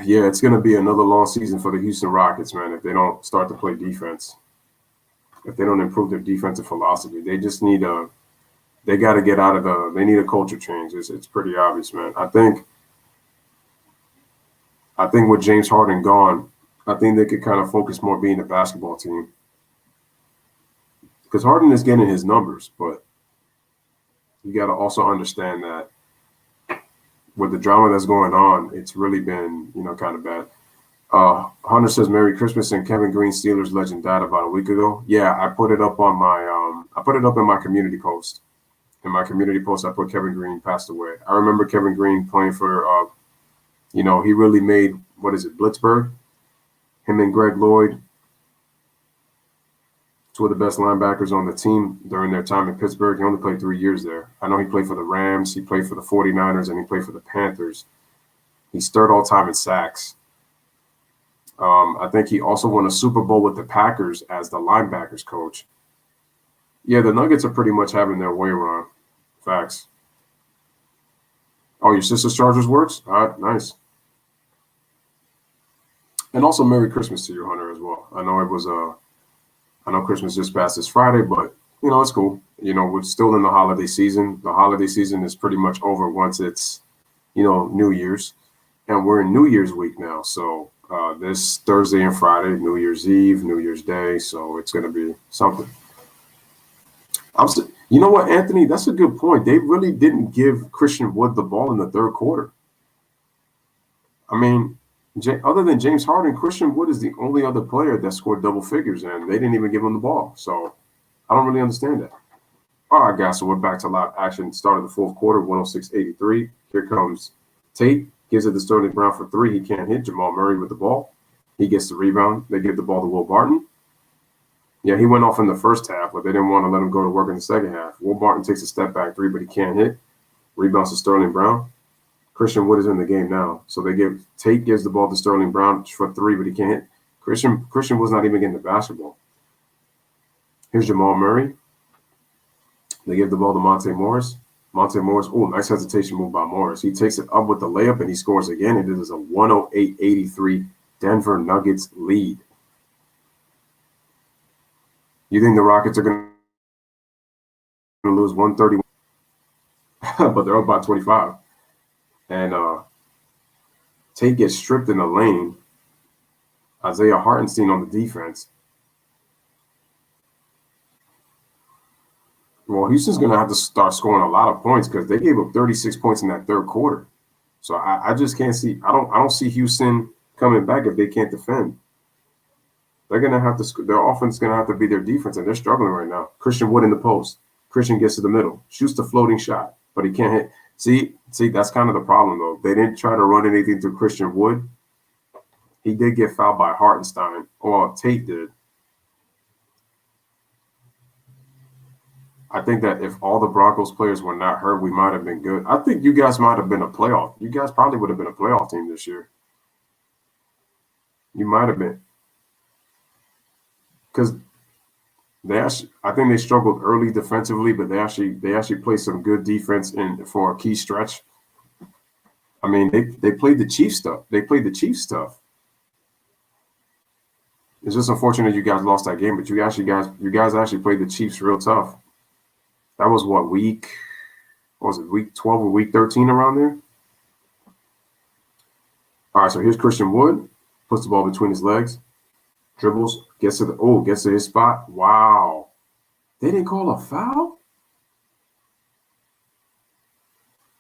Yeah, it's going to be another long season for the Houston Rockets, man, if they don't start to play defense. If they don't improve their defensive philosophy. They just need they got to get out of they need a culture change. It's pretty obvious, man. I think with James Harden gone, I think they could kind of focus more being a basketball team. Because Harden is getting his numbers, but you got to also understand that with the drama that's going on, it's really been, kind of bad. Hunter says, Merry Christmas, and Kevin Green, Steelers legend, died about a week ago. Yeah, I put it up on my I put it up in my community post. In my community post, I put Kevin Green passed away. I remember Kevin Green playing for, he really made, Blitzburg? Him and Greg Lloyd, two of the best linebackers on the team during their time in Pittsburgh. He only played 3 years there. I know he played for the Rams, he played for the 49ers, and he played for the Panthers. He's third all-time in sacks. I think he also won a Super Bowl with the Packers as the linebackers coach. Yeah, the Nuggets are pretty much having their way, Ron. Facts. Oh, your sister's Chargers works? All right, nice. And also Merry Christmas to you, Hunter, as well. I know it was I know Christmas just passed this Friday, but it's cool. We're still in the holiday season. The holiday season is pretty much over once it's, New Year's. And we're in New Year's week now. So this Thursday and Friday, New Year's Eve, New Year's Day. So it's going to be something. You know what, Anthony? That's a good point. They really didn't give Christian Wood the ball in the third quarter. I mean, other than James Harden, Christian Wood is the only other player that scored double figures, and they didn't even give him the ball. So I don't really understand that. All right, guys, so we're back to live action. Start of the fourth quarter, 106-83. Here comes Tate. Gives it to Sterling Brown for three. He can't hit. Jamal Murray with the ball. He gets the rebound. They give the ball to Will Barton. Yeah, he went off in the first half, but they didn't want to let him go to work in the second half. Will Barton takes a step back three, but he can't hit. Rebounds to Sterling Brown. Christian Wood is in the game now. So Tate gives the ball to Sterling Brown for three, but he can't hit. Christian was not even getting the basketball. Here's Jamal Murray. They give the ball to Monte Morris. Monte Morris, nice hesitation move by Morris. He takes it up with the layup and he scores again. And it is a 108-83 Denver Nuggets lead. You think the Rockets are going to lose 131? But they're up by 25. And Tate gets stripped in the lane. Isaiah Hartenstein on the defense. Well, Houston's going to have to start scoring a lot of points because they gave up 36 points in that third quarter. So I just can't see. I don't see Houston coming back if they can't defend. They're going to have to. Their offense is going to have to be their defense, and they're struggling right now. Christian Wood in the post. Christian gets to the middle, shoots the floating shot, but he can't hit. See, that's kind of the problem though. They didn't try to run anything through Christian Wood. He did get fouled by Hartenstein, or Tate did. I think that if all the Broncos players were not hurt, we might have been good. I think you guys might have been a playoff. You guys probably would have been a playoff team this year. You might have been. Because I think they struggled early defensively, but they actually played some good defense for a key stretch. I mean, they played the Chiefs stuff. It's just unfortunate you guys lost that game, but you guys actually played the Chiefs real tough. That was week 12 or week 13 around there? All right, so here's Christian Wood, puts the ball between his legs, dribbles, gets to his spot. Wow. They didn't call a foul?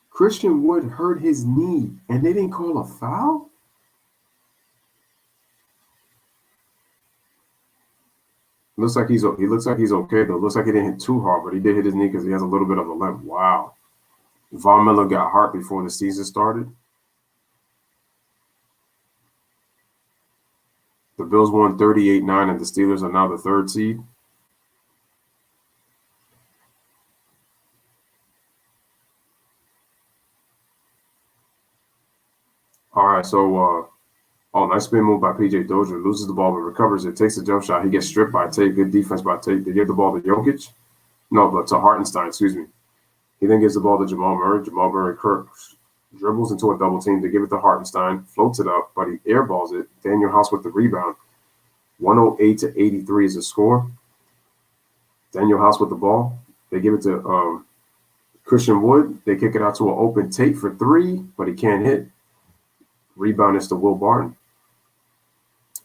Christian Wood hurt his knee, and they didn't call a foul? He looks like he's okay though. Looks like he didn't hit too hard, but he did hit his knee because he has a little bit of a limp. Wow. Von Miller got hurt before the season started. The Bills won 38-9, and the Steelers are now the third seed. All right, so nice spin move by PJ Dozier. Loses the ball but recovers it. Takes a jump shot. He gets stripped by Tate. Good defense by Tate. They give the ball to Jokic. No, but to Hartenstein, excuse me. He then gives the ball to Jamal Murray. Jamal Murray dribbles into a double team to give it to Hartenstein. Floats it up, but he airballs it. Daniel House with the rebound. 108-83 is the score. Daniel House with the ball. They give it to Christian Wood. They kick it out to an open Tate for three, but he can't hit. Rebound is to Will Barton.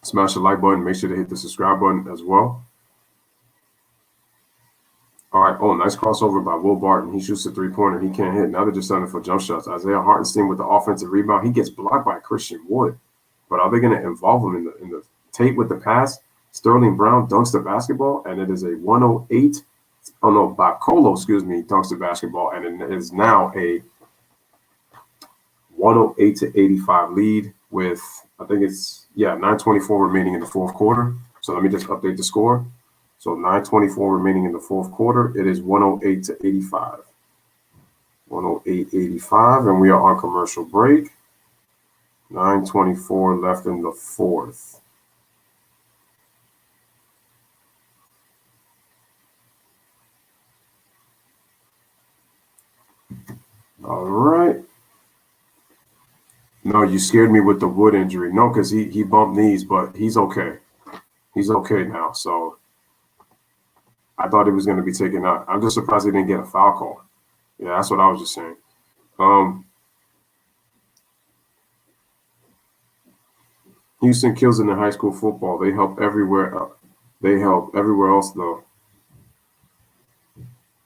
Smash the like button. Make sure to hit the subscribe button as well. All right. Nice crossover by Will Barton. He shoots a three-pointer. He can't hit. Now they're just setting for jump shots. Isaiah Hartenstein with the offensive rebound. He gets blocked by Christian Wood. But are they going to involve him in the Tate with the pass? Sterling Brown dunks the basketball, and it is a 108. Oh, no, Bacolo, dunks the basketball, and it is now a 108-85 lead with, I think it's, 9:24 remaining in the fourth quarter. So let me just update the score. So 9:24 remaining in the fourth quarter. It is 108-85. 108-85, and we are on commercial break. 9:24 left in the fourth. All right. No, you scared me with the Wood injury. No, because he bumped knees, but he's okay. He's okay now. So I thought he was going to be taken out. I'm just surprised he didn't get a foul call. Yeah, that's what I was just saying. Houston kills it in high school football. They help everywhere. They help everywhere else, though.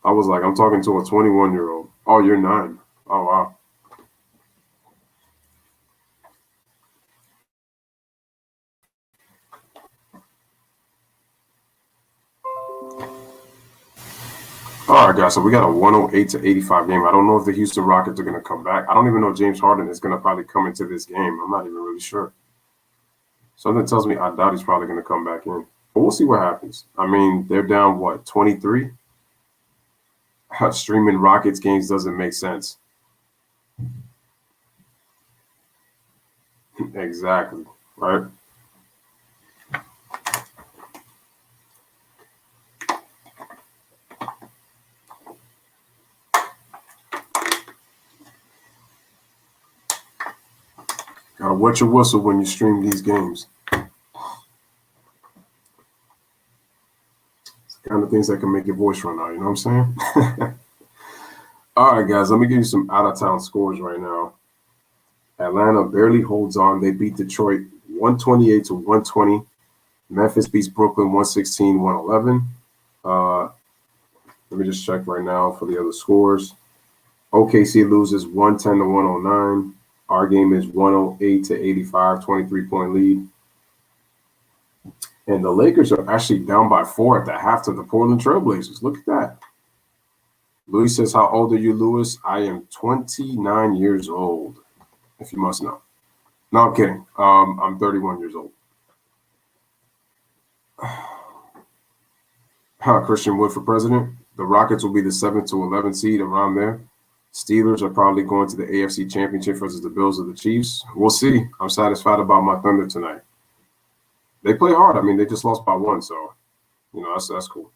I was like, I'm talking to a 21-year-old. Oh, you're 9. Oh, wow. All right, guys. So we got a 108-85 game. I don't know if the Houston Rockets are going to come back. I don't even know if James Harden is going to probably come into this game. I'm not even really sure. Something tells me I doubt he's probably going to come back in. But we'll see what happens. I mean, they're down, what, 23? Streaming Rockets games doesn't make sense. Exactly, right? Gotta wet your whistle when you stream these games. It's the kind of things that can make your voice run out, you know what I'm saying? All right, guys, let me give you some out-of-town scores right now. Atlanta barely holds on. They beat Detroit 128-120. Memphis beats Brooklyn 116-111. Let me just check right now for the other scores. OKC loses 110-109. Our game is 108-85, 23-point lead. And the Lakers are actually down by 4 at the half to the Portland Trailblazers. Look at that. Louis says, how old are you, Louis? I am 29 years old, if you must know. No, I'm kidding. I'm 31 years old. Christian Wood for president. The Rockets will be the 7th to 11th seed around there. Steelers are probably going to the AFC Championship versus the Bills or the Chiefs. We'll see. I'm satisfied about my Thunder tonight. They play hard. I mean, they just lost by 1, so, that's cool.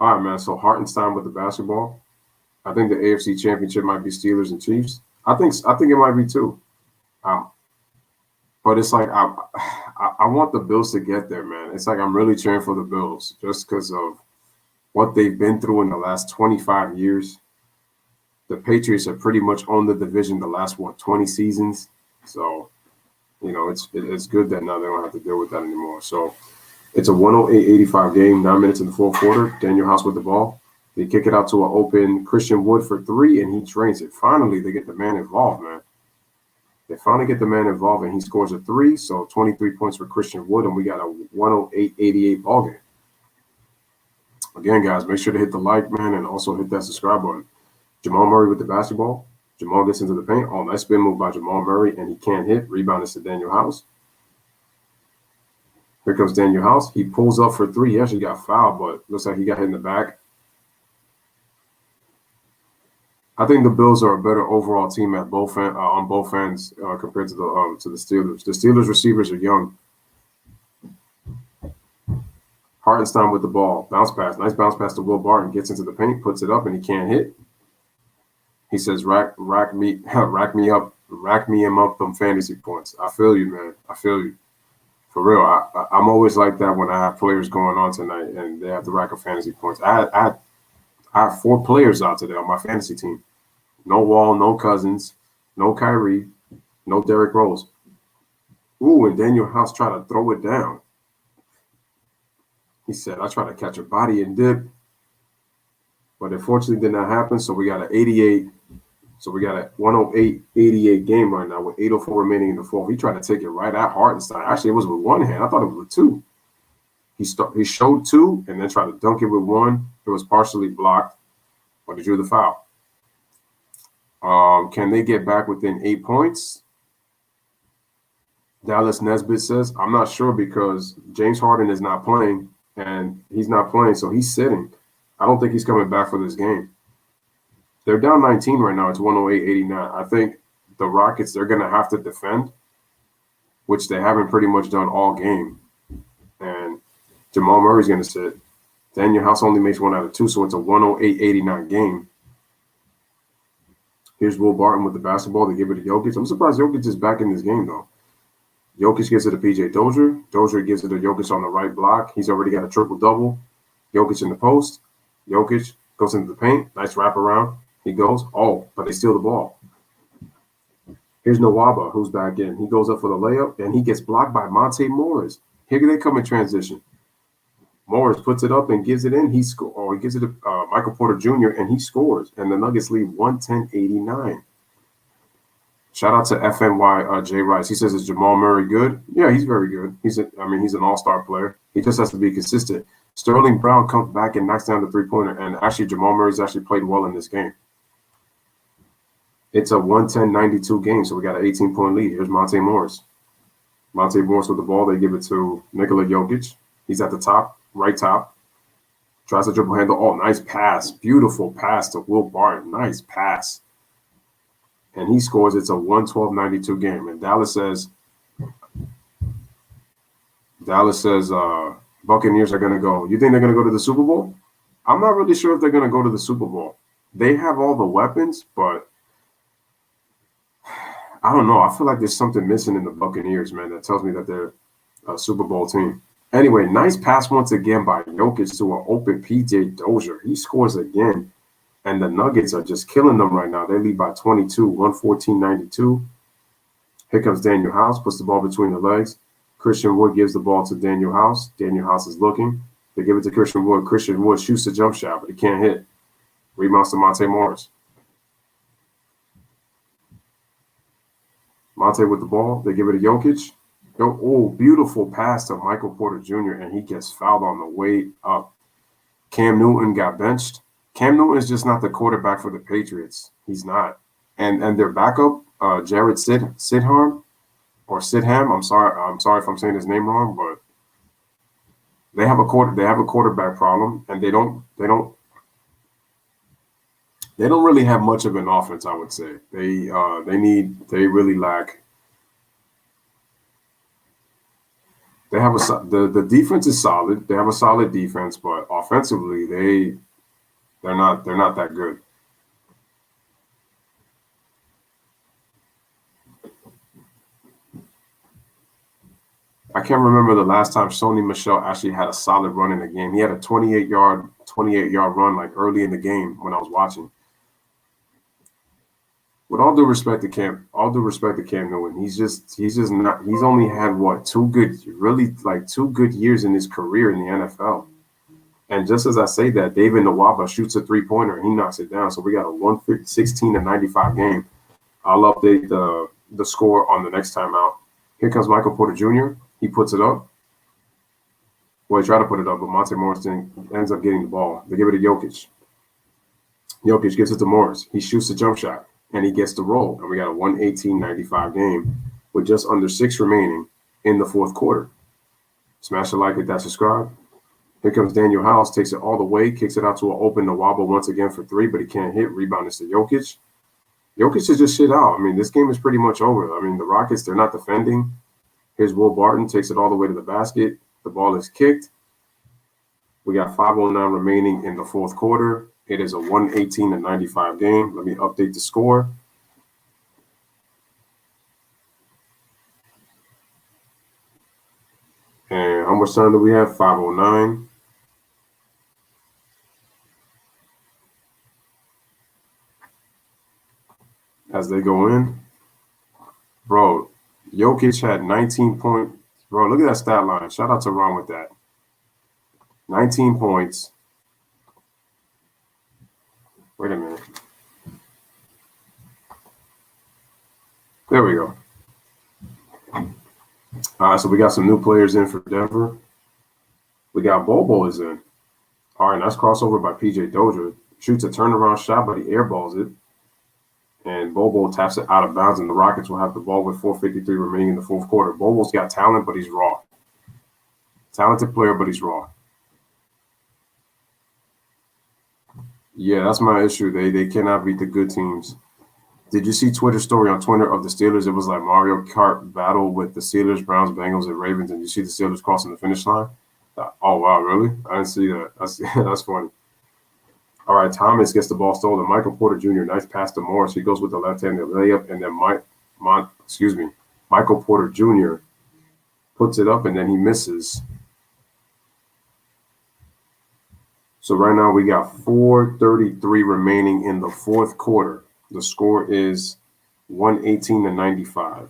All right, man. So Hartenstein with the basketball. I think the AFC Championship might be Steelers and Chiefs. I think it might be too. But it's like I want the Bills to get there, man. It's like I'm really cheering for the Bills just because of what they've been through in the last 25 years. The Patriots have pretty much owned the division the last 20 seasons. So, it's good that now they don't have to deal with that anymore. So it's a 108-85 game, 9 minutes in the fourth quarter. Daniel House with the ball. They kick it out to an open Christian Wood for 3, and he drains it. Finally, they get the man involved, man. They finally get the man involved, and he scores a 3. So 23 points for Christian Wood, and we got a 108-88 ball game. Again, guys, make sure to hit the like, man, and also hit that subscribe button. Jamal Murray with the basketball. Jamal gets into the paint. Oh, nice spin move by Jamal Murray, and he can't hit. Rebound is to Daniel House. Here comes Daniel House. He pulls up for 3. He actually got fouled, but looks like he got hit in the back. I think the Bills are a better overall team at on both ends compared to the Steelers. The Steelers receivers are young. Hartenstein with the ball. Bounce pass. Nice bounce pass to Will Barton. Gets into the paint, puts it up, and he can't hit. He says, rack me him up them fantasy points. I feel you, man. I feel you. For real. I'm always like that when I have players going on tonight and they have to rack up fantasy points. I have 4 players out today on my fantasy team. No Wall, no Cousins, no Kyrie, no Derrick Rose. Ooh, and Daniel House tried to throw it down. He said, I tried to catch a body and dip. But unfortunately did not happen. So we got an 88. So we got a 108-88 game right now with 8:04 remaining in the fourth. He tried to take it right at Hartenstein. Actually, it was with 1 hand. I thought it was with 2. He showed 2 and then tried to dunk it with 1. It was partially blocked, but he drew the foul. Can they get back within 8 points? Dallas Nesbitt says, I'm not sure because James Harden is not playing, and he's not playing, so he's sitting. I don't think he's coming back for this game. They're down 19 right now. It's 108-89. I think the Rockets, they're going to have to defend, which they haven't pretty much done all game. And Jamal Murray's going to sit. Daniel House only makes 1 out of 2, so it's a 108-89 game. Here's Will Barton with the basketball. They give it to Jokic. I'm surprised Jokic is back in this game, though. Jokic gives it to PJ Dozier. Dozier gives it to Jokic on the right block. He's already got a triple-double. Jokic in the post. Jokic goes into the paint. Nice wraparound. He goes. Oh, but they steal the ball. Here's Nwaba, who's back in. He goes up for the layup, and he gets blocked by Monte Morris. Here they come in transition. Morris puts it up and gives it in. He gives it to Michael Porter Jr., and he scores. And the Nuggets lead 110-89. Shout out to FNY Jay Rice. He says, is Jamal Murray good? Yeah, he's very good. He's an all-star player. He just has to be consistent. Sterling Brown comes back and knocks down the three-pointer. And actually, Jamal Murray's actually played well in this game. It's a 110-92 game, so we got an 18-point lead. Here's Monte Morris. Monte Morris with the ball. They give it to Nikola Jokic. He's at the top, right top. Tries to dribble handle. Oh, nice pass. Beautiful pass to Will Barton. Nice pass. And he scores. It's a 112-92 game. And Dallas says Buccaneers are going to go. You think they're going to go to the Super Bowl? I'm not really sure if they're going to go to the Super Bowl. They have all the weapons, but I don't know. I feel like there's something missing in the Buccaneers, man, that tells me that they're a Super Bowl team. Anyway, nice pass once again by Jokic to an open PJ Dozier. He scores again, and the Nuggets are just killing them right now. They lead by 22, 114-92. Here comes Daniel House, puts the ball between the legs. Christian Wood gives the ball to Daniel House. Daniel House is looking. They give it to Christian Wood. Christian Wood shoots the jump shot, but he can't hit. Rebounds to Monte Morris. Monte with the ball. They give it to Jokic. Oh, beautiful pass to Michael Porter Jr., and he gets fouled on the way up. Cam Newton got benched. Cam Newton is just not the quarterback for the Patriots. He's not. And their backup, Jared Sidham. I'm sorry if I'm saying his name wrong, but they have a quarterback problem, and they don't really have much of an offense, I would say. They really lack. They have the defense is solid. They have a solid defense, but offensively they're not that good. I can't remember the last time Sony Michel actually had a solid run in the game. He had a 28-yard run like early in the game when I was watching. With all due respect to Cam Newton, he's only had two good years in his career in the NFL. And just as I say that, David Nwaba shoots a three-pointer and he knocks it down. So we got a 116-95 game. I'll update the score on the next time out. Here comes Michael Porter Jr. He puts it up. Well, he tried to put it up, but Monte Morris ends up getting the ball. They give it to Jokic. Jokic gives it to Morris. He shoots the jump shot. And he gets the roll. And we got a 118-95 game with just under 6 remaining in the fourth quarter. Smash the like, hit that subscribe. Here comes Daniel House, takes it all the way, kicks it out to an open Nwaba once again for 3, but he can't hit. Rebound is to Jokic. Jokic is just shit out. I mean, this game is pretty much over. I mean, the Rockets, they're not defending. Here's Will Barton, takes it all the way to the basket. The ball is kicked. We got 5:09 remaining in the fourth quarter. It is a 118-95 game. Let me update the score. And how much time do we have? 5:09. As they go in. Bro, Jokic had 19 points. Bro, look at that stat line. Shout out to Ron with that. 19 points. Wait a minute. There we go. All right, so we got some new players in for Denver. We got Bobo is in. All right, nice crossover by PJ Dozier. Shoots a turnaround shot, but he airballs it. And Bobo taps it out of bounds, and the Rockets will have the ball with 4:53 remaining in the fourth quarter. Bobo's got talent, but he's raw. Talented player, but he's raw. Yeah, that's my issue. They cannot beat the good teams. Did you see Twitter story on Twitter of the Steelers? It was like Mario Kart battle with the Steelers, Browns, Bengals, and Ravens, and you see the Steelers crossing the finish line. Oh wow, really? I didn't see that. That's funny. All right, Thomas gets the ball stolen. Michael Porter Jr. Nice pass to Morris. He goes with the left-handed layup, and then Michael Porter Jr. puts it up, and then he misses. So right now we got 4:33 remaining in the fourth quarter. The score is 118-95.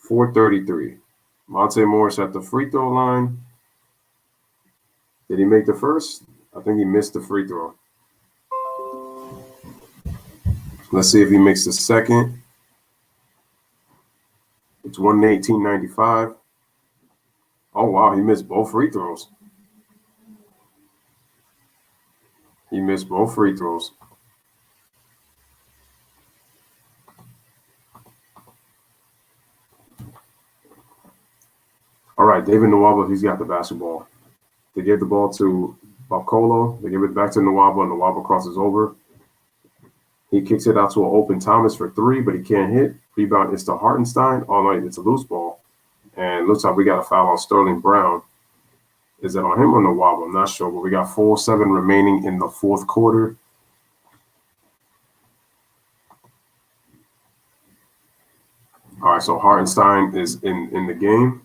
4:33. Monte Morris at the free throw line. Did he make the first? I think he missed the free throw. Let's see if he makes the second. It's 118-95. Oh, wow, he missed both free throws. He missed both free throws. All right, David Nwaba, he's got the basketball. They gave the ball to Bakolo. They give it back to Nwaba, and Nwaba crosses over. He kicks it out to an open Thomas for three, but he can't hit. Rebound is to Hartenstein. Oh, no, it's a loose ball. And looks like we got a foul on Sterling Brown. Is it on him or Nwaba? I'm not sure, but we got 4:07 remaining in the fourth quarter. All right, so Hartenstein is in the game.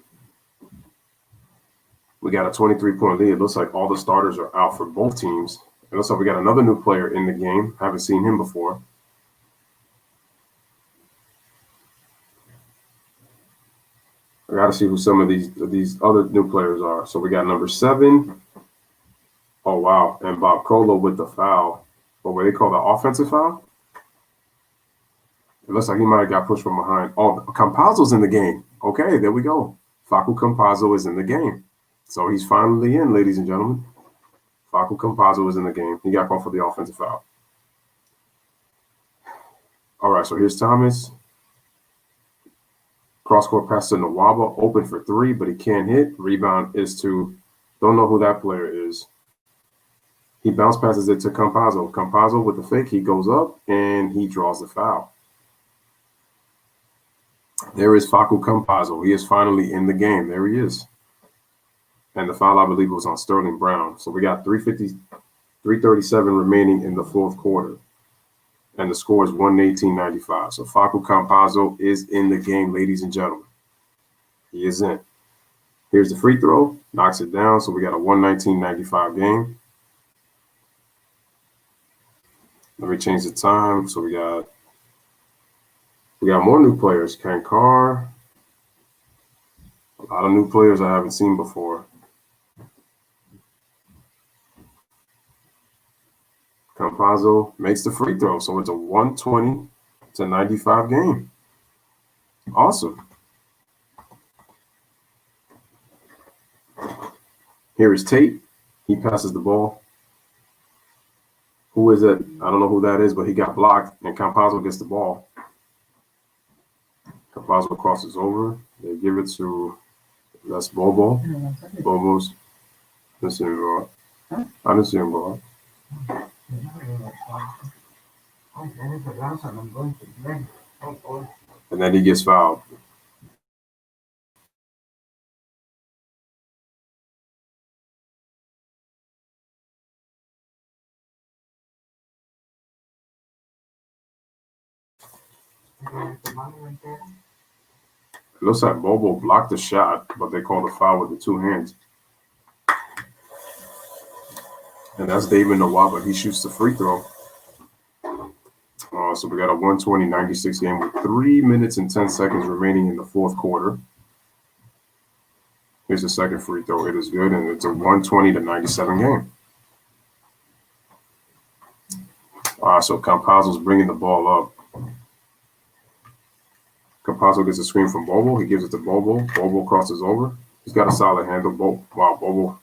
We got a 23-point lead. It looks like all the starters are out for both teams. It looks like we got another new player in the game. Haven't seen him before. I got to see who some of these other new players are. So we got number 7. Oh, wow. And Bob Colo with the foul. What would they call the offensive foul? It looks like he might have got pushed from behind. Oh, Campazzo's in the game. Okay, there we go. Facu Campazzo is in the game. So he's finally in, ladies and gentlemen. Facu Campazzo is in the game. He got called for the offensive foul. All right, so here's Thomas. Cross-court pass to Nwaba, open for three, but he can't hit. Rebound is to, don't know who that player is. He bounce passes it to Campazzo. Campazzo with the fake, he goes up, and he draws the foul. There is Facu Campazzo. He is finally in the game. There he is. And the foul, I believe, was on Sterling Brown. So we got 3:37 remaining in the fourth quarter. And the score is 118-95. So Facu Campazzo is in the game, ladies and gentlemen. He is in. Here's the free throw. Knocks it down. So we got a 119-95 game. Let me change the time. So we got more new players. Ken Carr. A lot of new players I haven't seen before. Campazzo makes the free throw, so it's a 120-95 game. Awesome. Here is Tate. He passes the ball. Who is it? I don't know who that is, but he got blocked, and Campazzo gets the ball. Campazzo crosses over. They give it to, that's Bobo. Bobo's. I didn't see him go up. I didn't see him go up. And then he gets fouled. It looks like Bobo blocked the shot, but they call the foul with the two hands. And that's David Nwaba. He shoots the free throw. So we got a 120-96 game with 3 minutes and 10 seconds remaining in the fourth quarter. Here's the second free throw. It is good, and it's a 120-97 game. So Campazzo's bringing the ball up. Campazzo gets a screen from Bobo. He gives it to Bobo. Bobo crosses over. He's got a solid handle. Wow, Bobo.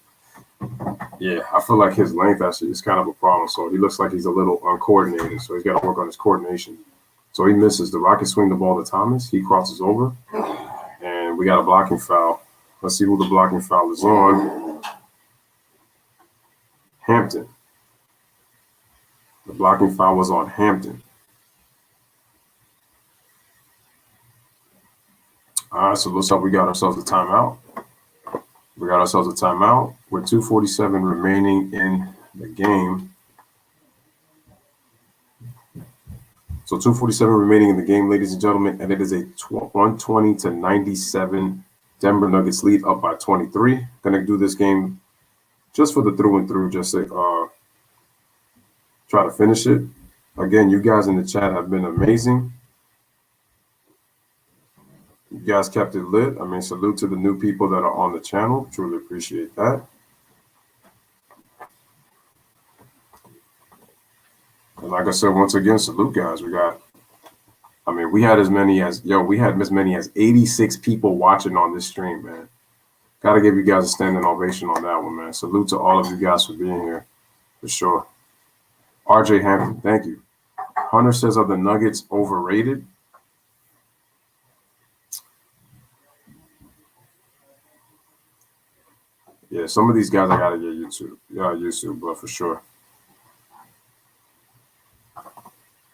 Yeah, I feel like his length actually is kind of a problem. So he looks like he's a little uncoordinated. So he's got to work on his coordination. So he misses. The Rockets swing the ball to Thomas. He crosses over. And we got a blocking foul. Let's see who the blocking foul is on. Hampton. The blocking foul was on Hampton. All right, so looks like we got ourselves a timeout. We got ourselves a timeout with 2:47 remaining in the game. So 2:47 remaining in the game, ladies and gentlemen, and it is a 120-97 Denver Nuggets lead, up by 23. Gonna do this game just for the through and through, just to try to finish it. Again, you guys in the chat have been amazing. You guys kept it lit. I mean, salute to the new people that are on the channel. Truly appreciate that. And like I said, once again, salute, guys. We had as many as 86 people watching on this stream, man. Got to give you guys a standing ovation on that one, man. Salute to all of you guys for being here, for sure. RJ Hampton, thank you. Hunter says, are the Nuggets overrated? Yeah, some of these guys I got to get used to, but for sure.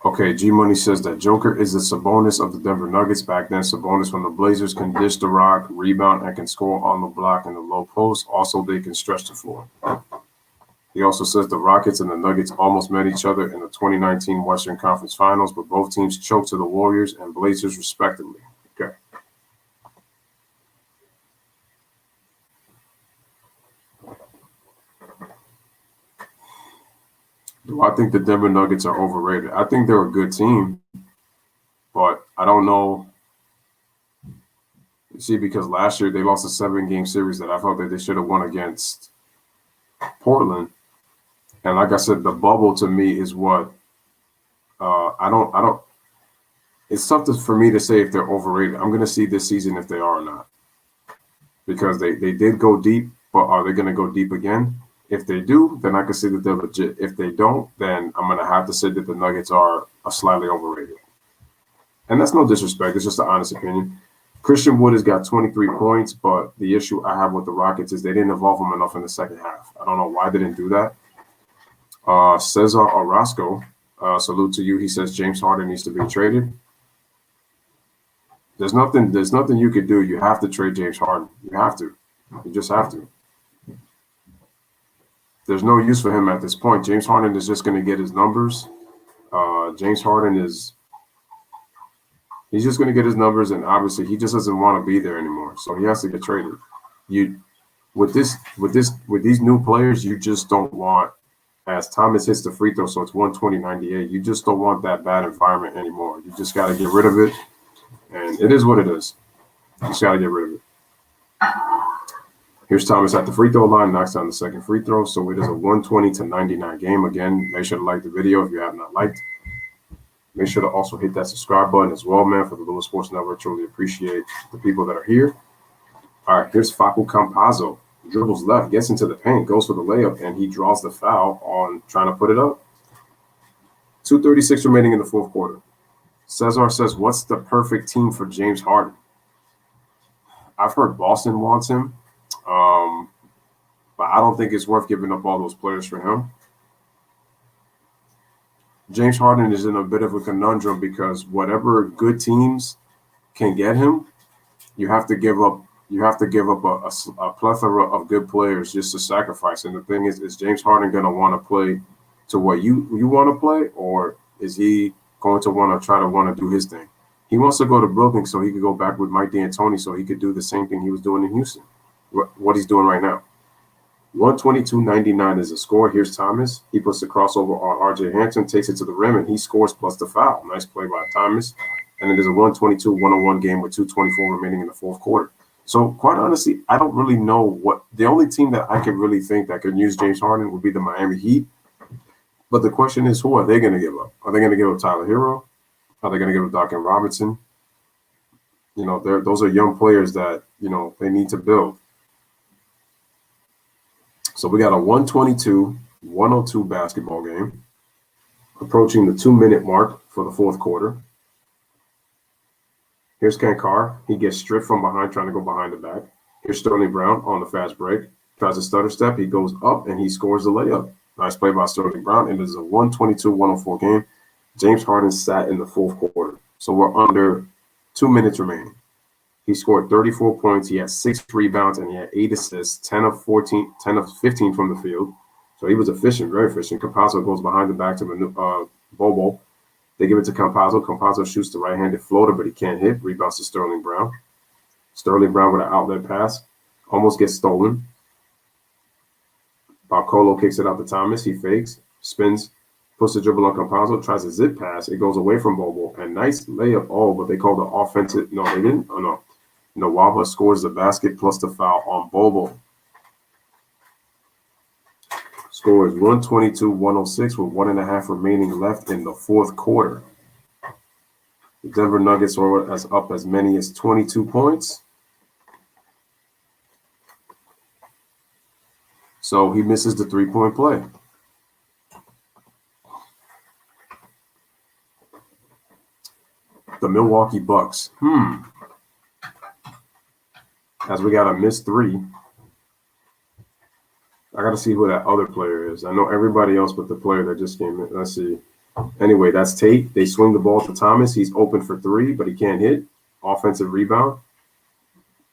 Okay, G Money says that Joker is the Sabonis of the Denver Nuggets. Back then, Sabonis from the Blazers can dish the rock, rebound, and can score on the block in the low post. Also, they can stretch the floor. He also says the Rockets and the Nuggets almost met each other in the 2019 Western Conference Finals, but both teams choked to the Warriors and Blazers respectively. Okay. Do I think the Denver Nuggets are overrated? I think they're a good team, but I don't know. You see, because last year they lost a 7-game series that I felt that they should have won against Portland. And like I said, the bubble to me is what it's tough for me to say if they're overrated. I'm going to see this season if they are or not, because they did go deep, but are they going to go deep again? If they do, then I can say that they're legit. If they don't, then I'm going to have to say that the Nuggets are slightly overrated. And that's no disrespect. It's just an honest opinion. Christian Wood has got 23 points, but the issue I have with the Rockets is they didn't involve him enough in the second half. I don't know why they didn't do that. Cesar Orozco, salute to you. He says James Harden needs to be traded. There's nothing you could do. You have to trade James Harden. You have to. You just have to. There's no use for him at this point. James Harden is just going to get his numbers. James Harden he's just going to get his numbers, and obviously he just doesn't want to be there anymore. So he has to get traded. With these new players, you just don't want, as Thomas hits the free throw, so it's 120-98. You just don't want that bad environment anymore. You just got to get rid of it, and it is what it is. You just got to get rid of it. Here's Thomas at the free throw line, knocks down the second free throw. So it is a 120-99 game. Again, make sure to like the video if you have not liked. Make sure to also hit that subscribe button as well, man, for the Lewis Sports Network. Truly appreciate the people that are here. All right, here's Facu Campazzo. Dribbles left, gets into the paint, goes for the layup, and he draws the foul on trying to put it up. 2:36 remaining in the fourth quarter. Cesar says, what's the perfect team for James Harden? I've heard Boston wants him. But I don't think it's worth giving up all those players for him. James Harden is in a bit of a conundrum because whatever good teams can get him, you have to give up a plethora of good players just to sacrifice. And the thing is James Harden going to want to play to what you want to play, or is he going to want to do his thing? He wants to go to Brooklyn so he could go back with Mike D'Antoni so he could do the same thing he was doing in Houston, what he's doing right now. 122-99 is the score. Here's Thomas. He puts the crossover on RJ Hampton, takes it to the rim, and he scores plus the foul. Nice play by Thomas. And it is a 122-101 game with 2:24 remaining in the fourth quarter. So quite honestly, I don't really know what – the only team that I could really think that could use James Harden would be the Miami Heat. But the question is, who are they going to give up? Are they going to give up Tyler Hero? Are they going to give up Duncan Robinson? You know, those are young players that, you know, they need to build. So we got a 122-102 basketball game approaching the 2-minute mark for the fourth quarter. Here's Ken Carr. He gets stripped from behind, trying to go behind the back. Here's Sterling Brown on the fast break. Tries a stutter step. He goes up, and he scores the layup. Nice play by Sterling Brown. It is a 122-104 game. James Harden sat in the fourth quarter. So we're under 2 minutes remaining. He scored 34 points. He had 6 rebounds, and he had 8 assists, 10 of 15 from the field. So he was efficient, very efficient. Campazzo goes behind the back to Bobo. They give it to Campazzo. Campazzo shoots the right-handed floater, but he can't hit. Rebounds to Sterling Brown. Sterling Brown with an outlet pass. Almost gets stolen. Barcolo kicks it out to Thomas. He fakes, spins, puts the dribble on Campazzo, tries a zip pass. It goes away from Bobo. And nice layup. Oh, but they called the offensive. No, they didn't. Oh, no. Nawaba scores the basket plus the foul on Bobo. Score is 122-106 with 1.5 remaining left in the fourth quarter. The Denver Nuggets are up as many as 22 points. So he misses the three-point play. The Milwaukee Bucks. As we got a missed three. I got to see who that other player is. I know everybody else but the player that just came in. Let's see. Anyway, that's Tate. They swing the ball to Thomas. He's open for three, but he can't hit. Offensive rebound.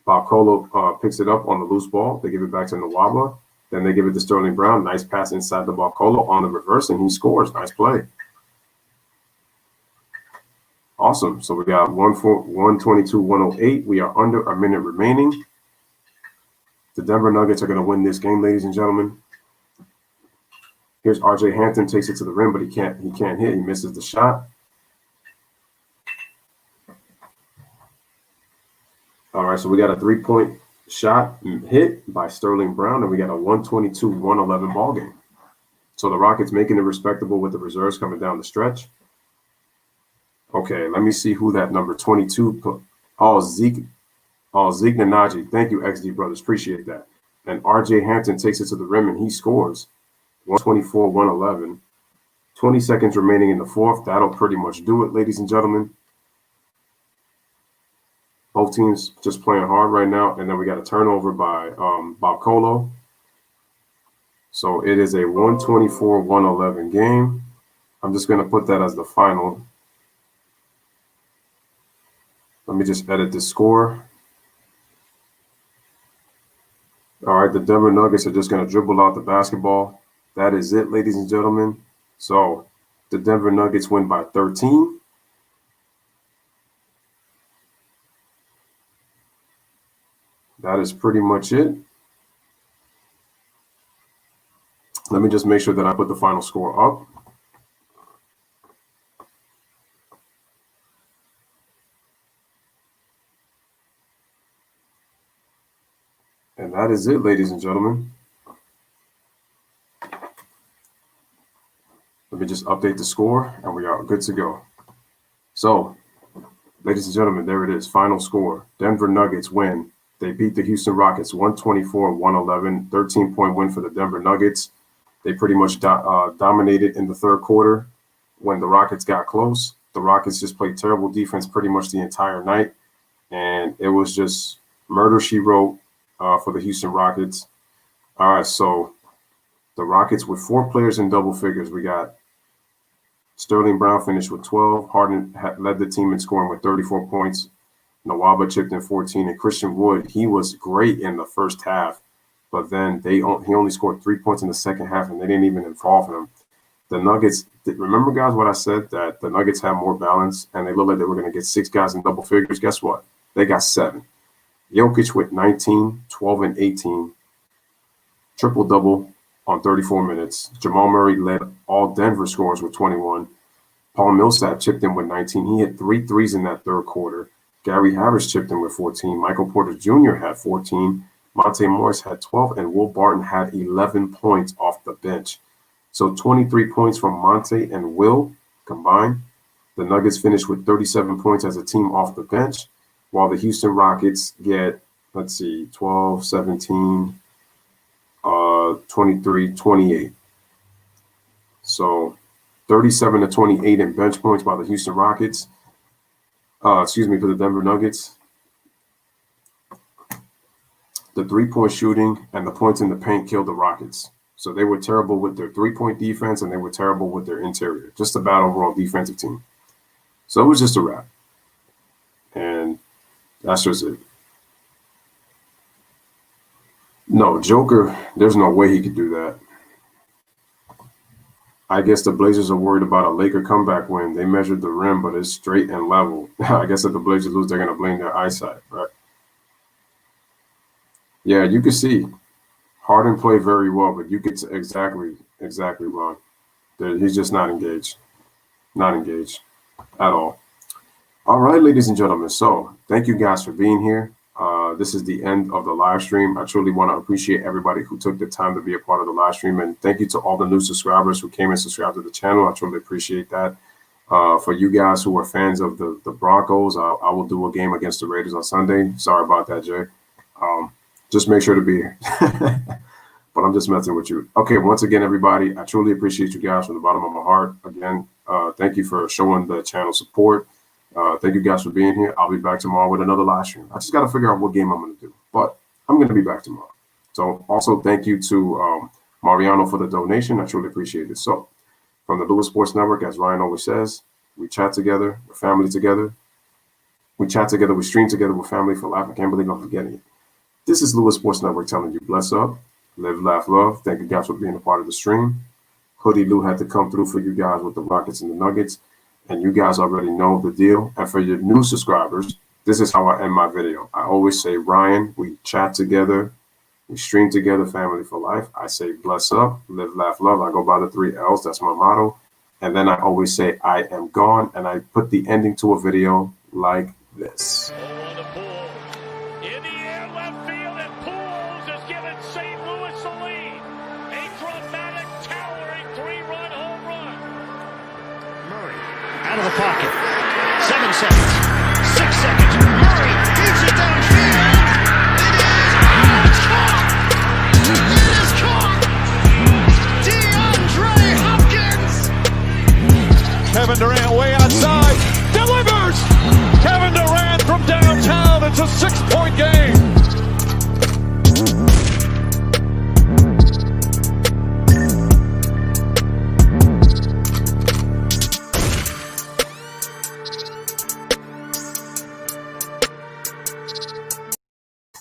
Barcolo picks it up on the loose ball. They give it back to Nawaba. Then they give it to Sterling Brown. Nice pass inside the Barcolo on the reverse, and he scores. Nice play. Awesome. So we got 122-108. We are under a minute remaining. The Denver Nuggets are going to win this game, ladies and gentlemen. Here's RJ Hampton, takes it to the rim, but he can't hit. He misses the shot. All right, so we got a three-point shot hit by Sterling Brown, and we got a 122-111 ball game. So the Rockets making it respectable with the reserves coming down the stretch. Okay, let me see who that number 22 put. Zeke Nnaji. Thank you, XD Brothers. Appreciate that. And RJ Hampton takes it to the rim, and he scores 124-111. 20 seconds remaining in the fourth. That'll pretty much do it, ladies and gentlemen. Both teams just playing hard right now. And then we got a turnover by Barcolo. So it is a 124-111 game. I'm just going to put that as the final. Let me just edit the score. All right, the Denver Nuggets are just going to dribble out the basketball. That is it, ladies and gentlemen. So the Denver Nuggets win by 13. That is pretty much it. Let me just make sure that I put the final score up. And that is it, ladies and gentlemen. Let me just update the score, and we are good to go. So, ladies and gentlemen, there it is. Final score. Denver Nuggets win. They beat the Houston Rockets 124-111. 13-point win for the Denver Nuggets. They pretty much dominated in the third quarter when the Rockets got close. The Rockets just played terrible defense pretty much the entire night. And it was just murder, she wrote. For the Houston Rockets. All right, so the Rockets with 4 players in double figures. We got Sterling Brown finished with 12. Harden led the team in scoring with 34 points. Nawaba chipped in 14. And Christian Wood, he was great in the first half, but then he only scored 3 points in the second half, and they didn't even involve him. The Nuggets, remember, guys, what I said, that the Nuggets have more balance, and they looked like they were going to get 6 guys in double figures. Guess what? They got 7. Jokic with 19, 12, and 18. Triple-double on 34 minutes. Jamal Murray led all Denver scorers with 21. Paul Millsap chipped in with 19. He hit 3 threes in that third quarter. Gary Harris chipped in with 14. Michael Porter Jr. had 14. Monte Morris had 12. And Will Barton had 11 points off the bench. So 23 points from Monte and Will combined. The Nuggets finished with 37 points as a team off the bench, while the Houston Rockets get, 12, 17, 23, 28. So 37 to 28 in bench points by the Houston Rockets. For the Denver Nuggets. The three-point shooting and the points in the paint killed the Rockets. So they were terrible with their three-point defense, and they were terrible with their interior. Just a bad overall defensive team. So it was just a wrap. And that's just it. No, Joker, there's no way he could do that. I guess the Blazers are worried about a Laker comeback win. They measured the rim, but it's straight and level. I guess if the Blazers lose, they're going to blame their eyesight, right? Yeah, you can see Harden played very well, but you get exactly wrong. He's just not engaged at all. All right, ladies and gentlemen. So thank you guys for being here. This is the end of the live stream. I truly want to appreciate everybody who took the time to be a part of the live stream. And thank you to all the new subscribers who came and subscribed to the channel. I truly appreciate that. For you guys who are fans of the Broncos, I will do a game against the Raiders on Sunday. Sorry about that, Jay. Just make sure to be here. But I'm just messing with you. Okay, once again, everybody, I truly appreciate you guys from the bottom of my heart. Again, thank you for showing the channel support. Thank you guys for being here. I'll be back tomorrow with another live stream. I just got to figure out what game I'm going to do, but I'm going to be back tomorrow. So also thank you to Mariano for the donation. I truly appreciate it. So from the Lewis Sports Network, as Ryan always says, we chat together, we're family together. We chat together, we stream together, we're family for life. I can't believe I'm forgetting it. This is Lewis Sports Network telling you bless up, live, laugh, love. Thank you guys for being a part of the stream. Hoodie Lou had to come through for you guys with the Rockets and the Nuggets. And you guys already know the deal. And for your new subscribers, this is how I end my video. I always say, Ryan, we chat together, we stream together, family for life. I say, bless up, live, laugh, love. I go by the 3 L's. That's my motto. And then I always say, I am gone. And I put the ending to a video like this.
On the pool. In the air, left field, and Pools has given St. Louis the lead. A dramatic, towering 3-run home run.
Murray out of the pocket. 7 seconds.